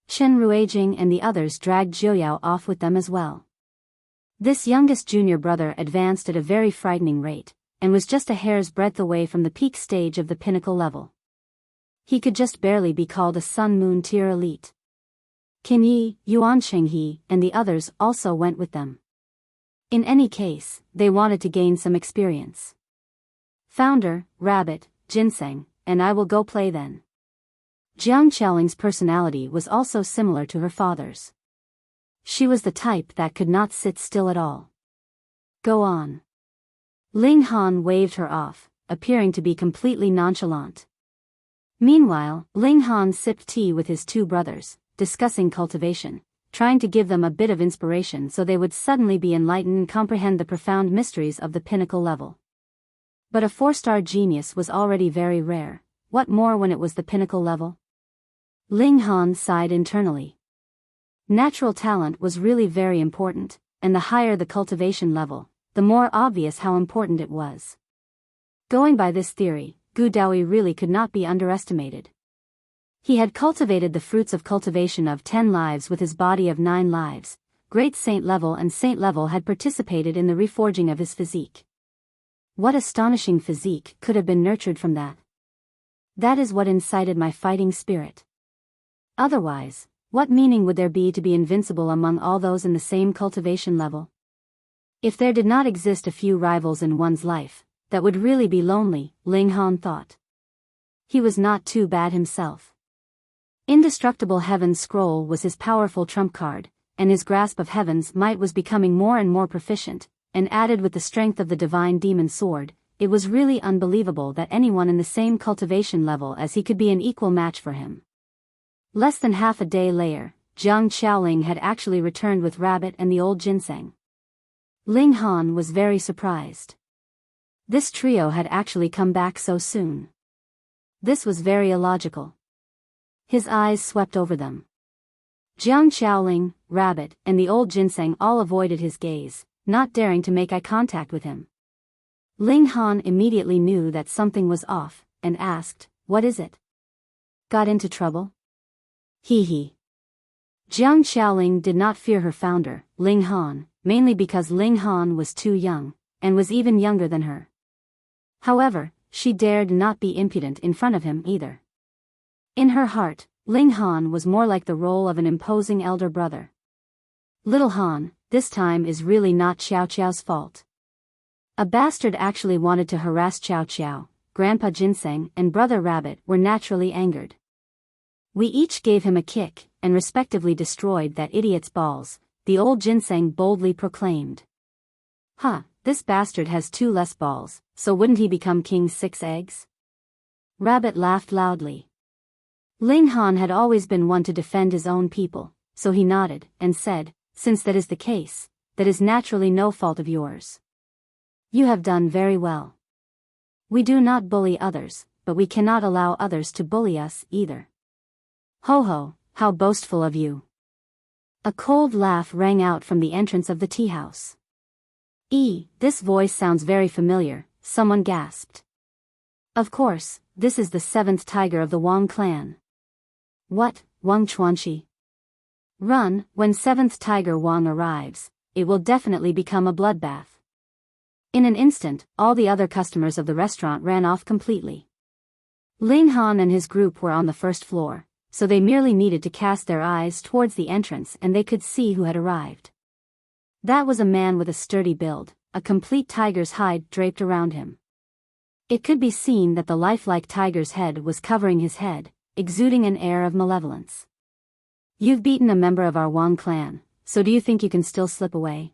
Chen Ruijing and the others dragged Jiuyao off with them as well. This youngest junior brother advanced at a very frightening rate, and was just a hair's breadth away from the peak stage of the pinnacle level. He could just barely be called a Sun Moon tier elite. Qin Yi, Yuan Shenghe, and the others also went with them. In any case, they wanted to gain some experience. Founder, Rabbit, Ginseng, and I will go play then. Jiang Qiaoling's personality was also similar to her father's. She was the type that could not sit still at all. Go on. Ling Han waved her off, appearing to be completely nonchalant. Meanwhile, Ling Han sipped tea with his two brothers, discussing cultivation, trying to give them a bit of inspiration so they would suddenly be enlightened and comprehend the profound mysteries of the pinnacle level. But a 4-star genius was already very rare, what more when it was the pinnacle level? Ling Han sighed internally. Natural talent was really very important, and the higher the cultivation level, the more obvious how important it was. Going by this theory, Gu Daoyi really could not be underestimated. He had cultivated the fruits of cultivation of 10 lives with his body of 9 lives. Great Saint level and Saint level had participated in the reforging of his physique. What astonishing physique could have been nurtured from that? That is what incited my fighting spirit. Otherwise, what meaning would there be to be invincible among all those in the same cultivation level? If there did not exist a few rivals in one's life, that would really be lonely, Ling Han thought. He was not too bad himself. Indestructible Heaven's Scroll was his powerful trump card, and his grasp of Heaven's might was becoming more and more proficient, and added with the strength of the Divine Demon Sword, it was really unbelievable that anyone in the same cultivation level as he could be an equal match for him. Less than half a day later, Jiang Qiaoling had actually returned with Rabbit and the old Ginseng. Ling Han was very surprised. This trio had actually come back so soon. This was very illogical. His eyes swept over them. Jiang Xiaoling, Rabbit, and the old ginseng all avoided his gaze, not daring to make eye contact with him. Ling Han immediately knew that something was off, and asked, "What is it? Got into trouble?" Hee hee. Jiang Xiaoling did not fear her founder, Ling Han, mainly because Ling Han was too young, and was even younger than her. However, she dared not be impudent in front of him either. In her heart, Ling Han was more like the role of an imposing elder brother. "Little Han, this time is really not Xiao Qiao's fault. A bastard actually wanted to harass Xiao Qiao." Grandpa Ginseng and Brother Rabbit were naturally angered. "We each gave him a kick, and respectively destroyed that idiot's balls," the old ginseng boldly proclaimed. "Huh, this bastard has 2 less balls, so wouldn't he become King 6 eggs?" Rabbit laughed loudly. Ling Han had always been one to defend his own people, so he nodded, and said, "Since that is the case, that is naturally no fault of yours. You have done very well. We do not bully others, but we cannot allow others to bully us either." "Ho ho, how boastful of you." A cold laugh rang out from the entrance of the tea house. This voice sounds very familiar," someone gasped. "Of course, this is the 7th tiger of the Wang clan." "What, Wang Chuanqi? Run, when 7th tiger Wang arrives, it will definitely become a bloodbath." In an instant, all the other customers of the restaurant ran off completely. Ling Han and his group were on the 1st floor, so they merely needed to cast their eyes towards the entrance and they could see who had arrived. That was a man with a sturdy build, a complete tiger's hide draped around him. It could be seen that the lifelike tiger's head was covering his head, exuding an air of malevolence. "You've beaten a member of our Wang clan, so do you think you can still slip away?"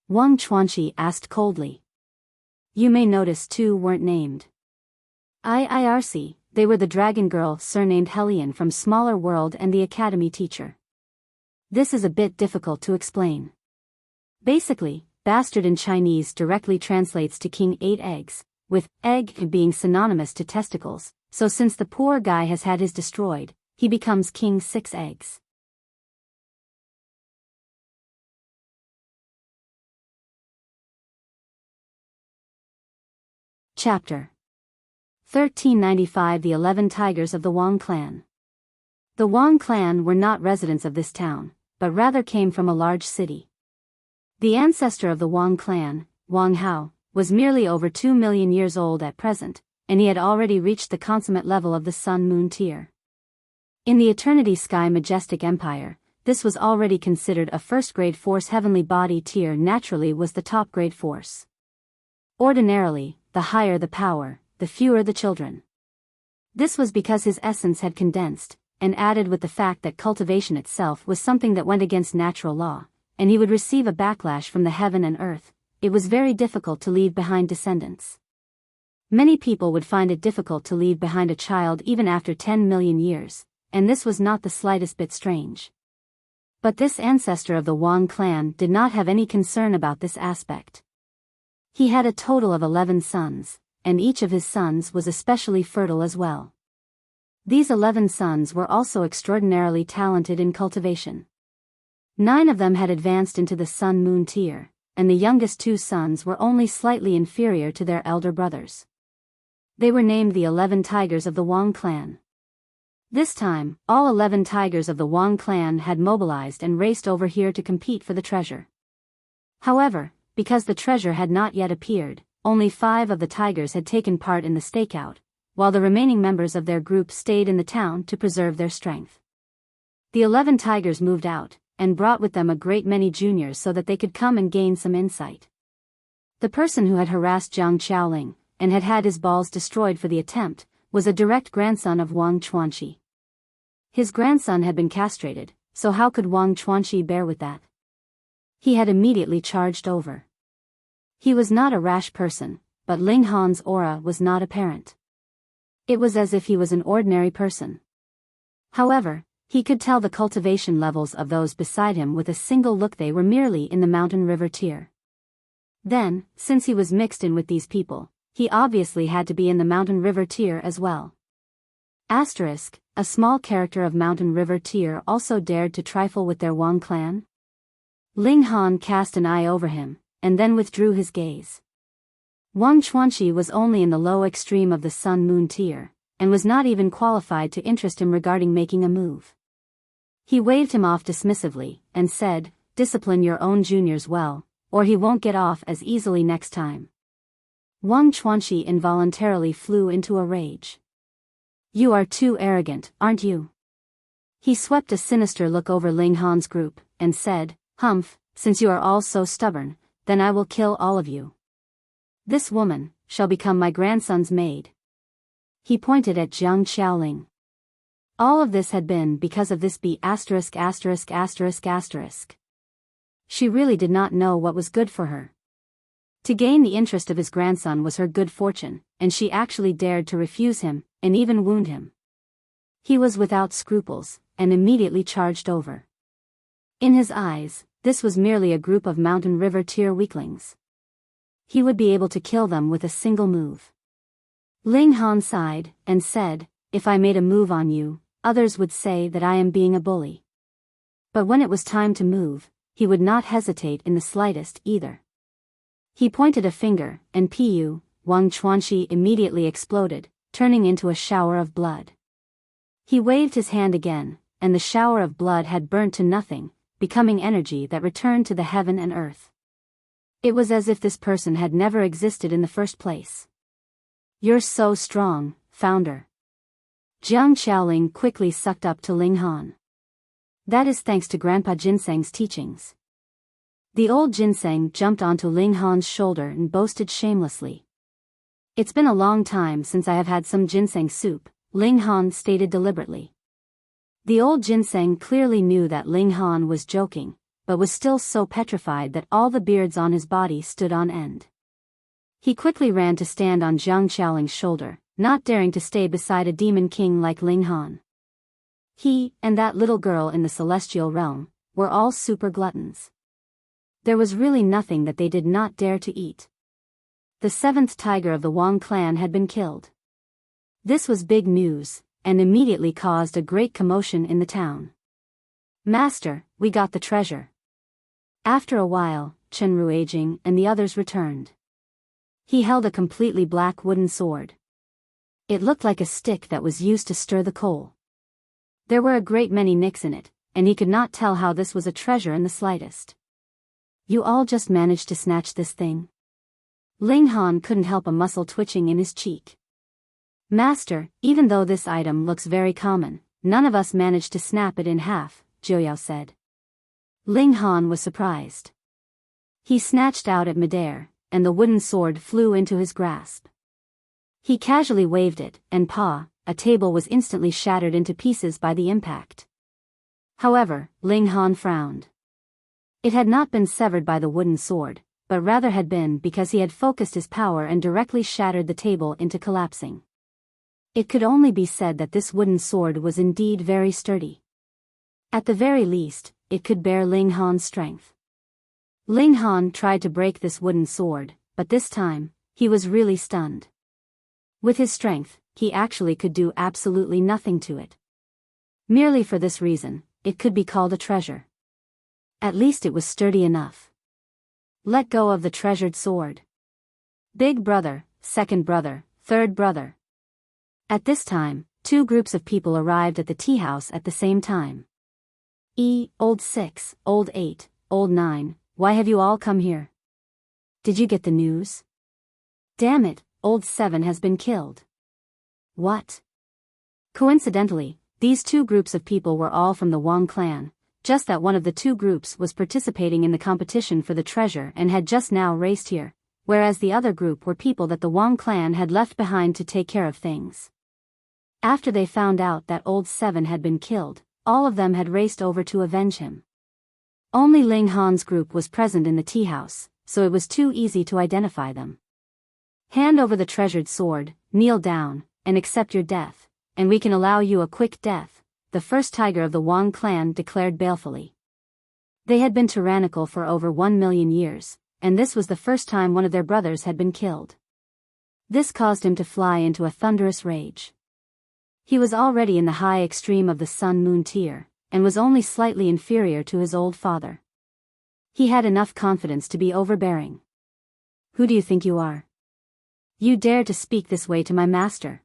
Wang Chuanqi asked coldly. "You may notice 2 weren't named. IRC, they were the dragon girl surnamed Helion from Smaller World and the academy teacher. This is a bit difficult to explain. Basically, bastard in Chinese directly translates to King 8 eggs, with egg being synonymous to testicles, so since the poor guy has had his destroyed, he becomes King 6 eggs. Chapter 1395. The 11 Tigers of the Wang clan. The Wang clan were not residents of this town, but rather came from a large city. The ancestor of the Wang clan, Wang Hao, was merely over 2 million years old at present, and he had already reached the consummate level of the Sun-Moon tier. In the Eternity Sky Majestic Empire, this was already considered a first-grade force. Heavenly Body tier naturally was the top-grade force. Ordinarily, the higher the power, the fewer the children. This was because his essence had condensed, and added with the fact that cultivation itself was something that went against natural law, and he would receive a backlash from the heaven and earth. It was very difficult to leave behind descendants. Many people would find it difficult to leave behind a child even after 10 million years, and this was not the slightest bit strange. But this ancestor of the Wang clan did not have any concern about this aspect. He had a total of 11 sons, and each of his sons was especially fertile as well. These 11 sons were also extraordinarily talented in cultivation. 9 of them had advanced into the Sun-Moon tier, and the youngest 2 sons were only slightly inferior to their elder brothers. They were named the 11 Tigers of the Wang clan. This time, all 11 Tigers of the Wang clan had mobilized and raced over here to compete for the treasure. However, because the treasure had not yet appeared, only 5 of the Tigers had taken part in the stakeout, while the remaining members of their group stayed in the town to preserve their strength. The 11 Tigers moved out, and brought with them a great many juniors so that they could come and gain some insight. The person who had harassed Jiang Xiaoling, and had had his balls destroyed for the attempt, was a direct grandson of Wang Chuanqi. His grandson had been castrated, so how could Wang Chuanqi bear with that? He had immediately charged over. He was not a rash person, but Ling Han's aura was not apparent. It was as if he was an ordinary person. However, he could tell the cultivation levels of those beside him with a single look. They were merely in the mountain river tier. Then, since he was mixed in with these people, he obviously had to be in the mountain river tier as well. Asterisk, a small character of Mountain River tier also dared to trifle with their Wang clan? Ling Han cast an eye over him, and then withdrew his gaze. Wang Chuanxi was only in the low extreme of the Sun-Moon tier, and was not even qualified to interest him regarding making a move. He waved him off dismissively, and said, "Discipline your own juniors well, or he won't get off as easily next time." Wang Chuanxi involuntarily flew into a rage. "You are too arrogant, aren't you?" He swept a sinister look over Ling Han's group, and said, "Humph, since you are all so stubborn, then I will kill all of you. This woman shall become my grandson's maid." He pointed at Jiang Xiaoling. All of this had been because of this bee asterisk asterisk asterisk asterisk. She really did not know what was good for her. To gain the interest of his grandson was her good fortune, and she actually dared to refuse him, and even wound him. He was without scruples, and immediately charged over. In his eyes, this was merely a group of Mountain River tier weaklings. He would be able to kill them with a single move. Ling Han sighed, and said, "If I made a move on you, others would say that I am being a bully." But when it was time to move, he would not hesitate in the slightest either. He pointed a finger, and Pu, Wang Chuanxi immediately exploded, turning into a shower of blood. He waved his hand again, and the shower of blood had burnt to nothing, becoming energy that returned to the heaven and earth. It was as if this person had never existed in the first place. "You're so strong, Founder." Jiang Xiaoling quickly sucked up to Ling Han. "That is thanks to Grandpa Ginseng's teachings." The old ginseng jumped onto Ling Han's shoulder and boasted shamelessly. "It's been a long time since I have had some ginseng soup," Ling Han stated deliberately. The old ginseng clearly knew that Ling Han was joking, but was still so petrified that all the beards on his body stood on end. He quickly ran to stand on Jiang Xiaoling's shoulder, not daring to stay beside a demon king like Ling Han. He, and that little girl in the celestial realm, were all super gluttons. There was really nothing that they did not dare to eat. The seventh tiger of the Wang clan had been killed. This was big news, and immediately caused a great commotion in the town. "Master, we got the treasure." After a while, Chen Ruijing and the others returned. He held a completely black wooden sword. It looked like a stick that was used to stir the coal. There were a great many nicks in it, and he could not tell how this was a treasure in the slightest. "You all just managed to snatch this thing?" Ling Han couldn't help a muscle twitching in his cheek. "Master, even though this item looks very common, none of us managed to snap it in half," Jiuyao said. Ling Han was surprised. He snatched out at midair, and the wooden sword flew into his grasp. He casually waved it, and a table was instantly shattered into pieces by the impact. However, Ling Han frowned. It had not been severed by the wooden sword, but rather had been because he had focused his power and directly shattered the table into collapsing. It could only be said that this wooden sword was indeed very sturdy. At the very least, it could bear Ling Han's strength. Ling Han tried to break this wooden sword, but this time, he was really stunned. With his strength, he actually could do absolutely nothing to it. Merely for this reason, it could be called a treasure. At least it was sturdy enough. "Let go of the treasured sword. Big brother, second brother, third brother." At this time, two groups of people arrived at the tea house at the same time. Old 6, Old 8, Old 9, why have you all come here? Did you get the news? Damn it, Old 7 has been killed. What? Coincidentally, these two groups of people were all from the Wang clan, just that one of the two groups was participating in the competition for the treasure and had just now raced here, whereas the other group were people that the Wang clan had left behind to take care of things. After they found out that Old 7 had been killed, all of them had raced over to avenge him. Only Ling Han's group was present in the tea house, so it was too easy to identify them. "Hand over the treasured sword, kneel down, and accept your death, and we can allow you a quick death," the first tiger of the Wang clan declared balefully. They had been tyrannical for over 1,000,000 years, and this was the first time one of their brothers had been killed. This caused him to fly into a thunderous rage. He was already in the high extreme of the sun-moon tier, and was only slightly inferior to his old father. He had enough confidence to be overbearing. "Who do you think you are? You dare to speak this way to my master?"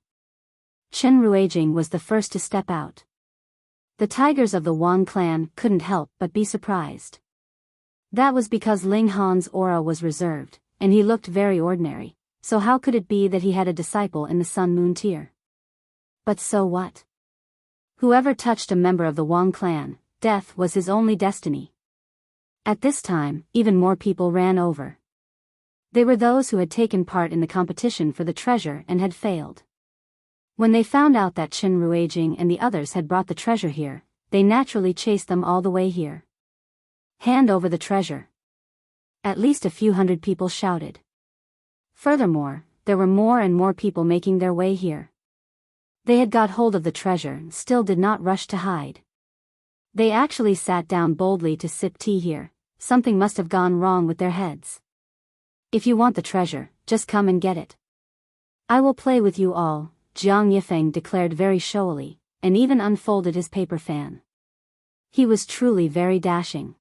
Chen Ruijing was the first to step out. The tigers of the Wang clan couldn't help but be surprised. That was because Ling Han's aura was reserved, and he looked very ordinary, so how could it be that he had a disciple in the sun-moon tier? But so what? Whoever touched a member of the Wang clan, death was his only destiny. At this time, even more people ran over. They were those who had taken part in the competition for the treasure and had failed. When they found out that Chen Ruijing and the others had brought the treasure here, they naturally chased them all the way here. "Hand over the treasure!" At least a few hundred people shouted. Furthermore, there were more and more people making their way here. They had got hold of the treasure and still did not rush to hide. They actually sat down boldly to sip tea here. Something must have gone wrong with their heads. "If you want the treasure, just come and get it. I will play with you all," Jiang Yifeng declared very showily, and even unfolded his paper fan. He was truly very dashing.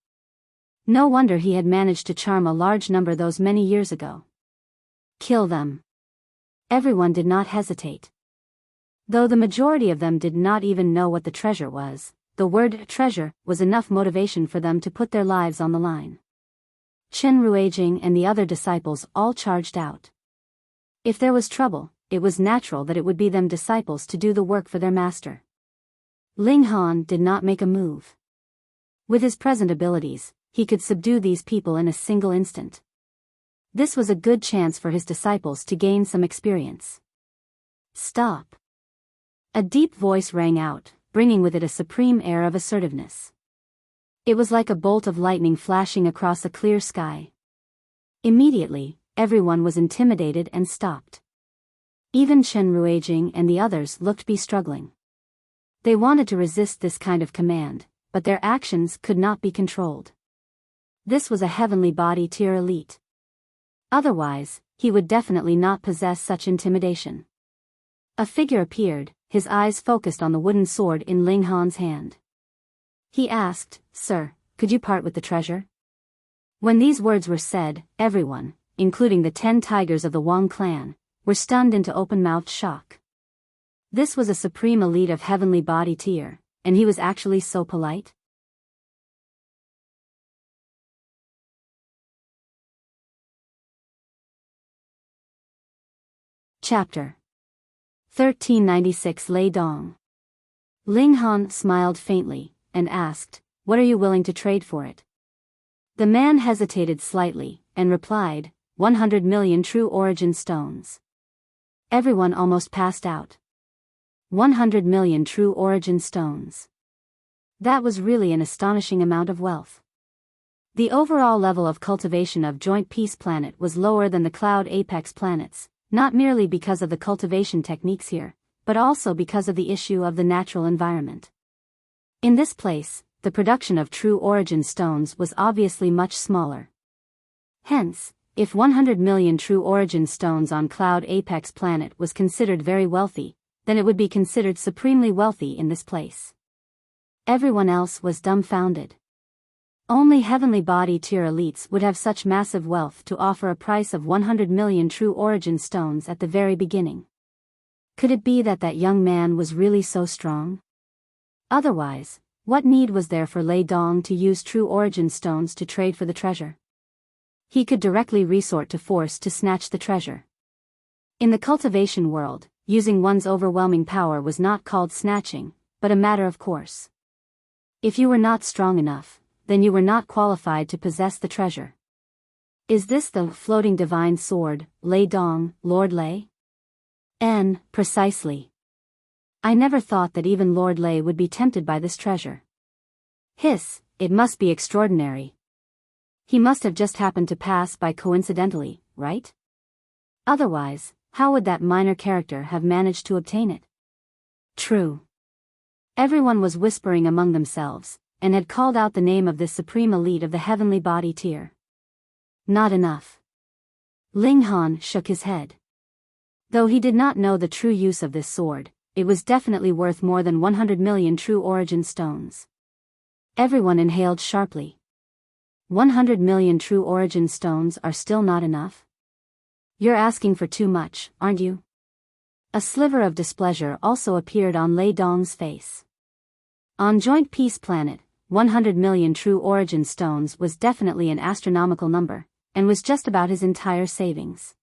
No wonder he had managed to charm a large number those many years ago. "Kill them." Everyone did not hesitate. Though the majority of them did not even know what the treasure was, the word treasure was enough motivation for them to put their lives on the line. Chen Ruijing and the other disciples all charged out. If there was trouble, it was natural that it would be them disciples to do the work for their master. Ling Han did not make a move. With his present abilities, he could subdue these people in a single instant. This was a good chance for his disciples to gain some experience. "Stop!" A deep voice rang out, bringing with it a supreme air of assertiveness. It was like a bolt of lightning flashing across a clear sky. Immediately, everyone was intimidated and stopped. Even Chen Ruijing and the others looked to be struggling. They wanted to resist this kind of command, but their actions could not be controlled. This was a heavenly body tier elite. Otherwise, he would definitely not possess such intimidation. A figure appeared, his eyes focused on the wooden sword in Ling Han's hand. He asked, "Sir, could you part with the treasure?" When these words were said, everyone, including the 10 tigers of the Wang clan, were stunned into open-mouthed shock. This was a supreme elite of heavenly body tier, and he was actually so polite? Chapter 1396 Lei Dong. Ling Han smiled faintly, and asked, "What are you willing to trade for it?" The man hesitated slightly, and replied, 100 million true origin stones. Everyone almost passed out. 100 million true origin stones. That was really an astonishing amount of wealth. The overall level of cultivation of Joint Peace Planet was lower than the Cloud Apex planets, not merely because of the cultivation techniques here, but also because of the issue of the natural environment. In this place, the production of true origin stones was obviously much smaller. Hence, if 100 million true origin stones on Cloud Apex Planet was considered very wealthy, then it would be considered supremely wealthy in this place. Everyone else was dumbfounded. Only heavenly body tier elites would have such massive wealth to offer a price of 100 million true origin stones at the very beginning. Could it be that that young man was really so strong? Otherwise, what need was there for Lei Dong to use true origin stones to trade for the treasure? He could directly resort to force to snatch the treasure. In the cultivation world, using one's overwhelming power was not called snatching, but a matter of course. If you were not strong enough, then you were not qualified to possess the treasure. Is this the floating divine sword, Lei Dong, Lord Lei? Precisely. I never thought that even Lord Lei would be tempted by this treasure. Hiss, it must be extraordinary. He must have just happened to pass by coincidentally, right? Otherwise, how would that minor character have managed to obtain it? True. Everyone was whispering among themselves, and had called out the name of this supreme elite of the heavenly body tier. Not enough. Ling Han shook his head. Though he did not know the true use of this sword, it was definitely worth more than 100 million true origin stones. Everyone inhaled sharply. 100 million true origin stones are still not enough? You're asking for too much, aren't you? A sliver of displeasure also appeared on Lei Dong's face. On Joint Peace Planet, 100 million true origin stones was definitely an astronomical number, and was just about his entire savings.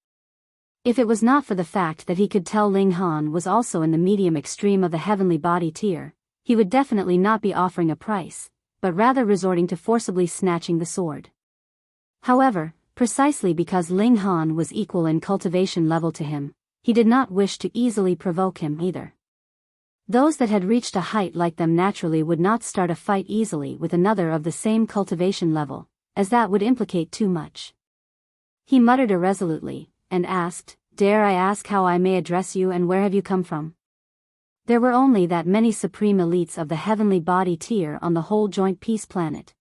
If it was not for the fact that he could tell Ling Han was also in the medium extreme of the heavenly body tier, he would definitely not be offering a price, but rather resorting to forcibly snatching the sword. However, precisely because Ling Han was equal in cultivation level to him, he did not wish to easily provoke him either. Those that had reached a height like them naturally would not start a fight easily with another of the same cultivation level, as that would implicate too much. He muttered irresolutely, and asked, "Dare I ask how I may address you and where have you come from?" There were only that many supreme elites of the heavenly body tier on the whole Joint Peace Planet.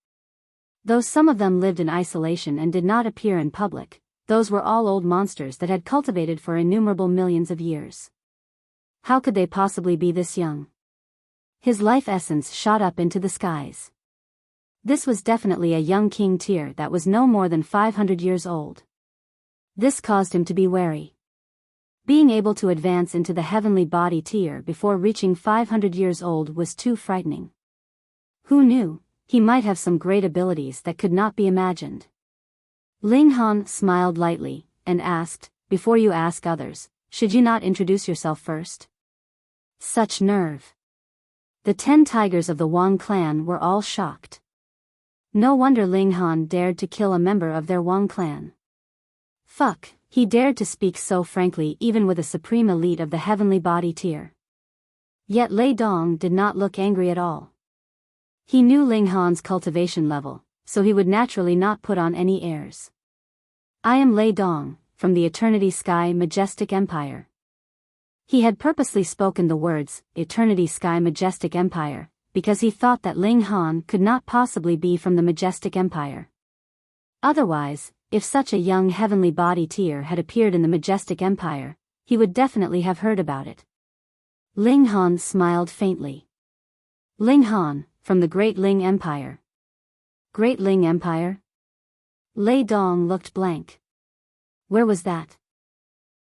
Though some of them lived in isolation and did not appear in public, those were all old monsters that had cultivated for innumerable millions of years. How could they possibly be this young? His life essence shot up into the skies. This was definitely a young king tier that was no more than 500 years old. This caused him to be wary. Being able to advance into the heavenly body tier before reaching 500 years old was too frightening. Who knew, he might have some great abilities that could not be imagined. Ling Han smiled lightly, and asked, "Before you ask others, should you not introduce yourself first?" Such nerve. The 10 tigers of the Wang clan were all shocked. No wonder Ling Han dared to kill a member of their Wang clan. Fuck, he dared to speak so frankly even with a supreme elite of the heavenly body tier. Yet Lei Dong did not look angry at all. He knew Ling Han's cultivation level, so he would naturally not put on any airs. "I am Lei Dong, from the Eternity Sky Majestic Empire." He had purposely spoken the words, Eternity Sky Majestic Empire, because he thought that Ling Han could not possibly be from the Majestic Empire. Otherwise, if such a young heavenly body tier had appeared in the Majestic Empire, he would definitely have heard about it. Ling Han smiled faintly. "Ling Han, from the Great Ling Empire." Great Ling Empire? Lei Dong looked blank. Where was that?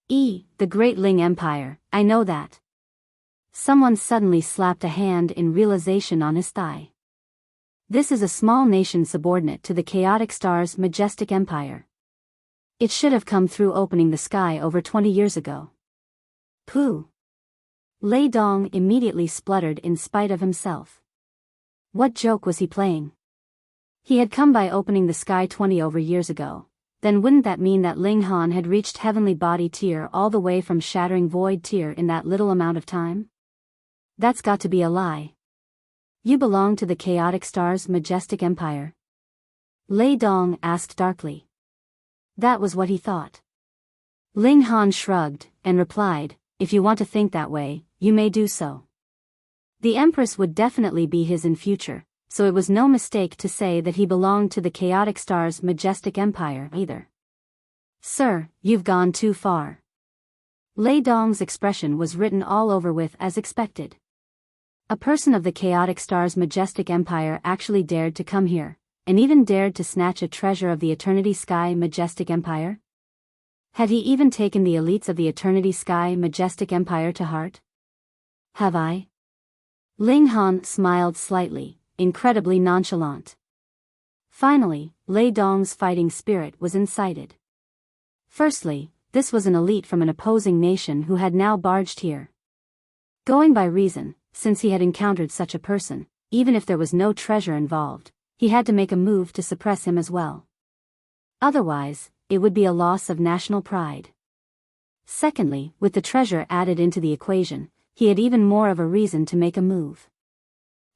The Great Ling Empire, I know that. Someone suddenly slapped a hand in realization on his thigh. This is a small nation subordinate to the Chaotic Star's Majestic Empire. It should have come through opening the sky over 20 years ago. Pooh. Lei Dong immediately spluttered in spite of himself. What joke was he playing? He had come by opening the sky 20 over years ago, then wouldn't that mean that Ling Han had reached heavenly body tier all the way from shattering void tier in that little amount of time? That's got to be a lie. You belong to the Chaotic Star's Majestic Empire? Lei Dong asked darkly. That was what he thought. Ling Han shrugged, and replied, "If you want to think that way, you may do so." The Empress would definitely be his in future, so it was no mistake to say that he belonged to the Chaotic Star's Majestic Empire either. "Sir, you've gone too far." Lei Dong's expression was written all over with as expected. A person of the Chaotic Star's Majestic Empire actually dared to come here, and even dared to snatch a treasure of the Eternity Sky Majestic Empire? Had he even taken the elites of the Eternity Sky Majestic Empire to heart? Have I? Ling Han smiled slightly, incredibly nonchalant. Finally, Lei Dong's fighting spirit was incited. Firstly, this was an elite from an opposing nation who had now barged here. Going by reason, since he had encountered such a person, even if there was no treasure involved, he had to make a move to suppress him as well. Otherwise, it would be a loss of national pride. Secondly, with the treasure added into the equation, he had even more of a reason to make a move.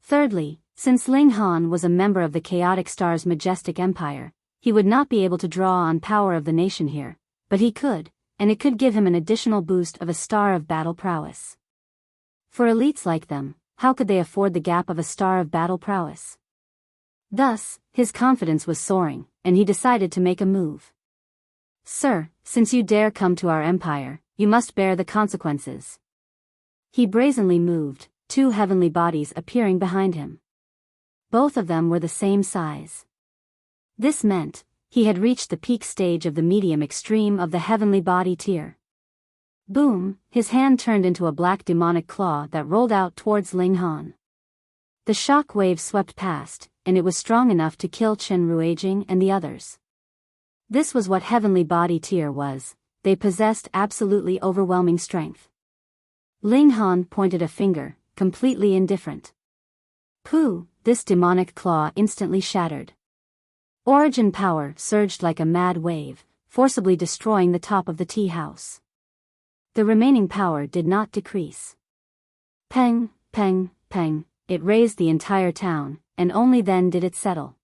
Thirdly, since Ling Han was a member of the Chaotic Star's Majestic Empire, he would not be able to draw on power of the nation here, but he could, and it could give him an additional boost of a star of battle prowess. For elites like them, how could they afford the gap of a star of battle prowess? Thus, his confidence was soaring, and he decided to make a move. "Sir, since you dare come to our empire, you must bear the consequences." He brazenly moved, two heavenly bodies appearing behind him. Both of them were the same size. This meant he had reached the peak stage of the medium extreme of the heavenly body tier. Boom, his hand turned into a black demonic claw that rolled out towards Ling Han. The shock wave swept past, and it was strong enough to kill Chen Ruijing and the others. This was what heavenly body tier was. They possessed absolutely overwhelming strength. Ling Han pointed a finger, completely indifferent. Pooh, this demonic claw instantly shattered. Origin power surged like a mad wave, forcibly destroying the top of the tea house. The remaining power did not decrease. Peng, peng, peng, it razed the entire town, and only then did it settle.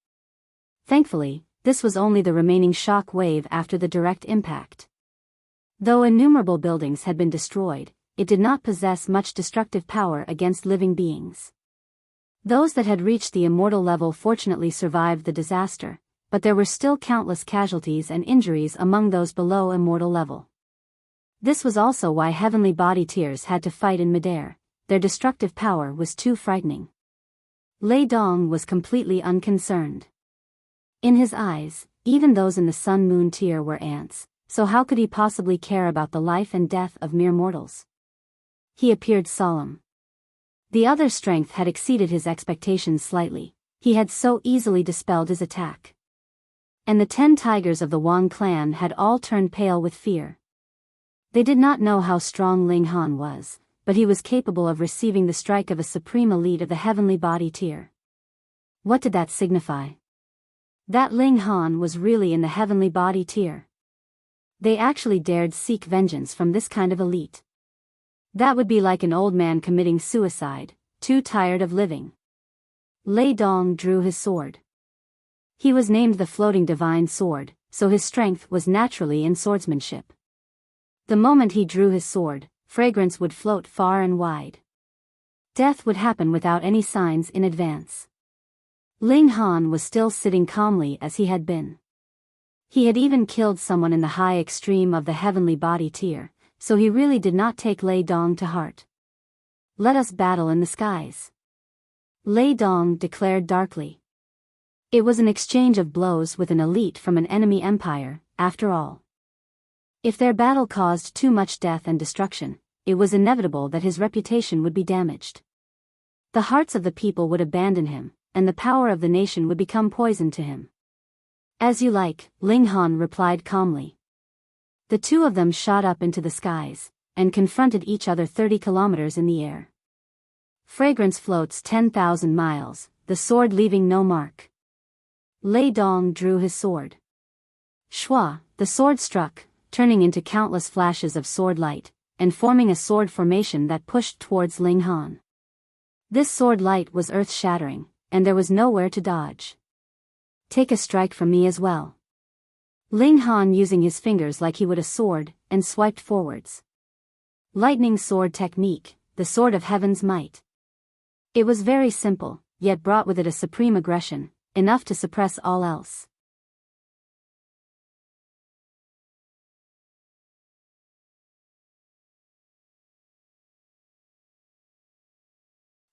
Thankfully, this was only the remaining shock wave after the direct impact. Though innumerable buildings had been destroyed, it did not possess much destructive power against living beings. Those that had reached the immortal level fortunately survived the disaster, but there were still countless casualties and injuries among those below immortal level. This was also why heavenly body tiers had to fight in midair. Their destructive power was too frightening. Lei Dong was completely unconcerned. In his eyes, even those in the sun-moon tier were ants, so how could he possibly care about the life and death of mere mortals? He appeared solemn. The other's strength had exceeded his expectations slightly. He had so easily dispelled his attack. And the 10 tigers of the Wang clan had all turned pale with fear. They did not know how strong Ling Han was, but he was capable of receiving the strike of a supreme elite of the heavenly body tier. What did that signify? That Ling Han was really in the heavenly body tier. They actually dared seek vengeance from this kind of elite. That would be like an old man committing suicide, too tired of living. Lei Dong drew his sword. He was named the Floating Divine Sword, so his strength was naturally in swordsmanship. The moment he drew his sword, fragrance would float far and wide. Death would happen without any signs in advance. Ling Han was still sitting calmly as he had been. He had even killed someone in the high extreme of the heavenly body tier, so he really did not take Lei Dong to heart. Let us battle in the skies. Lei Dong declared darkly. It was an exchange of blows with an elite from an enemy empire, after all. If their battle caused too much death and destruction, it was inevitable that his reputation would be damaged. The hearts of the people would abandon him, and the power of the nation would become poison to him. As you like, Ling Han replied calmly. The two of them shot up into the skies, and confronted each other 30 kilometers in the air. Fragrance floats 10,000 miles, the sword leaving no mark. Lei Dong drew his sword. Shua, the sword struck, turning into countless flashes of sword light, and forming a sword formation that pushed towards Ling Han. This sword light was earth-shattering, and there was nowhere to dodge. Take a strike from me as well. Ling Han using his fingers like he would a sword, and swiped forwards. Lightning sword technique, the sword of heaven's might. It was very simple, yet brought with it a supreme aggression, enough to suppress all else.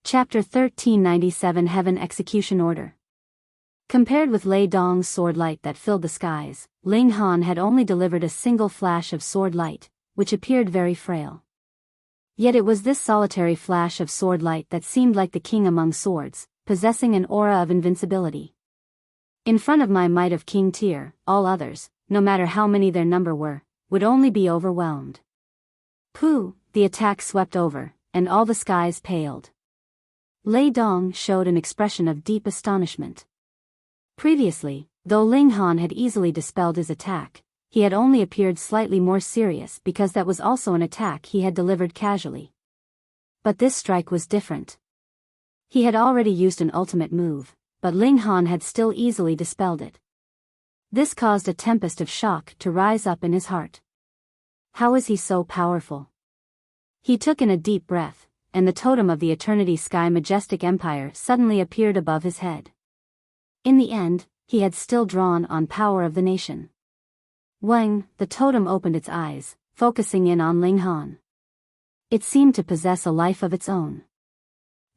Chapter 1397 Heaven Execution Order. Compared with Lei Dong's sword light that filled the skies, Ling Han had only delivered a single flash of sword light, which appeared very frail. Yet it was this solitary flash of sword light that seemed like the king among swords, possessing an aura of invincibility. In front of my might of King Tier, all others, no matter how many their number were, would only be overwhelmed. Pooh, the attack swept over, and all the skies paled. Lei Dong showed an expression of deep astonishment. Previously, though Ling Han had easily dispelled his attack, he had only appeared slightly more serious because that was also an attack he had delivered casually. But this strike was different. He had already used an ultimate move, but Ling Han had still easily dispelled it. This caused a tempest of shock to rise up in his heart. How is he so powerful? He took in a deep breath, and the totem of the Eternity Sky Majestic Empire suddenly appeared above his head. In the end, he had still drawn on power of the nation. Wang, the totem opened its eyes, focusing in on Ling Han. It seemed to possess a life of its own.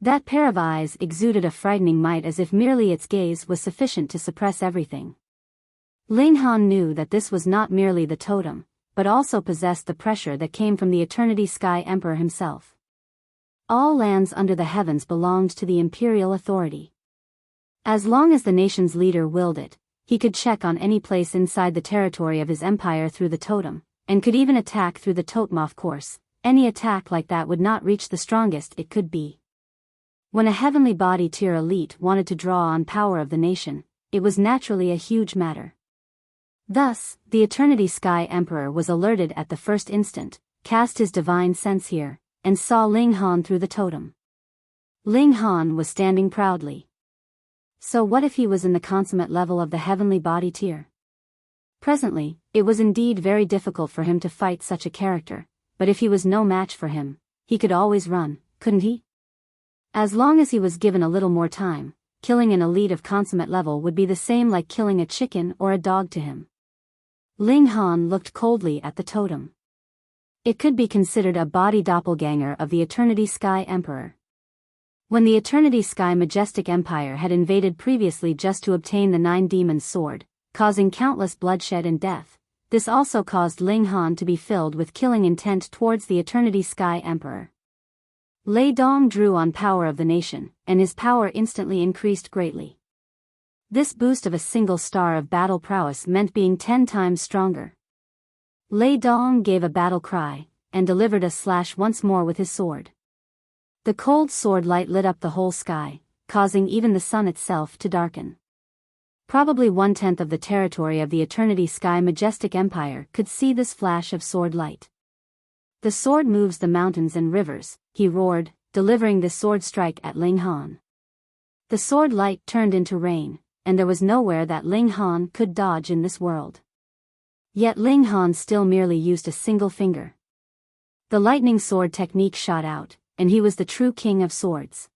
That pair of eyes exuded a frightening might, as if merely its gaze was sufficient to suppress everything. Ling Han knew that this was not merely the totem, but also possessed the pressure that came from the Eternity Sky Emperor himself. All lands under the heavens belonged to the imperial authority. As long as the nation's leader willed it, he could check on any place inside the territory of his empire through the totem, and could even attack through the totem. Of course, any attack like that would not reach the strongest it could be. When a heavenly body tier elite wanted to draw on power of the nation, it was naturally a huge matter. Thus, the Eternity Sky Emperor was alerted at the first instant, cast his divine sense here, and saw Ling Han through the totem. Ling Han was standing proudly. So what if he was in the consummate level of the heavenly body tier? Presently, it was indeed very difficult for him to fight such a character, but if he was no match for him, he could always run, couldn't he? As long as he was given a little more time, killing an elite of consummate level would be the same like killing a chicken or a dog to him. Ling Han looked coldly at the totem. It could be considered a body doppelganger of the Eternity Sky Emperor. When the Eternity Sky Majestic Empire had invaded previously just to obtain the Nine Demons' sword, causing countless bloodshed and death, this also caused Ling Han to be filled with killing intent towards the Eternity Sky Emperor. Lei Dong drew on power of the nation, and his power instantly increased greatly. This boost of a single star of battle prowess meant being 10 times stronger. Lei Dong gave a battle cry, and delivered a slash once more with his sword. The cold sword light lit up the whole sky, causing even the sun itself to darken. Probably 1/10 of the territory of the Eternity Sky Majestic Empire could see this flash of sword light. The sword moves the mountains and rivers, he roared, delivering this sword strike at Ling Han. The sword light turned into rain, and there was nowhere that Ling Han could dodge in this world. Yet Ling Han still merely used a single finger. The lightning sword technique shot out, and he was the true king of swords.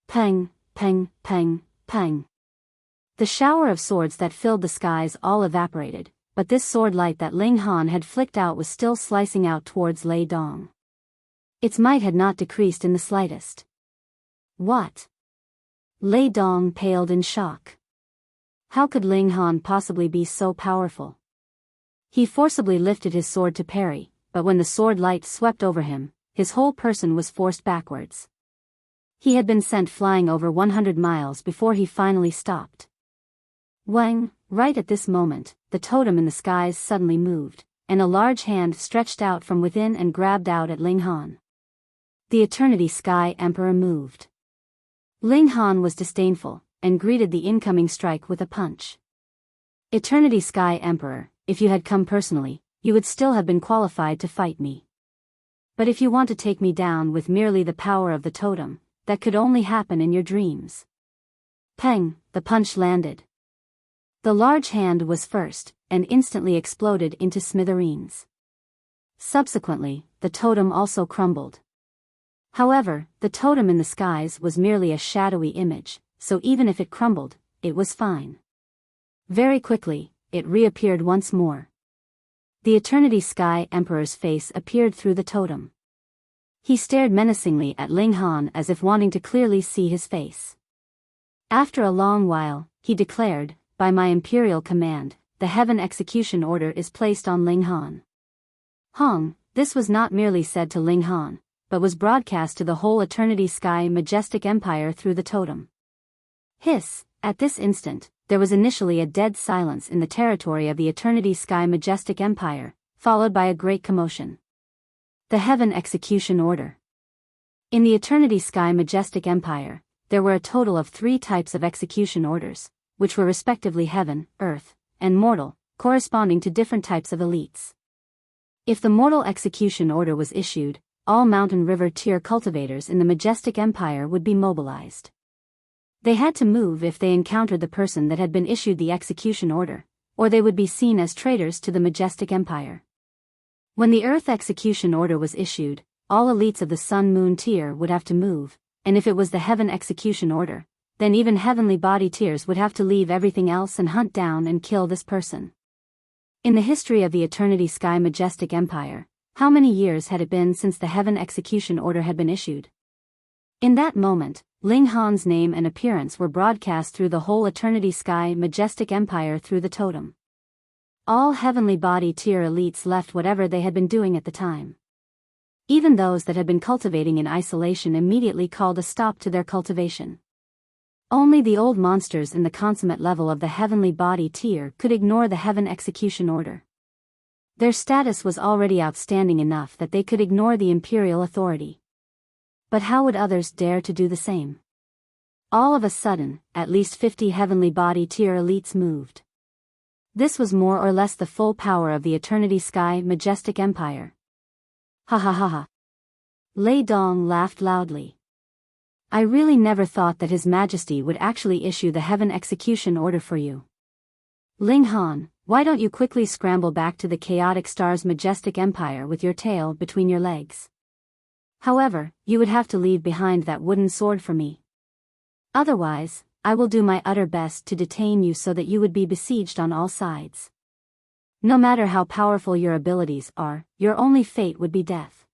Peng, peng, peng, peng. The shower of swords that filled the skies all evaporated, but this sword light that Ling Han had flicked out was still slicing out towards Lei Dong. Its might had not decreased in the slightest. What? Lei Dong paled in shock. How could Ling Han possibly be so powerful? He forcibly lifted his sword to parry, but when the sword light swept over him, his whole person was forced backwards. He had been sent flying over 100 miles before he finally stopped. Wang, right at this moment, the totem in the skies suddenly moved, and a large hand stretched out from within and grabbed out at Ling Han. The Eternity Sky Emperor moved. Ling Han was disdainful, and greeted the incoming strike with a punch. Eternity Sky Emperor, if you had come personally, you would still have been qualified to fight me. But if you want to take me down with merely the power of the totem, that could only happen in your dreams. Peng, the punch landed. The large hand was first, and instantly exploded into smithereens. Subsequently, the totem also crumbled. However, the totem in the skies was merely a shadowy image, so even if it crumbled, it was fine. Very quickly, it reappeared once more. The Eternity Sky Emperor's face appeared through the totem. He stared menacingly at Ling Han as if wanting to clearly see his face. After a long while, he declared, "By my imperial command, the heaven execution order is placed on Ling Han." This was not merely said to Ling Han, but was broadcast to the whole Eternity Sky Majestic Empire through the totem. Hiss! At this instant, there was initially a dead silence in the territory of the Eternity Sky Majestic Empire, followed by a great commotion. The Heaven Execution Order. In the Eternity Sky Majestic Empire, there were a total of 3 types of execution orders, which were respectively Heaven, Earth, and Mortal, corresponding to different types of elites. If the Mortal Execution Order was issued, all mountain river tier cultivators in the Majestic Empire would be mobilized. They had to move if they encountered the person that had been issued the execution order, or they would be seen as traitors to the Majestic Empire. When the Earth Execution Order was issued, all elites of the Sun Moon tier would have to move, and if it was the Heaven Execution Order, then even heavenly body tiers would have to leave everything else and hunt down and kill this person. In the history of the Eternity Sky Majestic Empire, How many years had it been since the heaven execution order had been issued? In that moment, Ling Han's name and appearance were broadcast through the whole Eternity Sky Majestic Empire through the totem. All heavenly body tier elites left whatever they had been doing at the time. Even those that had been cultivating in isolation immediately called a stop to their cultivation. Only the old monsters in the consummate level of the heavenly body tier could ignore the heaven execution order. Their status was already outstanding enough that they could ignore the imperial authority. But how would others dare to do the same? All of a sudden, at least 50 heavenly body tier elites moved. This was more or less the full power of the Eternity Sky Majestic Empire. Ha ha ha ha. Lei Dong laughed loudly. I really never thought that His Majesty would actually issue the heaven execution order for you. Ling Han, why don't you quickly scramble back to the Chaotic Star's Majestic Empire with your tail between your legs? However, you would have to leave behind that wooden sword for me. Otherwise, I will do my utter best to detain you so that you would be besieged on all sides. No matter how powerful your abilities are, your only fate would be death.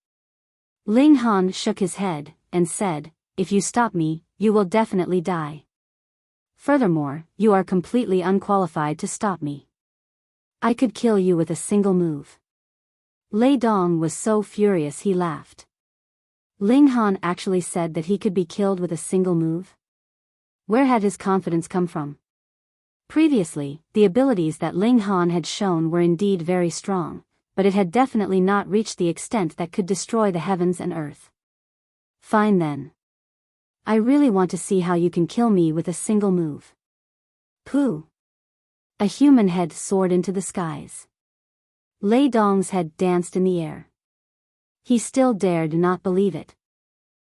Ling Han shook his head, and said, if you stop me, you will definitely die. Furthermore, you are completely unqualified to stop me. I could kill you with a single move. Lei Dong was so furious he laughed. Ling Han actually said that he could be killed with a single move? Where had his confidence come from? Previously, the abilities that Ling Han had shown were indeed very strong, but it had definitely not reached the extent that could destroy the heavens and earth. Fine then. I really want to see how you can kill me with a single move. Pooh. A human head soared into the skies. Lei Dong's head danced in the air. He still dared not believe it.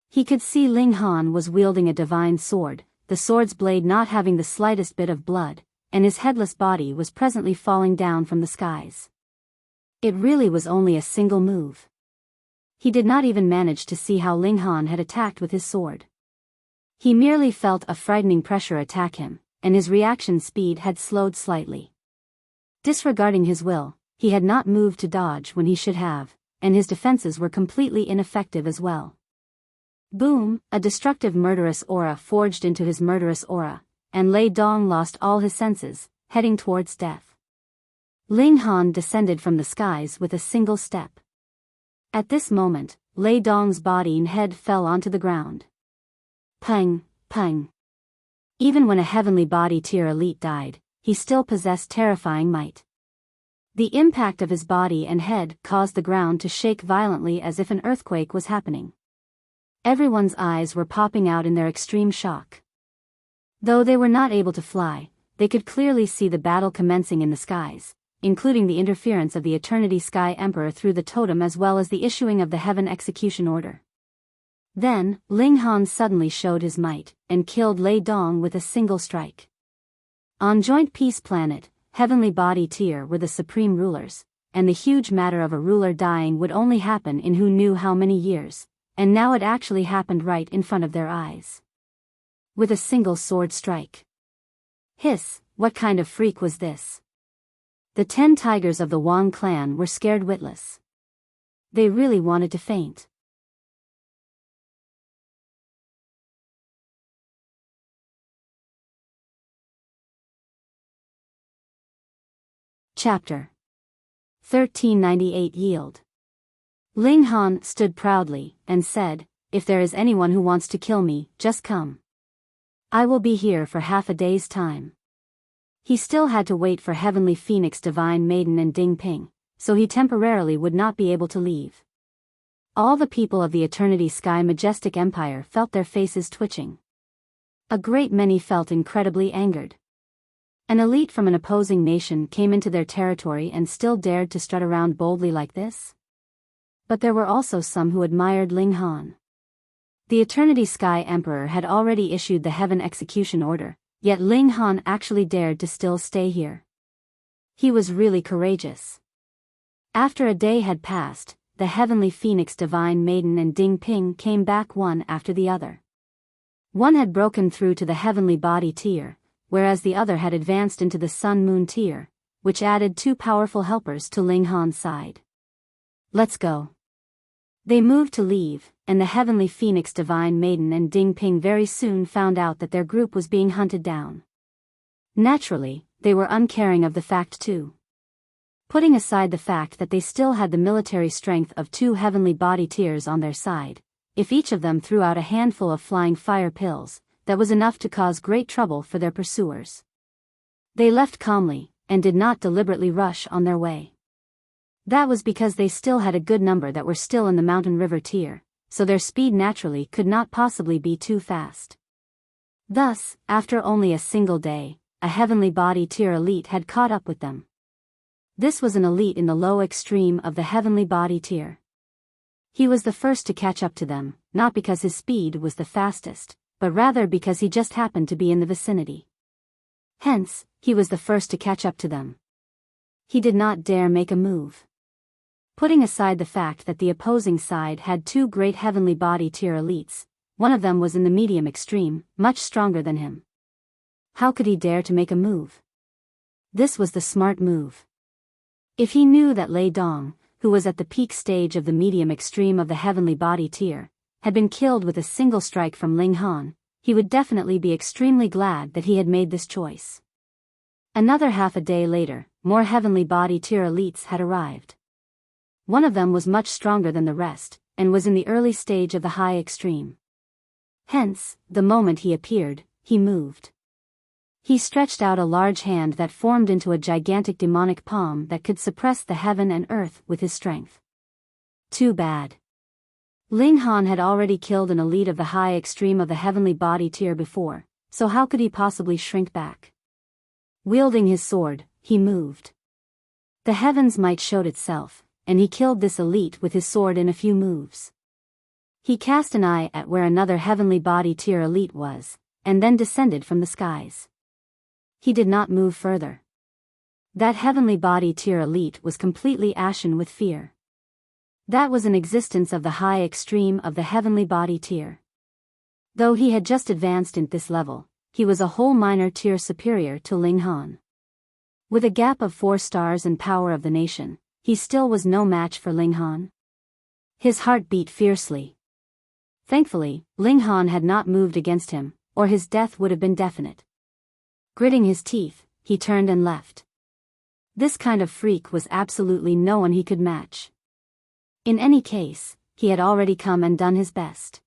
He could see Ling Han was wielding a divine sword, the sword's blade not having the slightest bit of blood, and his headless body was presently falling down from the skies. It really was only a single move. He did not even manage to see how Ling Han had attacked with his sword. He merely felt a frightening pressure attack him, and his reaction speed had slowed slightly. Disregarding his will, he had not moved to dodge when he should have, and his defenses were completely ineffective as well. Boom, a destructive murderous aura forged into his murderous aura, and Lei Dong lost all his senses, heading towards death. Ling Han descended from the skies with a single step. At this moment, Lei Dong's body and head fell onto the ground. Pang, pang. Even when a heavenly body tier elite died, he still possessed terrifying might. The impact of his body and head caused the ground to shake violently as if an earthquake was happening. Everyone's eyes were popping out in their extreme shock. Though they were not able to fly, they could clearly see the battle commencing in the skies, including the interference of the Eternity Sky Emperor through the totem as well as the issuing of the heaven execution order. Then, Ling Han suddenly showed his might, and killed Lei Dong with a single strike. On Joint Peace Planet, Heavenly Body Tier were the supreme rulers, and the huge matter of a ruler dying would only happen in who knew how many years, and now it actually happened right in front of their eyes. With a single sword strike. Hiss, what kind of freak was this? The 10 tigers of the Wang clan were scared witless. They really wanted to faint. Chapter 1398 Yield. Ling Han stood proudly, and said, if there is anyone who wants to kill me, just come. I will be here for half a day's time. He still had to wait for Heavenly Phoenix Divine Maiden and Ding Ping, so he temporarily would not be able to leave. All the people of the Eternity Sky Majestic Empire felt their faces twitching. A great many felt incredibly angered. An elite from an opposing nation came into their territory and still dared to strut around boldly like this? But there were also some who admired Ling Han. The Eternity Sky Emperor had already issued the heaven execution order, yet Ling Han actually dared to still stay here. He was really courageous. After a day had passed, the Heavenly Phoenix Divine Maiden and Ding Ping came back one after the other. One had broken through to the Heavenly Body Tier, whereas the other had advanced into the Sun Moon Tier, which added 2 powerful helpers to Ling Han's side. Let's go. They moved to leave, and the Heavenly Phoenix Divine Maiden and Ding Ping very soon found out that their group was being hunted down. Naturally, they were uncaring of the fact too. Putting aside the fact that they still had the military strength of 2 heavenly body tiers on their side, if each of them threw out a handful of flying fire pills, that was enough to cause great trouble for their pursuers. They left calmly, and did not deliberately rush on their way. That was because they still had a good number that were still in the mountain river tier, so their speed naturally could not possibly be too fast. Thus, after only a single day, a heavenly body tier elite had caught up with them. This was an elite in the low extreme of the heavenly body tier. He was the first to catch up to them, not because his speed was the fastest, but rather because he just happened to be in the vicinity. Hence, he was the first to catch up to them. He did not dare make a move. Putting aside the fact that the opposing side had 2 great heavenly body tier elites, one of them was in the medium extreme, much stronger than him. How could he dare to make a move? This was the smart move. If he knew that Lei Dong, who was at the peak stage of the medium extreme of the heavenly body tier, had been killed with a single strike from Ling Han, he would definitely be extremely glad that he had made this choice. Another half a day later, more heavenly body tier elites had arrived. One of them was much stronger than the rest, and was in the early stage of the high extreme. Hence, the moment he appeared, he moved. He stretched out a large hand that formed into a gigantic demonic palm that could suppress the heaven and earth with his strength. Too bad. Ling Han had already killed an elite of the high extreme of the heavenly body tier before, so how could he possibly shrink back? Wielding his sword, he moved. The heavens might showed itself, and he killed this elite with his sword in a few moves. He cast an eye at where another heavenly body tier elite was, and then descended from the skies. He did not move further. That heavenly body tier elite was completely ashen with fear. That was an existence of the high extreme of the heavenly body tier. Though he had just advanced in this level, he was a whole minor tier superior to Ling Han. With a gap of 4 stars and power of the nation, he still was no match for Ling Han. His heart beat fiercely. Thankfully, Ling Han had not moved against him, or his death would have been definite. Gritting his teeth, he turned and left. This kind of freak was absolutely no one he could match. In any case, he had already come and done his best.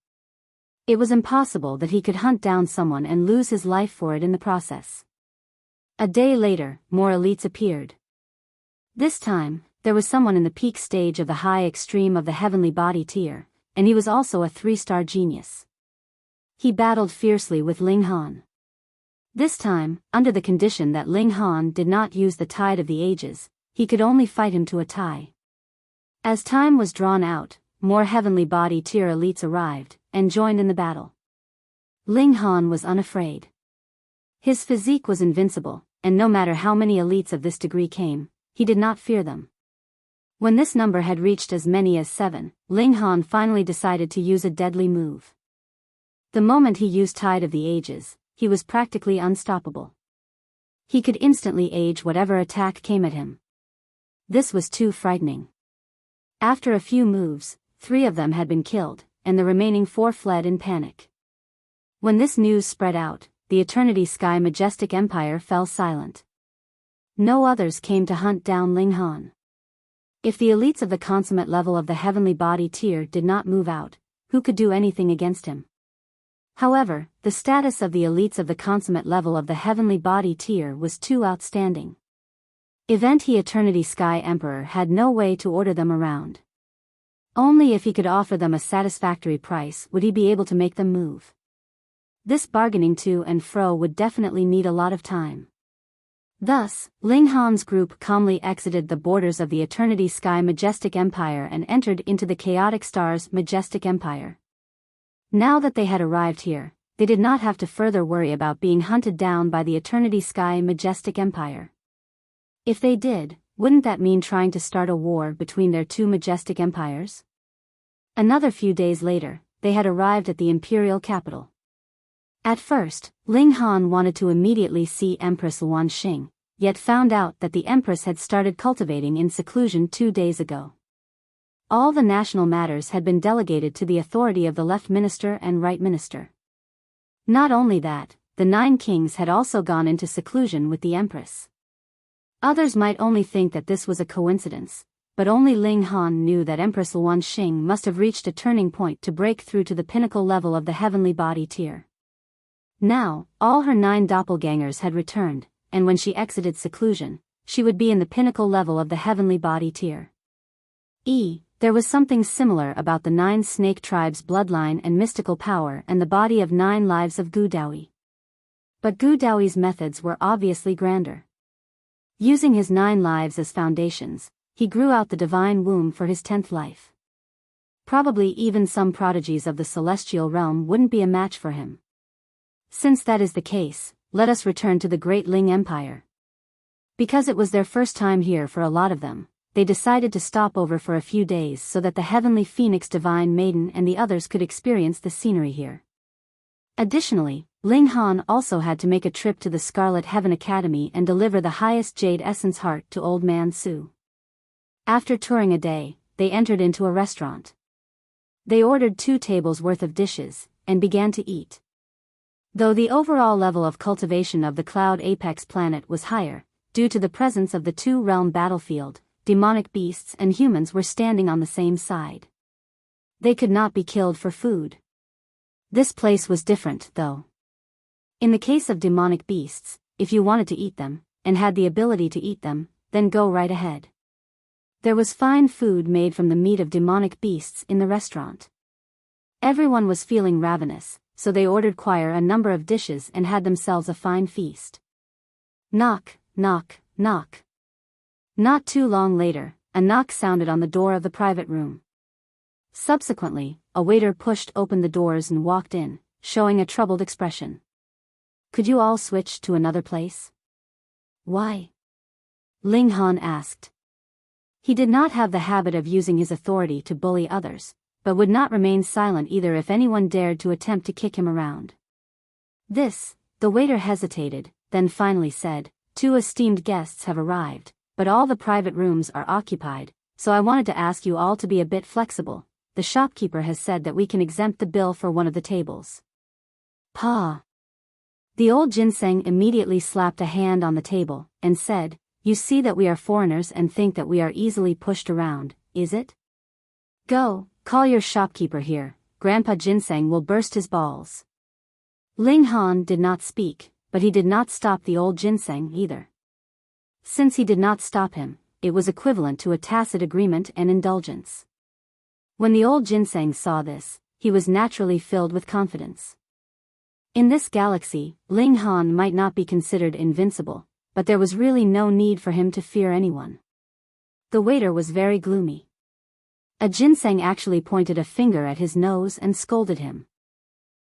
It was impossible that he could hunt down someone and lose his life for it in the process. A day later, more elites appeared. This time, there was someone in the peak stage of the high extreme of the heavenly body tier, and he was also a 3-star genius. He battled fiercely with Ling Han. This time, under the condition that Ling Han did not use the Tide of the Ages, he could only fight him to a tie. As time was drawn out, more heavenly body tier elites arrived, and joined in the battle. Ling Han was unafraid. His physique was invincible, and no matter how many elites of this degree came, he did not fear them. When this number had reached as many as 7, Ling Han finally decided to use a deadly move. The moment he used Tide of the Ages, he was practically unstoppable. He could instantly age whatever attack came at him. This was too frightening. After a few moves, 3 of them had been killed, and the remaining 4 fled in panic. When this news spread out, the Eternity Sky Majestic Empire fell silent. No others came to hunt down Ling Han. If the elites of the consummate level of the heavenly body tier did not move out, who could do anything against him? However, the status of the elites of the consummate level of the heavenly body tier was too outstanding. He Eternity Sky Emperor had no way to order them around. Only if he could offer them a satisfactory price would he be able to make them move. This bargaining to and fro would definitely need a lot of time. Thus, Ling Han's group calmly exited the borders of the Eternity Sky Majestic Empire and entered into the Chaotic Stars Majestic Empire. Now that they had arrived here, they did not have to further worry about being hunted down by the Eternity Sky Majestic Empire. If they did, wouldn't that mean trying to start a war between their 2 majestic empires? Another few days later, they had arrived at the imperial capital. At first, Ling Han wanted to immediately see Empress Wan Xing, yet found out that the Empress had started cultivating in seclusion 2 days ago. All the national matters had been delegated to the authority of the left minister and right minister. Not only that, the 9 kings had also gone into seclusion with the empress. Others might only think that this was a coincidence, but only Ling Han knew that Empress Luan Xing must have reached a turning point to break through to the pinnacle level of the heavenly body tier. Now, all her 9 doppelgangers had returned, and when she exited seclusion, she would be in the pinnacle level of the heavenly body tier. There was something similar about the 9 snake tribes' bloodline and mystical power and the body of 9 lives of Gu Daoyi. But Gu Daoyi's methods were obviously grander. Using his 9 lives as foundations, he grew out the divine womb for his 10th life. Probably even some prodigies of the celestial realm wouldn't be a match for him. Since that is the case, let us return to the Great Ling Empire. Because it was their first time here for a lot of them, they decided to stop over for a few days so that the Heavenly Phoenix Divine Maiden and the others could experience the scenery here. Additionally, Ling Han also had to make a trip to the Scarlet Heaven Academy and deliver the highest Jade Essence Heart to Old Man Su. After touring a day, they entered into a restaurant. They ordered 2 tables worth of dishes, and began to eat. Though the overall level of cultivation of the Cloud Apex planet was higher, due to the presence of the 2-realm battlefield, demonic beasts and humans were standing on the same side. They could not be killed for food. This place was different, though. In the case of demonic beasts, if you wanted to eat them, and had the ability to eat them, then go right ahead. There was fine food made from the meat of demonic beasts in the restaurant. Everyone was feeling ravenous, so they ordered a number of dishes and had themselves a fine feast. Knock, knock, knock. Not too long later, a knock sounded on the door of the private room. Subsequently, a waiter pushed open the doors and walked in, showing a troubled expression. Could you all switch to another place? Why? Ling Han asked. He did not have the habit of using his authority to bully others, but would not remain silent either if anyone dared to attempt to kick him around. The waiter hesitated, then finally said, 2 esteemed guests have arrived, but all the private rooms are occupied, so I wanted to ask you all to be a bit flexible. The shopkeeper has said that we can exempt the bill for one of the tables. Pa! The old ginseng immediately slapped a hand on the table, and said, You see that we are foreigners and think that we are easily pushed around, is it? Go, call your shopkeeper here, Grandpa Ginseng will burst his balls. Ling Han did not speak, but he did not stop the old ginseng either. Since he did not stop him, it was equivalent to a tacit agreement and indulgence. When the old ginseng saw this, he was naturally filled with confidence. In this galaxy, Ling Han might not be considered invincible, but there was really no need for him to fear anyone. The waiter was very gloomy. A ginseng actually pointed a finger at his nose and scolded him.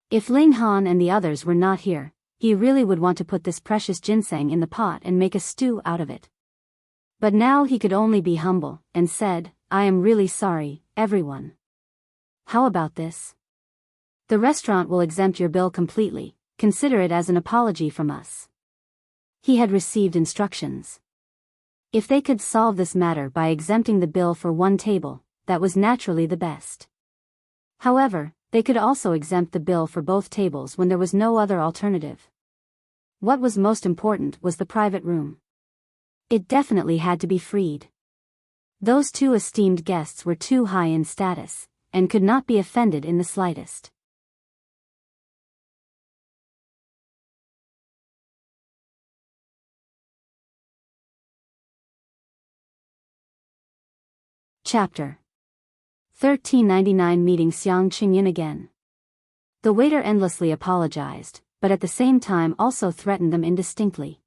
If Ling Han and the others were not here, he really would want to put this precious ginseng in the pot and make a stew out of it. But now he could only be humble, and said, I am really sorry, everyone. How about this? The restaurant will exempt your bill completely, consider it as an apology from us. He had received instructions. If they could solve this matter by exempting the bill for one table, that was naturally the best. However, they could also exempt the bill for both tables when there was no other alternative. What was most important was the private room. It definitely had to be freed. Those 2 esteemed guests were too high in status, and could not be offended in the slightest. Chapter 1399 Meeting Xiang Chengyun again. The waiter endlessly apologized, but at the same time also threatened them indistinctly.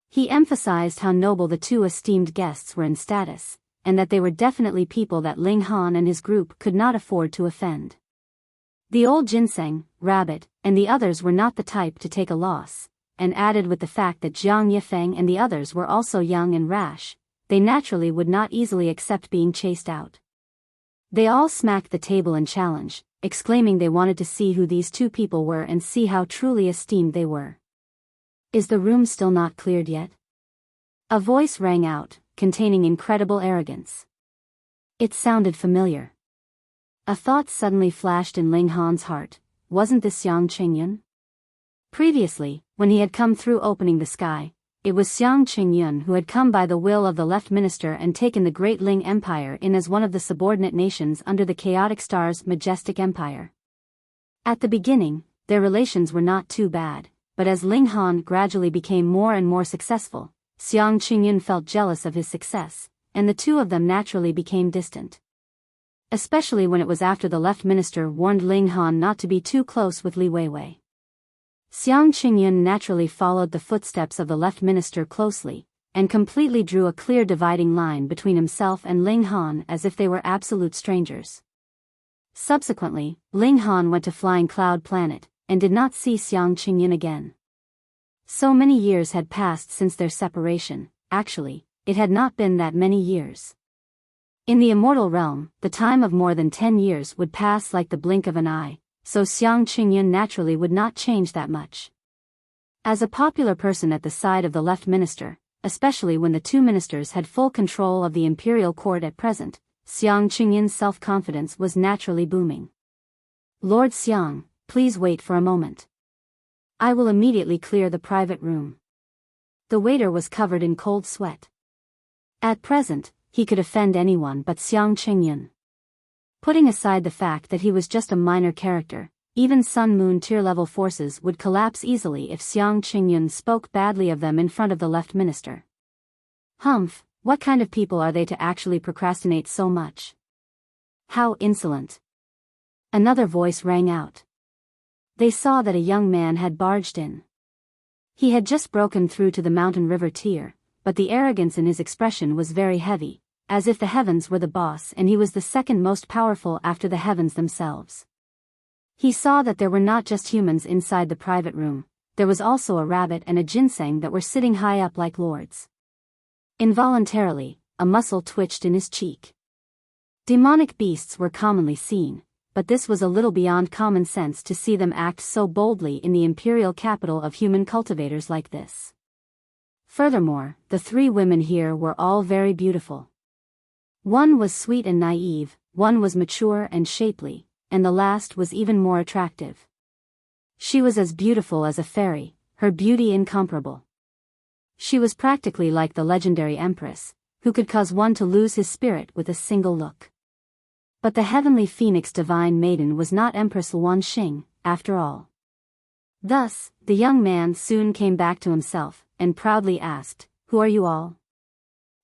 He emphasized how noble the 2 esteemed guests were in status, and that they were definitely people that Ling Han and his group could not afford to offend. The old ginseng, rabbit, and the others were not the type to take a loss, and added with the fact that Jiang Yifeng and the others were also young and rash, they naturally would not easily accept being chased out. They all smacked the table in challenge, exclaiming they wanted to see who these 2 people were and see how truly esteemed they were. Is the room still not cleared yet? A voice rang out, containing incredible arrogance. It sounded familiar. A thought suddenly flashed in Ling Han's heart. Wasn't this Xiang Chengyun? Previously, when he had come through opening the sky, it was Xiang Chengyun who had come by the will of the left minister and taken the great Ling Empire in as one of the subordinate nations under the Chaotic Star's majestic empire. At the beginning, their relations were not too bad, but as Ling Han gradually became more and more successful, Xiang Chengyun felt jealous of his success, and the two of them naturally became distant. Especially when it was after the left minister warned Ling Han not to be too close with Li Weiwei. Xiang Chengyun naturally followed the footsteps of the left minister closely, and completely drew a clear dividing line between himself and Ling Han as if they were absolute strangers. Subsequently, Ling Han went to Flying Cloud Planet, and did not see Xiang Chengyun again. So many years had passed since their separation. Actually, it had not been that many years. In the immortal realm, the time of more than 10 years would pass like the blink of an eye, so Xiang Chengyun naturally would not change that much. As a popular person at the side of the left minister, especially when the two ministers had full control of the imperial court at present, Xiang Chengyun's self-confidence was naturally booming. Lord Xiang, please wait for a moment. I will immediately clear the private room. The waiter was covered in cold sweat. At present, he could offend anyone but Xiang Chengyun. Putting aside the fact that he was just a minor character, even Sun-Moon tier-level forces would collapse easily if Xiang Chengyun spoke badly of them in front of the left minister. Humph, what kind of people are they to actually procrastinate so much? How insolent! Another voice rang out. They saw that a young man had barged in. He had just broken through to the mountain river tier, but the arrogance in his expression was very heavy, as if the heavens were the boss and he was the second most powerful after the heavens themselves. He saw that there were not just humans inside the private room, there was also a rabbit and a ginseng that were sitting high up like lords. Involuntarily, a muscle twitched in his cheek. Demonic beasts were commonly seen, but this was a little beyond common sense to see them act so boldly in the imperial capital of human cultivators like this. Furthermore, the three women here were all very beautiful. One was sweet and naive, one was mature and shapely, and the last was even more attractive. She was as beautiful as a fairy, her beauty incomparable. She was practically like the legendary empress, who could cause one to lose his spirit with a single look. But the heavenly phoenix divine maiden was not Empress Luan Xing, after all. Thus, the young man soon came back to himself, and proudly asked, "Who are you all?"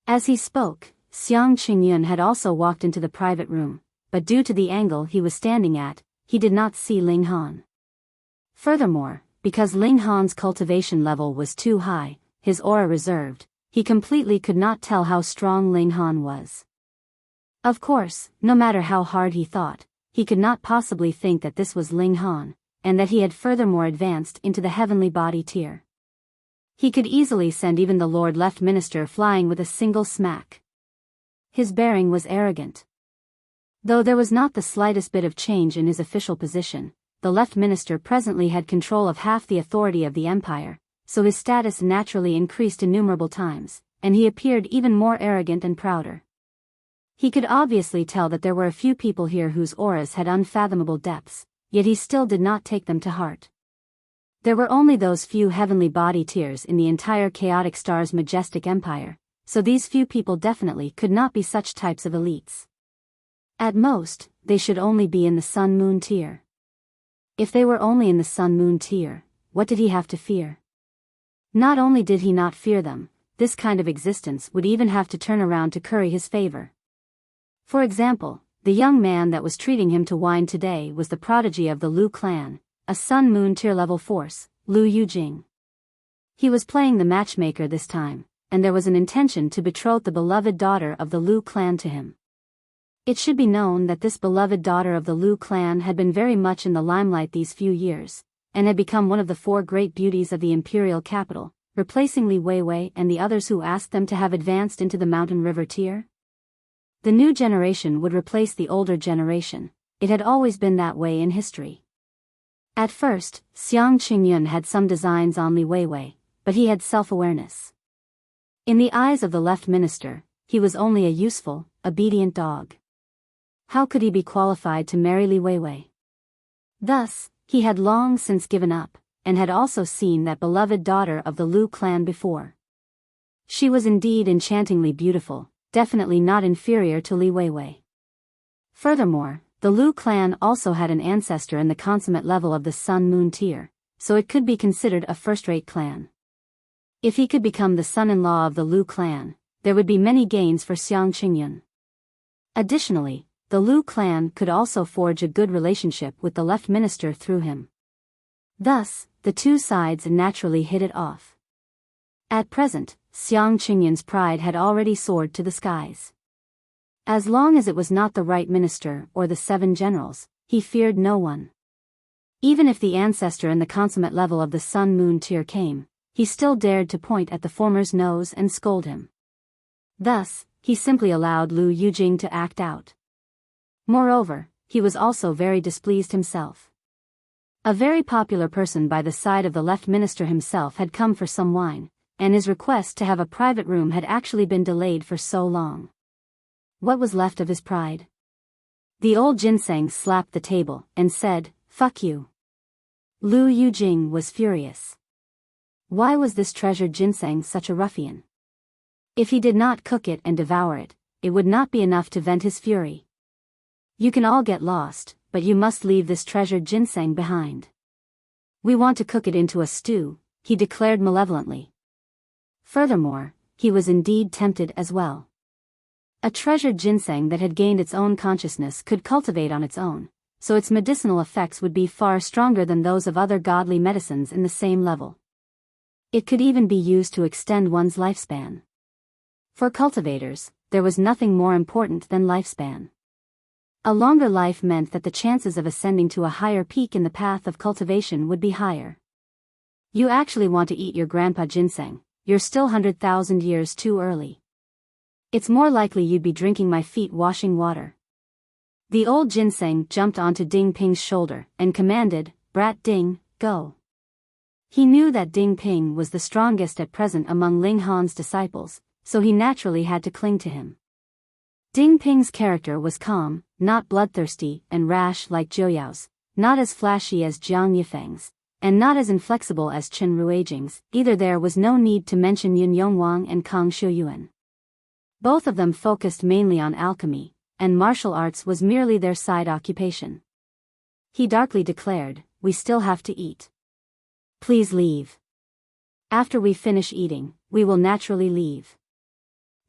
As he spoke, Xiang Chengyun had also walked into the private room, but due to the angle he was standing at, he did not see Ling Han. Furthermore, because Ling Han's cultivation level was too high, his aura reserved, he completely could not tell how strong Ling Han was. Of course, no matter how hard he thought, he could not possibly think that this was Ling Han, and that he had furthermore advanced into the heavenly body tier. He could easily send even the Lord Left Minister flying with a single smack. His bearing was arrogant. Though there was not the slightest bit of change in his official position, the Left Minister presently had control of half the authority of the empire, so his status naturally increased innumerable times, and he appeared even more arrogant and prouder. He could obviously tell that there were a few people here whose auras had unfathomable depths, yet he still did not take them to heart. There were only those few heavenly body tiers in the entire Chaotic Star's majestic empire, so these few people definitely could not be such types of elites. At most, they should only be in the Sun-Moon tier. If they were only in the Sun-Moon tier, what did he have to fear? Not only did he not fear them, this kind of existence would even have to turn around to curry his favor. For example, the young man that was treating him to wine today was the prodigy of the Lu clan, a Sun-Moon tier-level force, Lu Yujing. He was playing the matchmaker this time, and there was an intention to betroth the beloved daughter of the Lu clan to him. It should be known that this beloved daughter of the Lu clan had been very much in the limelight these few years, and had become one of the four great beauties of the imperial capital, replacing Li Weiwei and the others who asked them to have advanced into the mountain river tier. The new generation would replace the older generation, it had always been that way in history. At first, Xiang Chengyun had some designs on Li Weiwei, but he had self-awareness. In the eyes of the left minister, he was only a useful, obedient dog. How could he be qualified to marry Li Weiwei? Thus, he had long since given up, and had also seen that beloved daughter of the Lu clan before. She was indeed enchantingly beautiful, definitely not inferior to Li Weiwei. Furthermore, the Lu clan also had an ancestor in the consummate level of the Sun-Moon tier, so it could be considered a first-rate clan. If he could become the son-in-law of the Lu clan, there would be many gains for Xiang Chengyun. Additionally, the Lu clan could also forge a good relationship with the left minister through him. Thus, the two sides naturally hit it off. At present, Xiang Chengyun's pride had already soared to the skies. As long as it was not the right minister or the 7 generals, he feared no one. Even if the ancestor in the consummate level of the Sun-Moon tier came, he still dared to point at the former's nose and scold him. Thus, he simply allowed Lu Yujing to act out. Moreover, he was also very displeased himself. A very popular person by the side of the left minister himself had come for some wine, and his request to have a private room had actually been delayed for so long. What was left of his pride? The old ginseng slapped the table and said, "Fuck you." Lu Yujing was furious. Why was this treasured ginseng such a ruffian? If he did not cook it and devour it, it would not be enough to vent his fury. You can all get lost, but you must leave this treasured ginseng behind. We want to cook it into a stew, he declared malevolently. Furthermore, he was indeed tempted as well. A treasured ginseng that had gained its own consciousness could cultivate on its own, so its medicinal effects would be far stronger than those of other godly medicines in the same level. It could even be used to extend one's lifespan. For cultivators, there was nothing more important than lifespan. A longer life meant that the chances of ascending to a higher peak in the path of cultivation would be higher. You actually want to eat your grandpa ginseng, you're still 100,000 years too early. It's more likely you'd be drinking my feet washing water. The old ginseng jumped onto Ding Ping's shoulder and commanded, "Brat Ding, go." He knew that Ding Ping was the strongest at present among Ling Han's disciples, so he naturally had to cling to him. Ding Ping's character was calm, not bloodthirsty and rash like Zhou not as flashy as Jiang Yifeng's, and not as inflexible as Chen Ruijing's. Either there was no need to mention Yun Yongwang and Kang Shuyuan. Both of them focused mainly on alchemy, and martial arts was merely their side occupation. He darkly declared, "We still have to eat. Please leave. After we finish eating, we will naturally leave."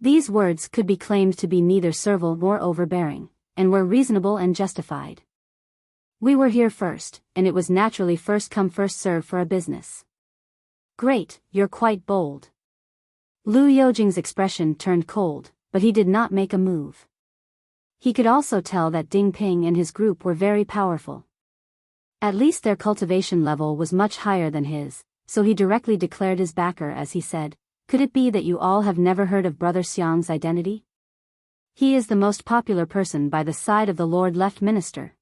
These words could be claimed to be neither servile nor overbearing, and were reasonable and justified. We were here first, and it was naturally first come first serve for a business. Great, you're quite bold. Lu Yojing's expression turned cold, but he did not make a move. He could also tell that Ding Ping and his group were very powerful. At least their cultivation level was much higher than his, so he directly declared his backer as he said, "Could it be that you all have never heard of Brother Xiang's identity? He is the most popular person by the side of the Lord Left Minister."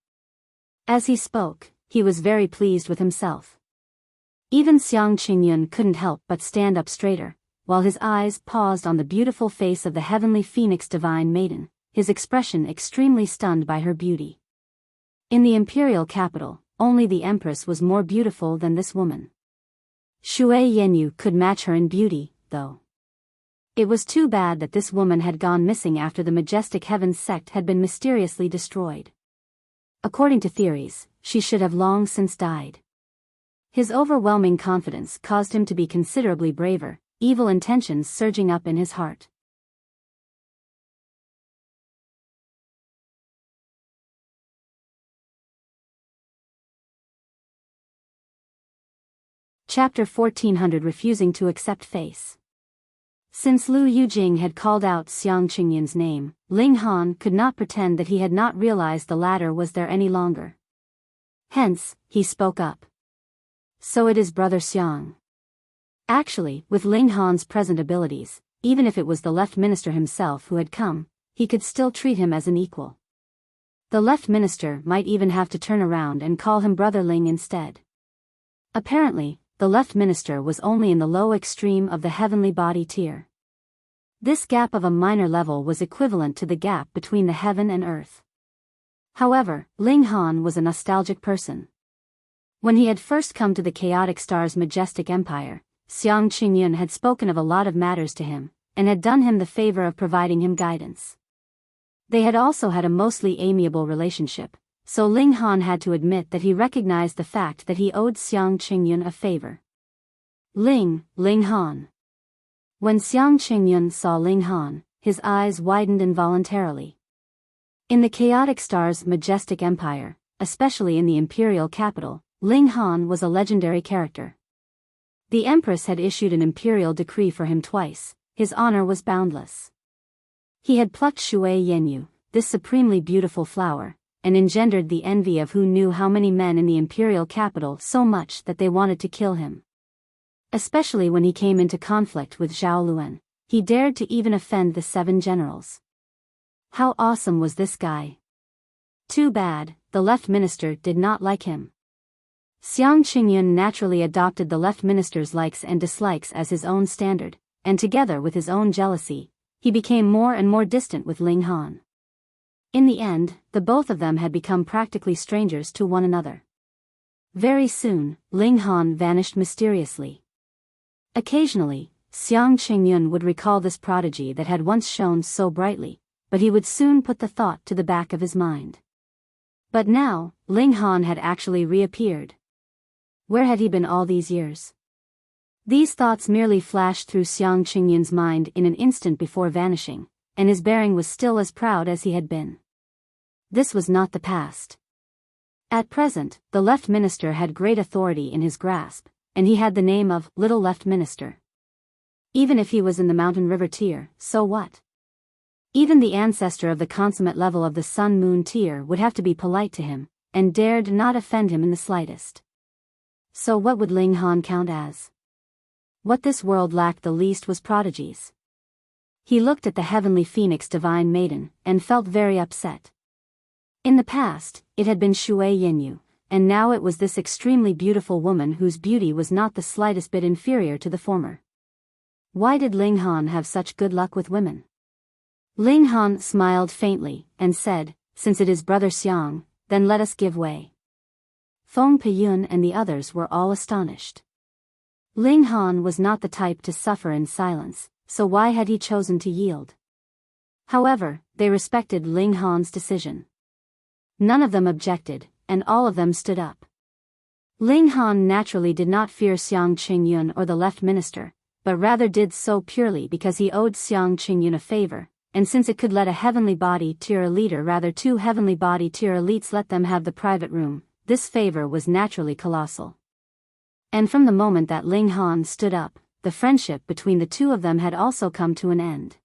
As he spoke, he was very pleased with himself. Even Xiang Chengyun couldn't help but stand up straighter, while his eyes paused on the beautiful face of the heavenly phoenix divine maiden, his expression extremely stunned by her beauty. In the imperial capital, only the empress was more beautiful than this woman. Shui Yenyu could match her in beauty, though. It was too bad that this woman had gone missing after the majestic heavens sect had been mysteriously destroyed. According to theories, she should have long since died. His overwhelming confidence caused him to be considerably braver, evil intentions surging up in his heart. Chapter 1400 Refusing to Accept Face. Since Lu Yujing had called out Xiang Chengyun's name, Ling Han could not pretend that he had not realized the latter was there any longer. Hence, he spoke up. "So it is Brother Xiang." Actually, with Ling Han's present abilities, even if it was the left minister himself who had come, he could still treat him as an equal. The left minister might even have to turn around and call him Brother Ling instead. Apparently, the left minister was only in the low extreme of the heavenly body tier. This gap of a minor level was equivalent to the gap between the heaven and earth. However, Ling Han was a nostalgic person. When he had first come to the Chaotic Star's majestic empire, Chengyun had spoken of a lot of matters to him, and had done him the favor of providing him guidance. They had also had a mostly amiable relationship, so Ling Han had to admit that he recognized the fact that he owed Chengyun a favor. Ling Han. When Chengyun saw Ling Han, his eyes widened involuntarily. In the Chaotic Star's majestic empire, especially in the imperial capital, Ling Han was a legendary character. The Empress had issued an imperial decree for him twice. His honor was boundless. He had plucked Shui Yenyu, this supremely beautiful flower, and engendered the envy of who knew how many men in the imperial capital so much that they wanted to kill him. Especially when he came into conflict with Zhao Luan, he dared to even offend the 7 generals. How awesome was this guy? Too bad, the left minister did not like him. Chengyun naturally adopted the left minister's likes and dislikes as his own standard, and together with his own jealousy, he became more and more distant with Ling Han. In the end, the both of them had become practically strangers to one another. Very soon, Ling Han vanished mysteriously. Occasionally, Chengyun would recall this prodigy that had once shone so brightly, but he would soon put the thought to the back of his mind. But now, Ling Han had actually reappeared. Where had he been all these years? These thoughts merely flashed through Chengyun's mind in an instant before vanishing, and his bearing was still as proud as he had been. This was not the past. At present, the left minister had great authority in his grasp, and he had the name of Little Left Minister. Even if he was in the Mountain River tier, so what? Even the ancestor of the consummate level of the Sun Moon tier would have to be polite to him, and dared not offend him in the slightest. So what would Ling Han count as? What this world lacked the least was prodigies. He looked at the heavenly phoenix divine maiden, and felt very upset. In the past, it had been Shui Yenyu, and now it was this extremely beautiful woman whose beauty was not the slightest bit inferior to the former. Why did Ling Han have such good luck with women? Ling Han smiled faintly, and said, "Since it is Brother Xiang, then let us give way." Feng Peyun and the others were all astonished. Ling Han was not the type to suffer in silence, so why had he chosen to yield? However, they respected Ling Han's decision. None of them objected, and all of them stood up. Ling Han naturally did not fear Chengyun or the left minister, but rather did so purely because he owed Chengyun a favor, and since it could let a heavenly body tier leader rather 2 heavenly body tier elites let them have the private room, this favor was naturally colossal. And from the moment that Ling Han stood up, the friendship between the two of them had also come to an end.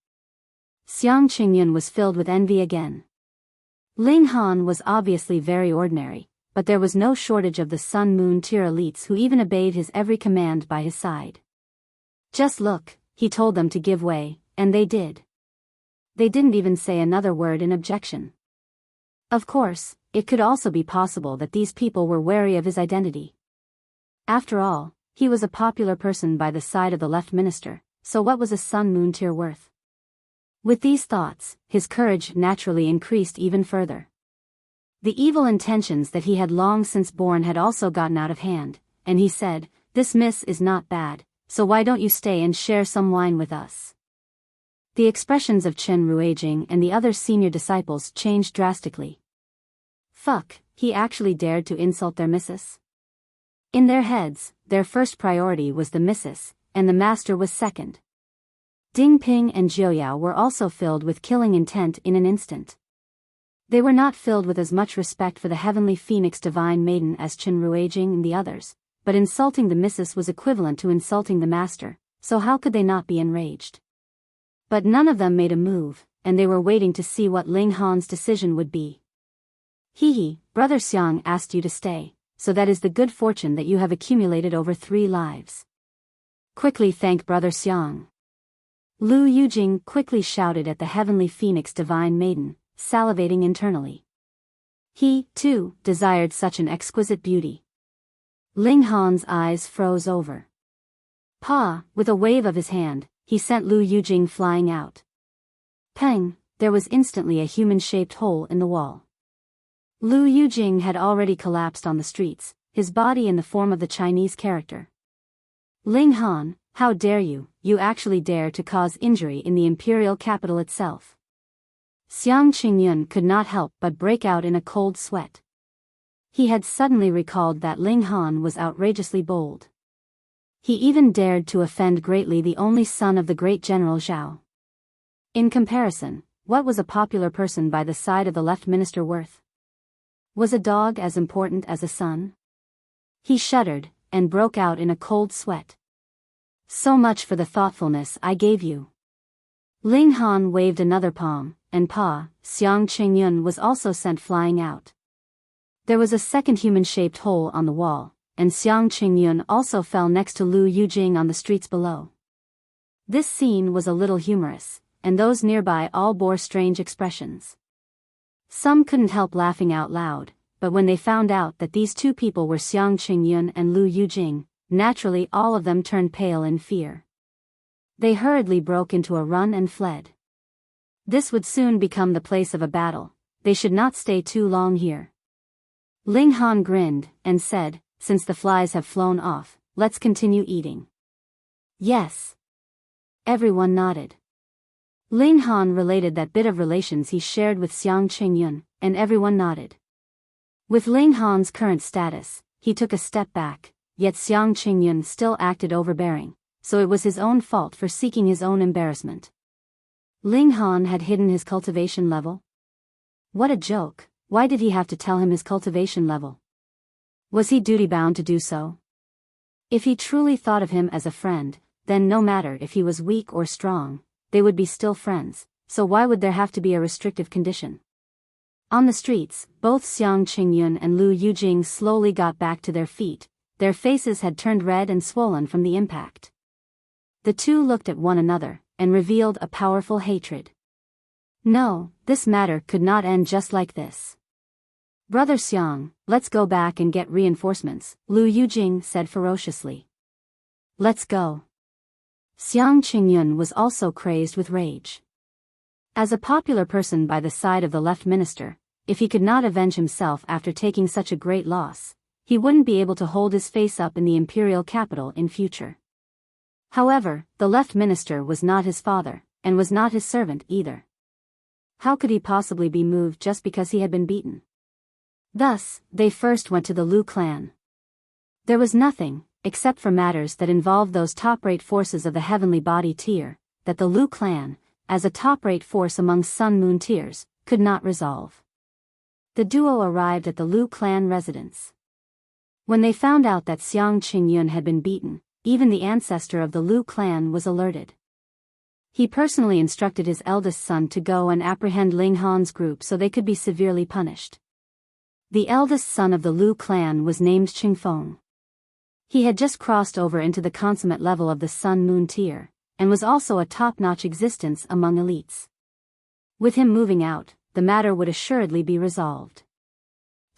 Chengyun was filled with envy again. Ling Han was obviously very ordinary, but there was no shortage of the Sun Moon tier elites who even obeyed his every command by his side. Just look, he told them to give way, and they did. They didn't even say another word in objection. Of course, it could also be possible that these people were wary of his identity. After all, he was a popular person by the side of the left minister, so what was a Sun Moon tier worth? With these thoughts, his courage naturally increased even further. The evil intentions that he had long since borne had also gotten out of hand, and he said, "This miss is not bad, so why don't you stay and share some wine with us?" The expressions of Chen Ruijing and the other senior disciples changed drastically. Fuck, he actually dared to insult their missus? In their heads, their first priority was the missus, and the master was second. Ding Ping and Jiuyao were also filled with killing intent in an instant. They were not filled with as much respect for the heavenly phoenix divine maiden as Chen Ruijing and the others, but insulting the missus was equivalent to insulting the master, so how could they not be enraged? But none of them made a move, and they were waiting to see what Ling Han's decision would be. "Hee, Brother Xiang asked you to stay, so that is the good fortune that you have accumulated over 3 lives. Quickly thank Brother Xiang." Lu Yujing quickly shouted at the heavenly phoenix divine maiden, salivating internally. He, too, desired such an exquisite beauty. Ling Han's eyes froze over. Pa, with a wave of his hand, he sent Lu Yujing flying out. Peng, there was instantly a human-shaped hole in the wall. Lu Yujing had already collapsed on the streets, his body in the form of the Chinese character. Ling Han, how dare you, you actually dare to cause injury in the imperial capital itself. Chengyun could not help but break out in a cold sweat. He had suddenly recalled that Ling Han was outrageously bold. He even dared to offend greatly the only son of the great General Zhao. In comparison, what was a popular person by the side of the left minister worth? Was a dog as important as a son? He shuddered, and broke out in a cold sweat. So much for the thoughtfulness I gave you. Ling Han waved another palm, and Chengyun was also sent flying out. There was a second human-shaped hole on the wall, and Chengyun also fell next to Lu Yujing on the streets below. This scene was a little humorous, and those nearby all bore strange expressions. Some couldn't help laughing out loud, but when they found out that these two people were Chengyun and Lu Yujing, naturally all of them turned pale in fear. They hurriedly broke into a run and fled. This would soon become the place of a battle, they should not stay too long here. Ling Han grinned, and said, since the flies have flown off, let's continue eating. Yes. Everyone nodded. Ling Han related that bit of relations he shared with Chengyun, and everyone nodded. With Ling Han's current status, he took a step back, yet Chengyun still acted overbearing, so it was his own fault for seeking his own embarrassment. Ling Han had hidden his cultivation level? What a joke, why did he have to tell him his cultivation level? Was he duty-bound to do so? If he truly thought of him as a friend, then no matter if he was weak or strong, they would be still friends, so why would there have to be a restrictive condition? On the streets, both Chengyun and Lu Yujing slowly got back to their feet, their faces had turned red and swollen from the impact. The two looked at one another, and revealed a powerful hatred. No, this matter could not end just like this. Brother Xiang, let's go back and get reinforcements, Lu Yujing said ferociously. Let's go. Chengyun was also crazed with rage. As a popular person by the side of the left minister, if he could not avenge himself after taking such a great loss, he wouldn't be able to hold his face up in the imperial capital in future. However, the left minister was not his father, and was not his servant either. How could he possibly be moved just because he had been beaten? Thus, they first went to the Lu clan. There was nothing, except for matters that involved those top-rate forces of the heavenly body tier, that the Lu clan, as a top-rate force among Sun-Moon tiers, could not resolve. The duo arrived at the Lu clan residence. When they found out that Chengyun had been beaten, even the ancestor of the Lu clan was alerted. He personally instructed his eldest son to go and apprehend Ling Han's group so they could be severely punished. The eldest son of the Lu clan was named Qingfeng. He had just crossed over into the consummate level of the Sun-Moon tier, and was also a top-notch existence among elites. With him moving out, the matter would assuredly be resolved.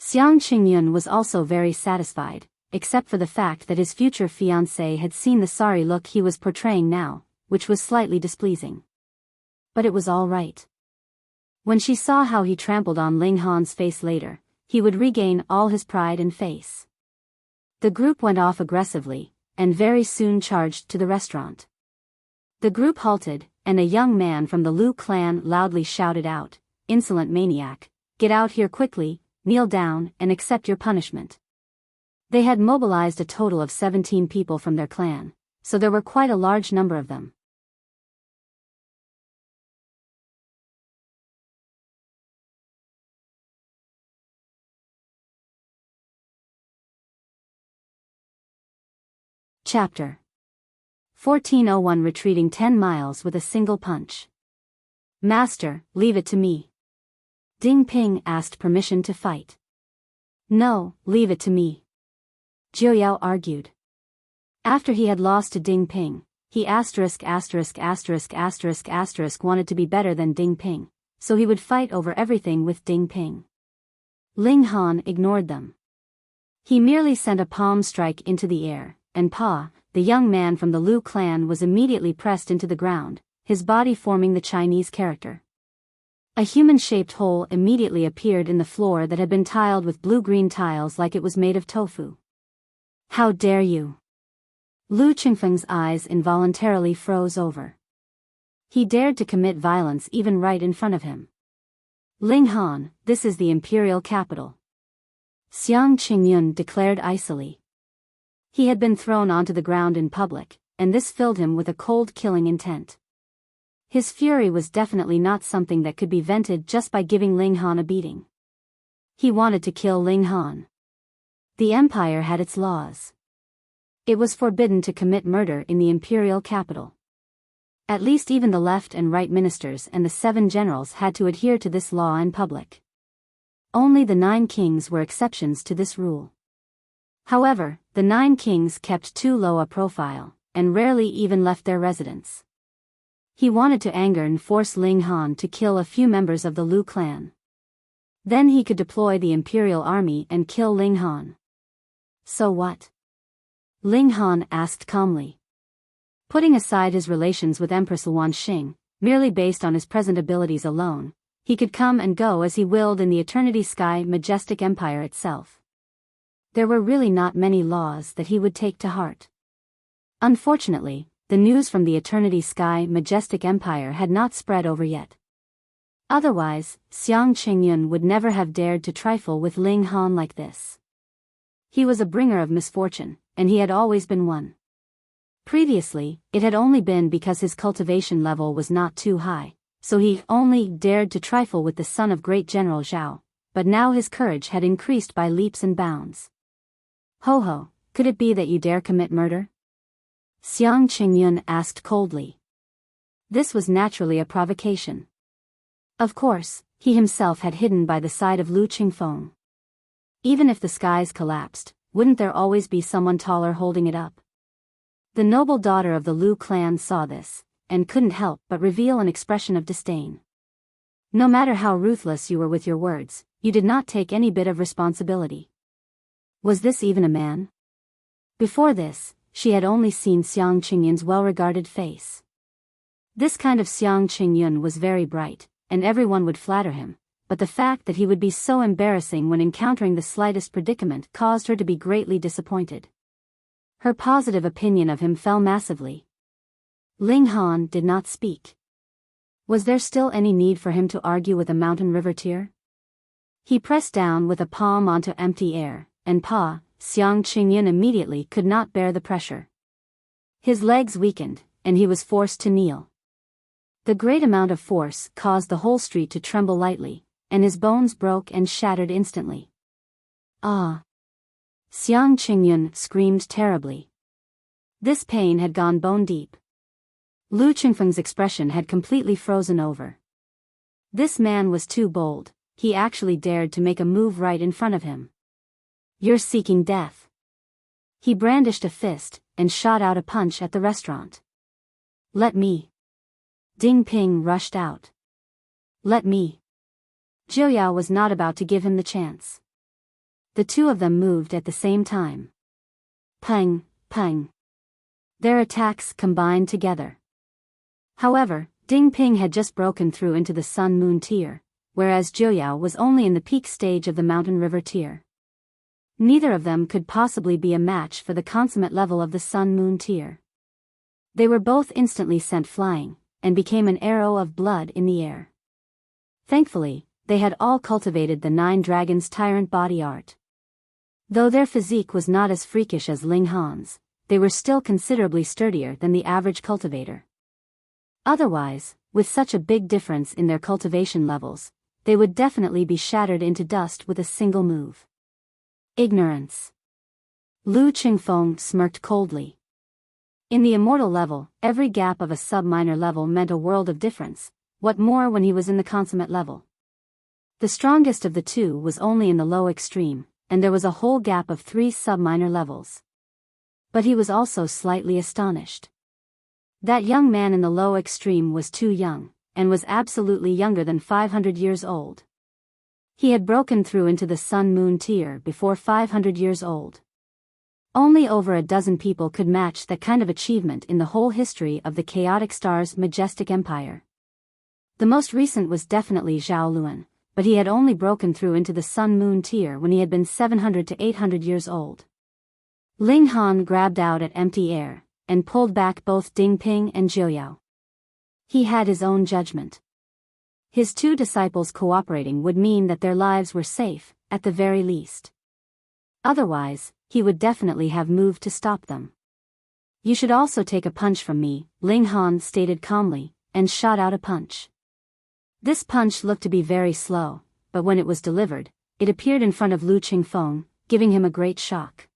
Chengyun was also very satisfied, except for the fact that his future fiancée had seen the sorry look he was portraying now, which was slightly displeasing. But it was all right. When she saw how he trampled on Ling Han's face later, he would regain all his pride and face. The group went off aggressively, and very soon charged to the restaurant. The group halted, and a young man from the Lu clan loudly shouted out, "Insolent maniac, get out here quickly, kneel down and accept your punishment." They had mobilized a total of 17 people from their clan, so there were quite a large number of them. Chapter 1401 Retreating 10 miles with a single punch. Master, leave it to me. Ding Ping asked permission to fight. No, leave it to me. Jiuyao argued. After he had lost to Ding Ping, he wanted to be better than Ding Ping, so he would fight over everything with Ding Ping. Ling Han ignored them. He merely sent a palm strike into the air, and the young man from the Lu clan was immediately pressed into the ground, his body forming the Chinese character. A human-shaped hole immediately appeared in the floor that had been tiled with blue-green tiles like it was made of tofu. How dare you? Lu Qingfeng's eyes involuntarily froze over. He dared to commit violence even right in front of him. Ling Han, this is the imperial capital. Xiang Chengyun declared icily. He had been thrown onto the ground in public, and this filled him with a cold killing intent. His fury was definitely not something that could be vented just by giving Ling Han a beating. He wanted to kill Ling Han. The empire had its laws. It was forbidden to commit murder in the imperial capital. At least even the left and right ministers and the 7 generals had to adhere to this law in public. Only the 9 kings were exceptions to this rule. However, the 9 kings kept too low a profile, and rarely even left their residence. He wanted to anger and force Ling Han to kill a few members of the Lu clan. Then he could deploy the imperial army and kill Ling Han. So what? Ling Han asked calmly. Putting aside his relations with Empress Luan Xing, merely based on his present abilities alone, he could come and go as he willed in the Eternity Sky majestic empire itself. There were really not many laws that he would take to heart. Unfortunately, the news from the Eternity Sky majestic empire had not spread over yet. Otherwise, Xiang Chengyun would never have dared to trifle with Ling Han like this. He was a bringer of misfortune, and he had always been one. Previously, it had only been because his cultivation level was not too high, so he only dared to trifle with the son of great General Zhao, but now his courage had increased by leaps and bounds. Ho ho, could it be that you dare commit murder? Xiang Chengyun asked coldly. This was naturally a provocation. Of course, he himself had hidden by the side of Lu Qingfeng. Even if the skies collapsed, wouldn't there always be someone taller holding it up? The noble daughter of the Lu clan saw this, and couldn't help but reveal an expression of disdain. No matter how ruthless you were with your words, you did not take any bit of responsibility. Was this even a man? Before this, she had only seen Xiang Chengyun's well-regarded face. This kind of Xiang Chengyun was very bright, and everyone would flatter him, but the fact that he would be so embarrassing when encountering the slightest predicament caused her to be greatly disappointed. Her positive opinion of him fell massively. Ling Han did not speak. Was there still any need for him to argue with a mountain river-tier? He pressed down with a palm onto empty air, and Xiang Chengyun immediately could not bear the pressure. His legs weakened, and he was forced to kneel. The great amount of force caused the whole street to tremble lightly, and his bones broke and shattered instantly. Ah! Xiang Chengyun screamed terribly. This pain had gone bone deep. Lu Qingfeng's expression had completely frozen over. This man was too bold, he actually dared to make a move right in front of him. You're seeking death. He brandished a fist, and shot out a punch at the restaurant. Let me. Ding Ping rushed out. Let me. Jiuyao was not about to give him the chance. The two of them moved at the same time. Pang, pang. Their attacks combined together. However, Ding Ping had just broken through into the Sun-Moon tier, whereas Jiuyao was only in the peak stage of the Mountain River tier. Neither of them could possibly be a match for the consummate level of the Sun-Moon tier. They were both instantly sent flying, and became an arrow of blood in the air. Thankfully, they had all cultivated the 9 Dragons Tyrant body art. Though their physique was not as freakish as Ling Han's, they were still considerably sturdier than the average cultivator. Otherwise, with such a big difference in their cultivation levels, they would definitely be shattered into dust with a single move. Ignorance. Lu Qingfeng smirked coldly. In the immortal level, every gap of a sub-minor level meant a world of difference, what more when he was in the consummate level. The strongest of the two was only in the low extreme, and there was a whole gap of 3 sub-minor levels. But he was also slightly astonished. That young man in the low extreme was too young, and was absolutely younger than 500 years old. He had broken through into the Sun-Moon tier before 500 years old. Only over a dozen people could match that kind of achievement in the whole history of the Chaotic Star's majestic empire. The most recent was definitely Zhao Luan, but he had only broken through into the Sun-Moon tier when he had been 700 to 800 years old. Ling Han grabbed out at empty air, and pulled back both Ding Ping and Jiuyao. He had his own judgment. His two disciples cooperating would mean that their lives were safe, at the very least. Otherwise, he would definitely have moved to stop them. You should also take a punch from me, Ling Han stated calmly, and shot out a punch. This punch looked to be very slow, but when it was delivered, it appeared in front of Lu Qingfeng, giving him a great shock.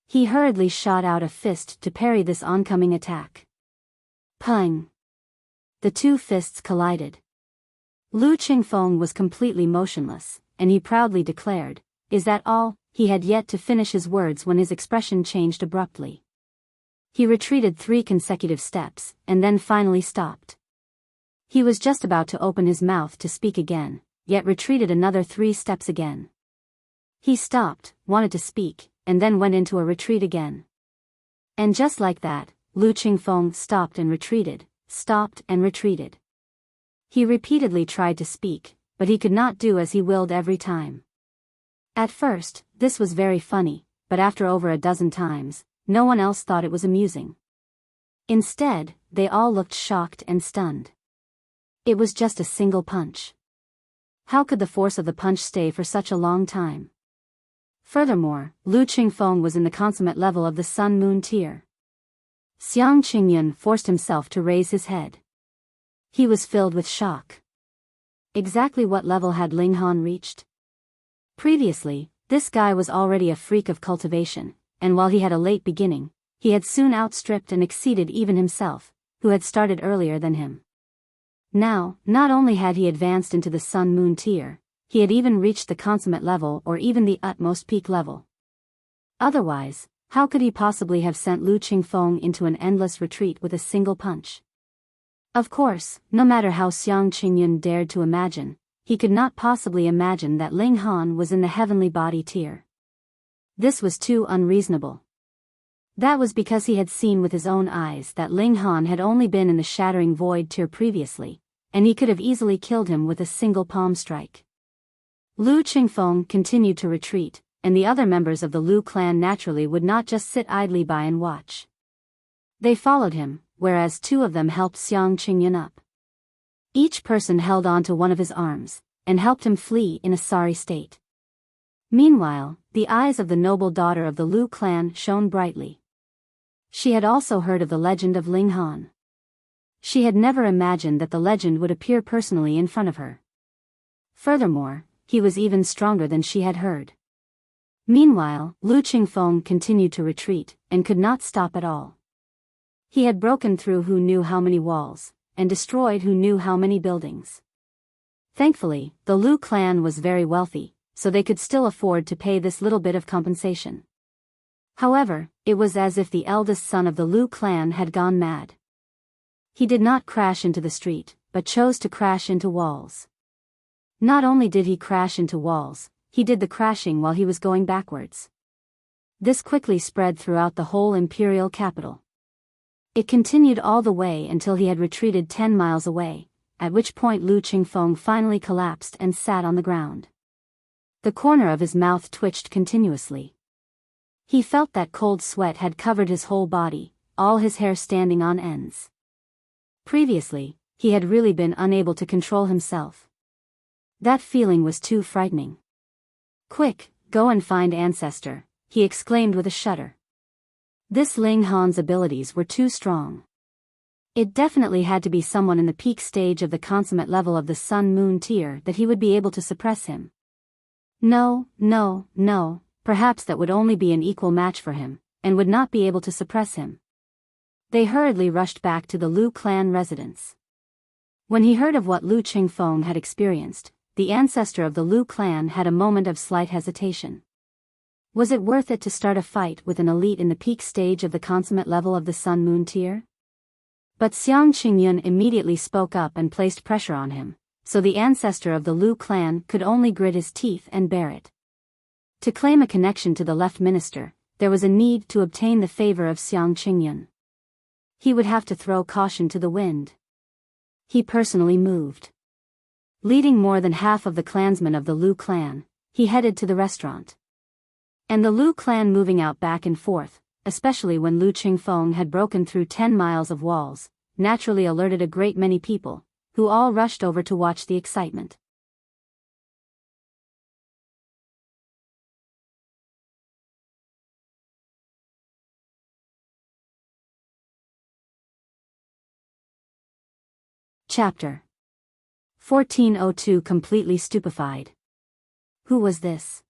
He hurriedly shot out a fist to parry this oncoming attack. Pang! The two fists collided. Lu Qingfeng was completely motionless, and he proudly declared, "Is that all?" He had yet to finish his words when his expression changed abruptly. He retreated 3 consecutive steps, and then finally stopped. He was just about to open his mouth to speak again, yet retreated another 3 steps again. He stopped, wanted to speak, and then went into a retreat again. And just like that, Lu Qingfeng stopped and retreated, stopped and retreated. He repeatedly tried to speak, but he could not do as he willed every time. At first, this was very funny, but after over a dozen times, no one else thought it was amusing. Instead, they all looked shocked and stunned. It was just a single punch. How could the force of the punch stay for such a long time? Furthermore, Lu Qingfeng was in the consummate level of the Sun-Moon tier. Chengyun forced himself to raise his head. He was filled with shock. Exactly what level had Ling Han reached? Previously, this guy was already a freak of cultivation, and while he had a late beginning, he had soon outstripped and exceeded even himself, who had started earlier than him. Now, not only had he advanced into the Sun-Moon tier, he had even reached the consummate level or even the utmost peak level. Otherwise, how could he possibly have sent Lu Qingfeng into an endless retreat with a single punch? Of course, no matter how Chengyun dared to imagine, he could not possibly imagine that Ling Han was in the heavenly body tier. This was too unreasonable. That was because he had seen with his own eyes that Ling Han had only been in the shattering void tier previously, and he could have easily killed him with a single palm strike. Lu Qingfeng continued to retreat, and the other members of the Lu clan naturally would not just sit idly by and watch. They followed him, whereas 2 of them helped Chengyun up. Each person held on to one of his arms, and helped him flee in a sorry state. Meanwhile, the eyes of the noble daughter of the Lu clan shone brightly. She had also heard of the legend of Ling Han. She had never imagined that the legend would appear personally in front of her. Furthermore, he was even stronger than she had heard. Meanwhile, Lu Qingfeng continued to retreat, and could not stop at all. He had broken through who knew how many walls, and destroyed who knew how many buildings. Thankfully, the Lu clan was very wealthy, so they could still afford to pay this little bit of compensation. However, it was as if the eldest son of the Lu clan had gone mad. He did not crash into the street, but chose to crash into walls. Not only did he crash into walls, he did the crashing while he was going backwards. This quickly spread throughout the whole imperial capital. It continued all the way until he had retreated 10 miles away, at which point Lu Qingfeng finally collapsed and sat on the ground. The corner of his mouth twitched continuously. He felt that cold sweat had covered his whole body, all his hair standing on ends. Previously, he had really been unable to control himself. That feeling was too frightening. "Quick, go and find Ancestor," he exclaimed with a shudder. This Ling Han's abilities were too strong. It definitely had to be someone in the peak stage of the consummate level of the Sun-Moon tier that he would be able to suppress him. No, perhaps that would only be an equal match for him, and would not be able to suppress him. They hurriedly rushed back to the Lu clan residence. When he heard of what Lu Qingfeng had experienced, the ancestor of the Lu clan had a moment of slight hesitation. Was it worth it to start a fight with an elite in the peak stage of the consummate level of the Sun-Moon tier? But Chengyun immediately spoke up and placed pressure on him, so the ancestor of the Lu clan could only grit his teeth and bear it. To claim a connection to the left minister, there was a need to obtain the favor of Chengyun. He would have to throw caution to the wind. He personally moved. Leading more than half of the clansmen of the Lu clan, he headed to the restaurant. And the Lu clan moving out back and forth, especially when Lu Qingfeng had broken through 10 miles of walls, naturally alerted a great many people, who all rushed over to watch the excitement. Chapter 1402 Completely Stupefied. Who was this?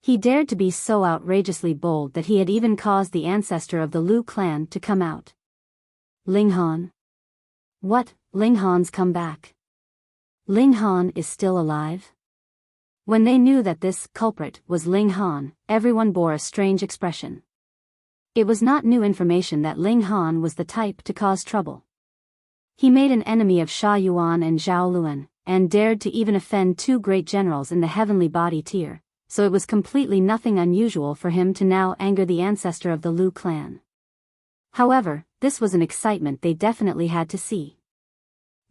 He dared to be so outrageously bold that he had even caused the ancestor of the Lu clan to come out. Ling Han. What, Ling Han's come back? Ling Han is still alive? When they knew that this culprit was Ling Han, everyone bore a strange expression. It was not new information that Ling Han was the type to cause trouble. He made an enemy of Sha Yuan and Zhao Luan, and dared to even offend two great generals in the heavenly body tier, so it was completely nothing unusual for him to now anger the ancestor of the Lu clan. However, this was an excitement they definitely had to see.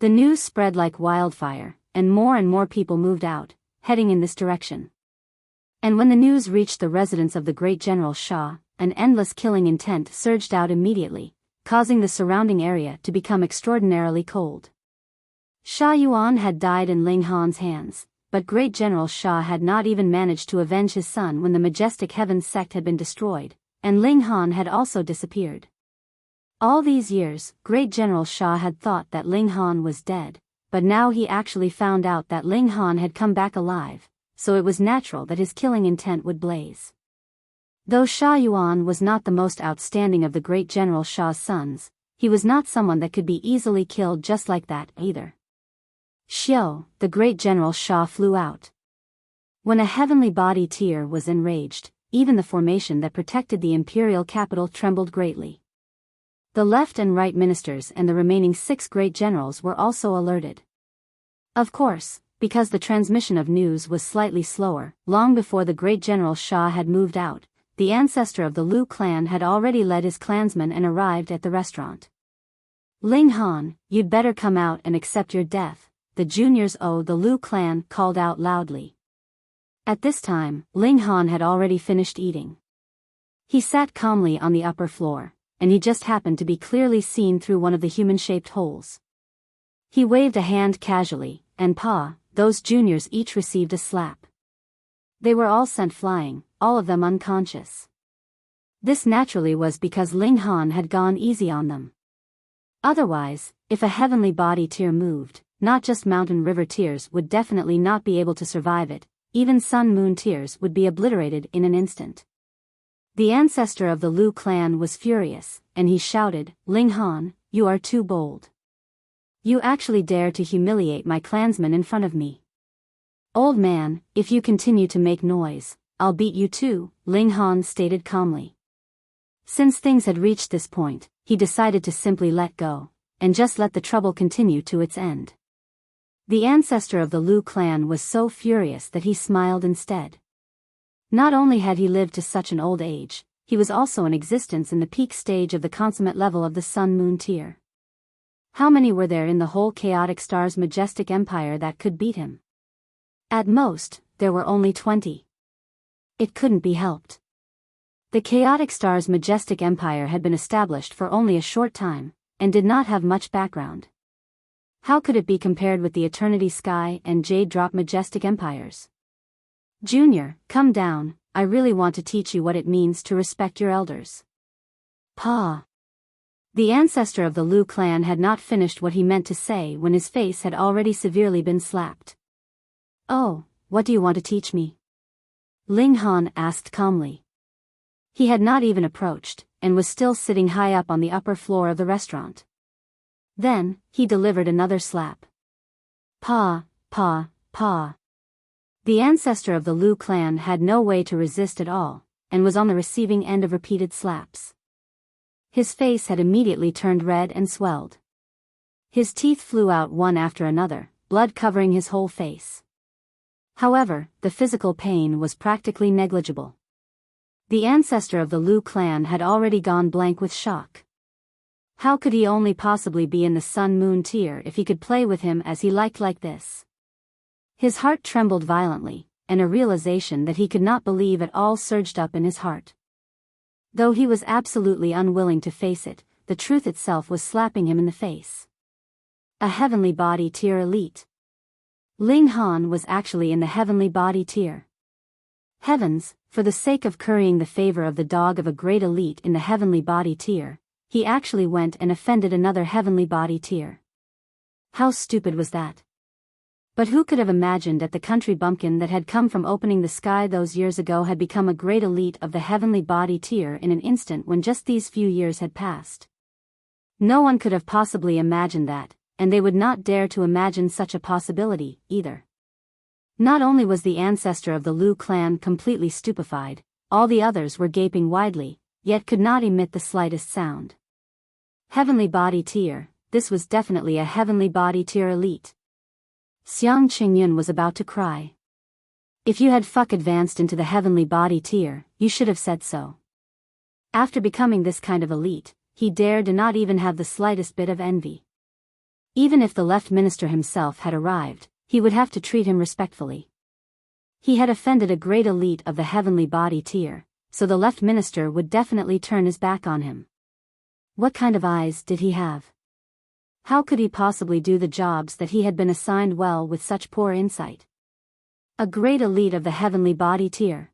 The news spread like wildfire, and more people moved out, heading in this direction. And when the news reached the residence of the great General Sha, an endless killing intent surged out immediately, causing the surrounding area to become extraordinarily cold. Sha Yuan had died in Ling Han's hands, but Great General Sha had not even managed to avenge his son when the majestic Heavens sect had been destroyed, and Ling Han had also disappeared. All these years, Great General Sha had thought that Ling Han was dead, but now he actually found out that Ling Han had come back alive, so it was natural that his killing intent would blaze. Though Sha Yuan was not the most outstanding of the great General Sha's sons, he was not someone that could be easily killed just like that either. Xiao, the great General Sha flew out. When a heavenly body tier was enraged, even the formation that protected the imperial capital trembled greatly. The left and right ministers and the remaining 6 great generals were also alerted. Of course, because the transmission of news was slightly slower, long before the great General Sha had moved out, the ancestor of the Lu clan had already led his clansmen and arrived at the restaurant. Ling Han, you'd better come out and accept your death, the juniors of the Lu clan called out loudly. At this time, Ling Han had already finished eating. He sat calmly on the upper floor, and he just happened to be clearly seen through one of the human-shaped holes. He waved a hand casually, and those juniors each received a slap. They were all sent flying, all of them unconscious. This naturally was because Ling Han had gone easy on them. Otherwise, if a heavenly body tier moved, not just mountain river tiers would definitely not be able to survive it, even sun-moon tiers would be obliterated in an instant. The ancestor of the Lu clan was furious, and he shouted, Ling Han, you are too bold. You actually dare to humiliate my clansmen in front of me. Old man, if you continue to make noise, I'll beat you too, Ling Han stated calmly. Since things had reached this point, he decided to simply let go, and just let the trouble continue to its end. The ancestor of the Lu clan was so furious that he smiled instead. Not only had he lived to such an old age, he was also in existence in the peak stage of the consummate level of the sun-moon tier. How many were there in the whole Chaotic Star's majestic empire that could beat him? At most, there were only 20. It couldn't be helped. The Chaotic Star's majestic empire had been established for only a short time, and did not have much background. How could it be compared with the Eternity Sky and Jade Drop majestic empires? Junior, come down, I really want to teach you what it means to respect your elders. Pa. The ancestor of the Lu clan had not finished what he meant to say when his face had already severely been slapped. Oh, what do you want to teach me? Ling Han asked calmly. He had not even approached, and was still sitting high up on the upper floor of the restaurant. Then, he delivered another slap. Pa. The ancestor of the Lu clan had no way to resist at all, and was on the receiving end of repeated slaps. His face had immediately turned red and swelled. His teeth flew out one after another, blood covering his whole face. However, the physical pain was practically negligible. The ancestor of the Lu clan had already gone blank with shock. How could he only possibly be in the Sun-Moon tier if he could play with him as he liked like this? His heart trembled violently, and a realization that he could not believe at all surged up in his heart. Though he was absolutely unwilling to face it, the truth itself was slapping him in the face. A heavenly body tier elite. Ling Han was actually in the heavenly body tier. Heavens, for the sake of currying the favor of the dog of a great elite in the heavenly body tier, he actually went and offended another heavenly body tier. How stupid was that? But who could have imagined that the country bumpkin that had come from opening the sky those years ago had become a great elite of the heavenly body tier in an instant when just these few years had passed? No one could have possibly imagined that, and they would not dare to imagine such a possibility, either. Not only was the ancestor of the Liu clan completely stupefied, all the others were gaping widely, yet could not emit the slightest sound. Heavenly body tier, this was definitely a heavenly body tier elite. Xiang Chengyun was about to cry. If you had advanced into the heavenly body tier, you should have said so. After becoming this kind of elite, he dared to not even have the slightest bit of envy. Even if the left minister himself had arrived, he would have to treat him respectfully. He had offended a great elite of the heavenly body tier, so the left minister would definitely turn his back on him. What kind of eyes did he have? How could he possibly do the jobs that he had been assigned well with such poor insight? A great elite of the heavenly body tier.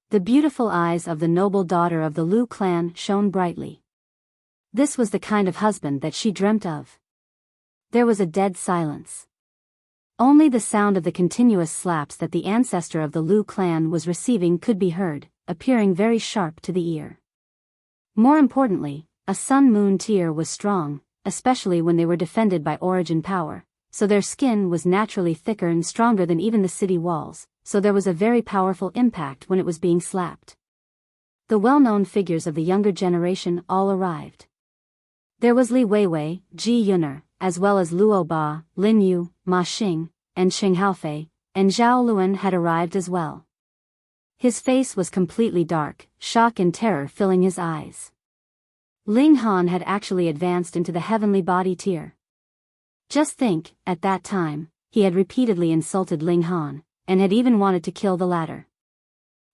The beautiful eyes of the noble daughter of the Liu clan shone brightly. This was the kind of husband that she dreamt of. There was a dead silence. Only the sound of the continuous slaps that the ancestor of the Liu clan was receiving could be heard, appearing very sharp to the ear. More importantly, a Sun-Moon tier was strong, especially when they were defended by origin power, so their skin was naturally thicker and stronger than even the city walls, so there was a very powerful impact when it was being slapped. The well-known figures of the younger generation all arrived. There was Li Weiwei, Ji Yuner, as well as Luo Ba, Lin Yu, Ma Xing, and Xing Haofei, and Zhao Luan had arrived as well. His face was completely dark, shock and terror filling his eyes. Ling Han had actually advanced into the heavenly body tier. Just think, at that time, he had repeatedly insulted Ling Han, and had even wanted to kill the latter.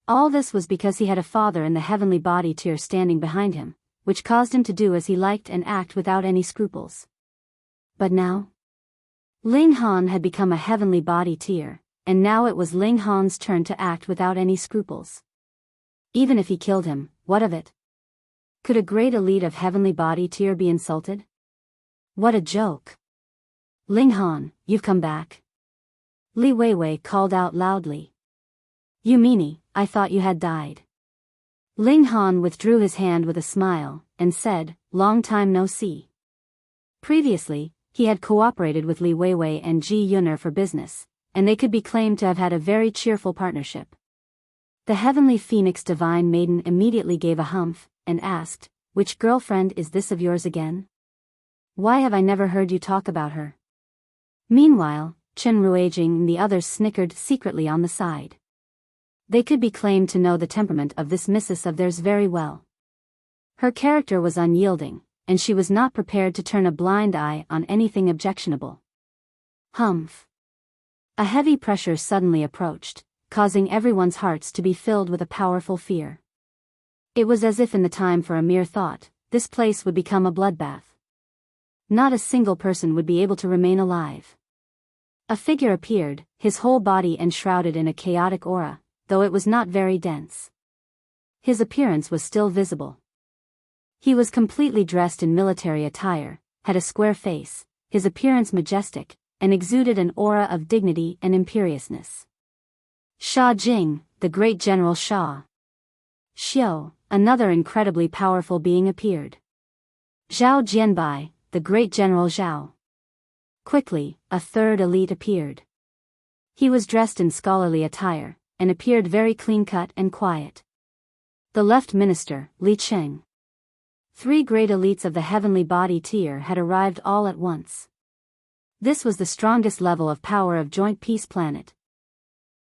All this was because he had a father in the heavenly body tier standing behind him, which caused him to do as he liked and act without any scruples. But now? Ling Han had become a heavenly body tier, and now it was Ling Han's turn to act without any scruples. Even if he killed him, what of it? Could a great elite of heavenly body tier be insulted? What a joke! Ling Han, you've come back. Li Weiwei called out loudly. You meanie, I thought you had died. Ling Han withdrew his hand with a smile, and said, long time no see. Previously, he had cooperated with Li Weiwei and Ji Yuner for business, and they could be claimed to have had a very cheerful partnership. The heavenly phoenix divine maiden immediately gave a humph, and asked, which girlfriend is this of yours again? Why have I never heard you talk about her? Meanwhile, Chen Ruijing and the others snickered secretly on the side. They could be claimed to know the temperament of this missus of theirs very well. Her character was unyielding, and she was not prepared to turn a blind eye on anything objectionable. Humph. A heavy pressure suddenly approached, causing everyone's hearts to be filled with a powerful fear. It was as if in the time for a mere thought, this place would become a bloodbath. Not a single person would be able to remain alive. A figure appeared, his whole body enshrouded in a chaotic aura, though it was not very dense. His appearance was still visible. He was completely dressed in military attire, had a square face, his appearance majestic, and exuded an aura of dignity and imperiousness. Sha Jing, the great General Sha. Xiao, another incredibly powerful being appeared. Zhao Jianbai, the great General Zhao. Quickly, a third elite appeared. He was dressed in scholarly attire, and appeared very clean-cut and quiet. The left minister, Li Cheng. 3 great elites of the heavenly body tier had arrived all at once. This was the strongest level of power of Joint Peace Planet.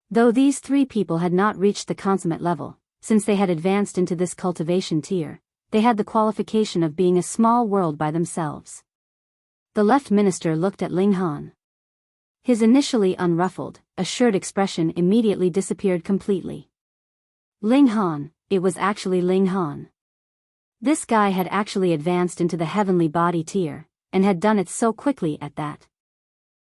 Though these 3 people had not reached the consummate level, since they had advanced into this cultivation tier, they had the qualification of being a small world by themselves. The left minister looked at Ling Han. His initially unruffled, assured expression immediately disappeared completely. Ling Han, it was actually Ling Han. This guy had actually advanced into the heavenly body tier, and had done it so quickly at that.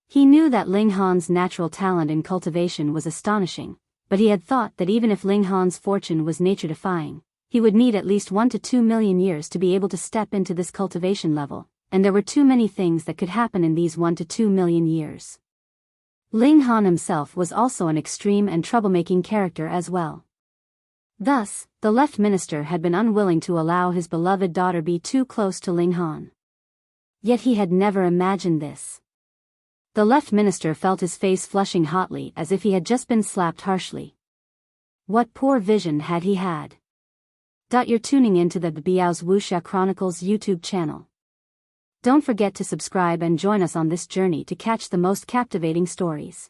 He knew that Ling Han's natural talent in cultivation was astonishing, but he had thought that even if Ling Han's fortune was nature-defying, he would need at least 1 to 2 million years to be able to step into this cultivation level, and there were too many things that could happen in these 1 to 2 million years. Ling Han himself was also an extreme and troublemaking character as well. Thus, the left minister had been unwilling to allow his beloved daughter be too close to Ling Han. Yet he had never imagined this. The left minister felt his face flushing hotly as if he had just been slapped harshly. What poor vision had he had? You're tuning into the Biao's Wuxia Chronicles YouTube channel. Don't forget to subscribe and join us on this journey to catch the most captivating stories.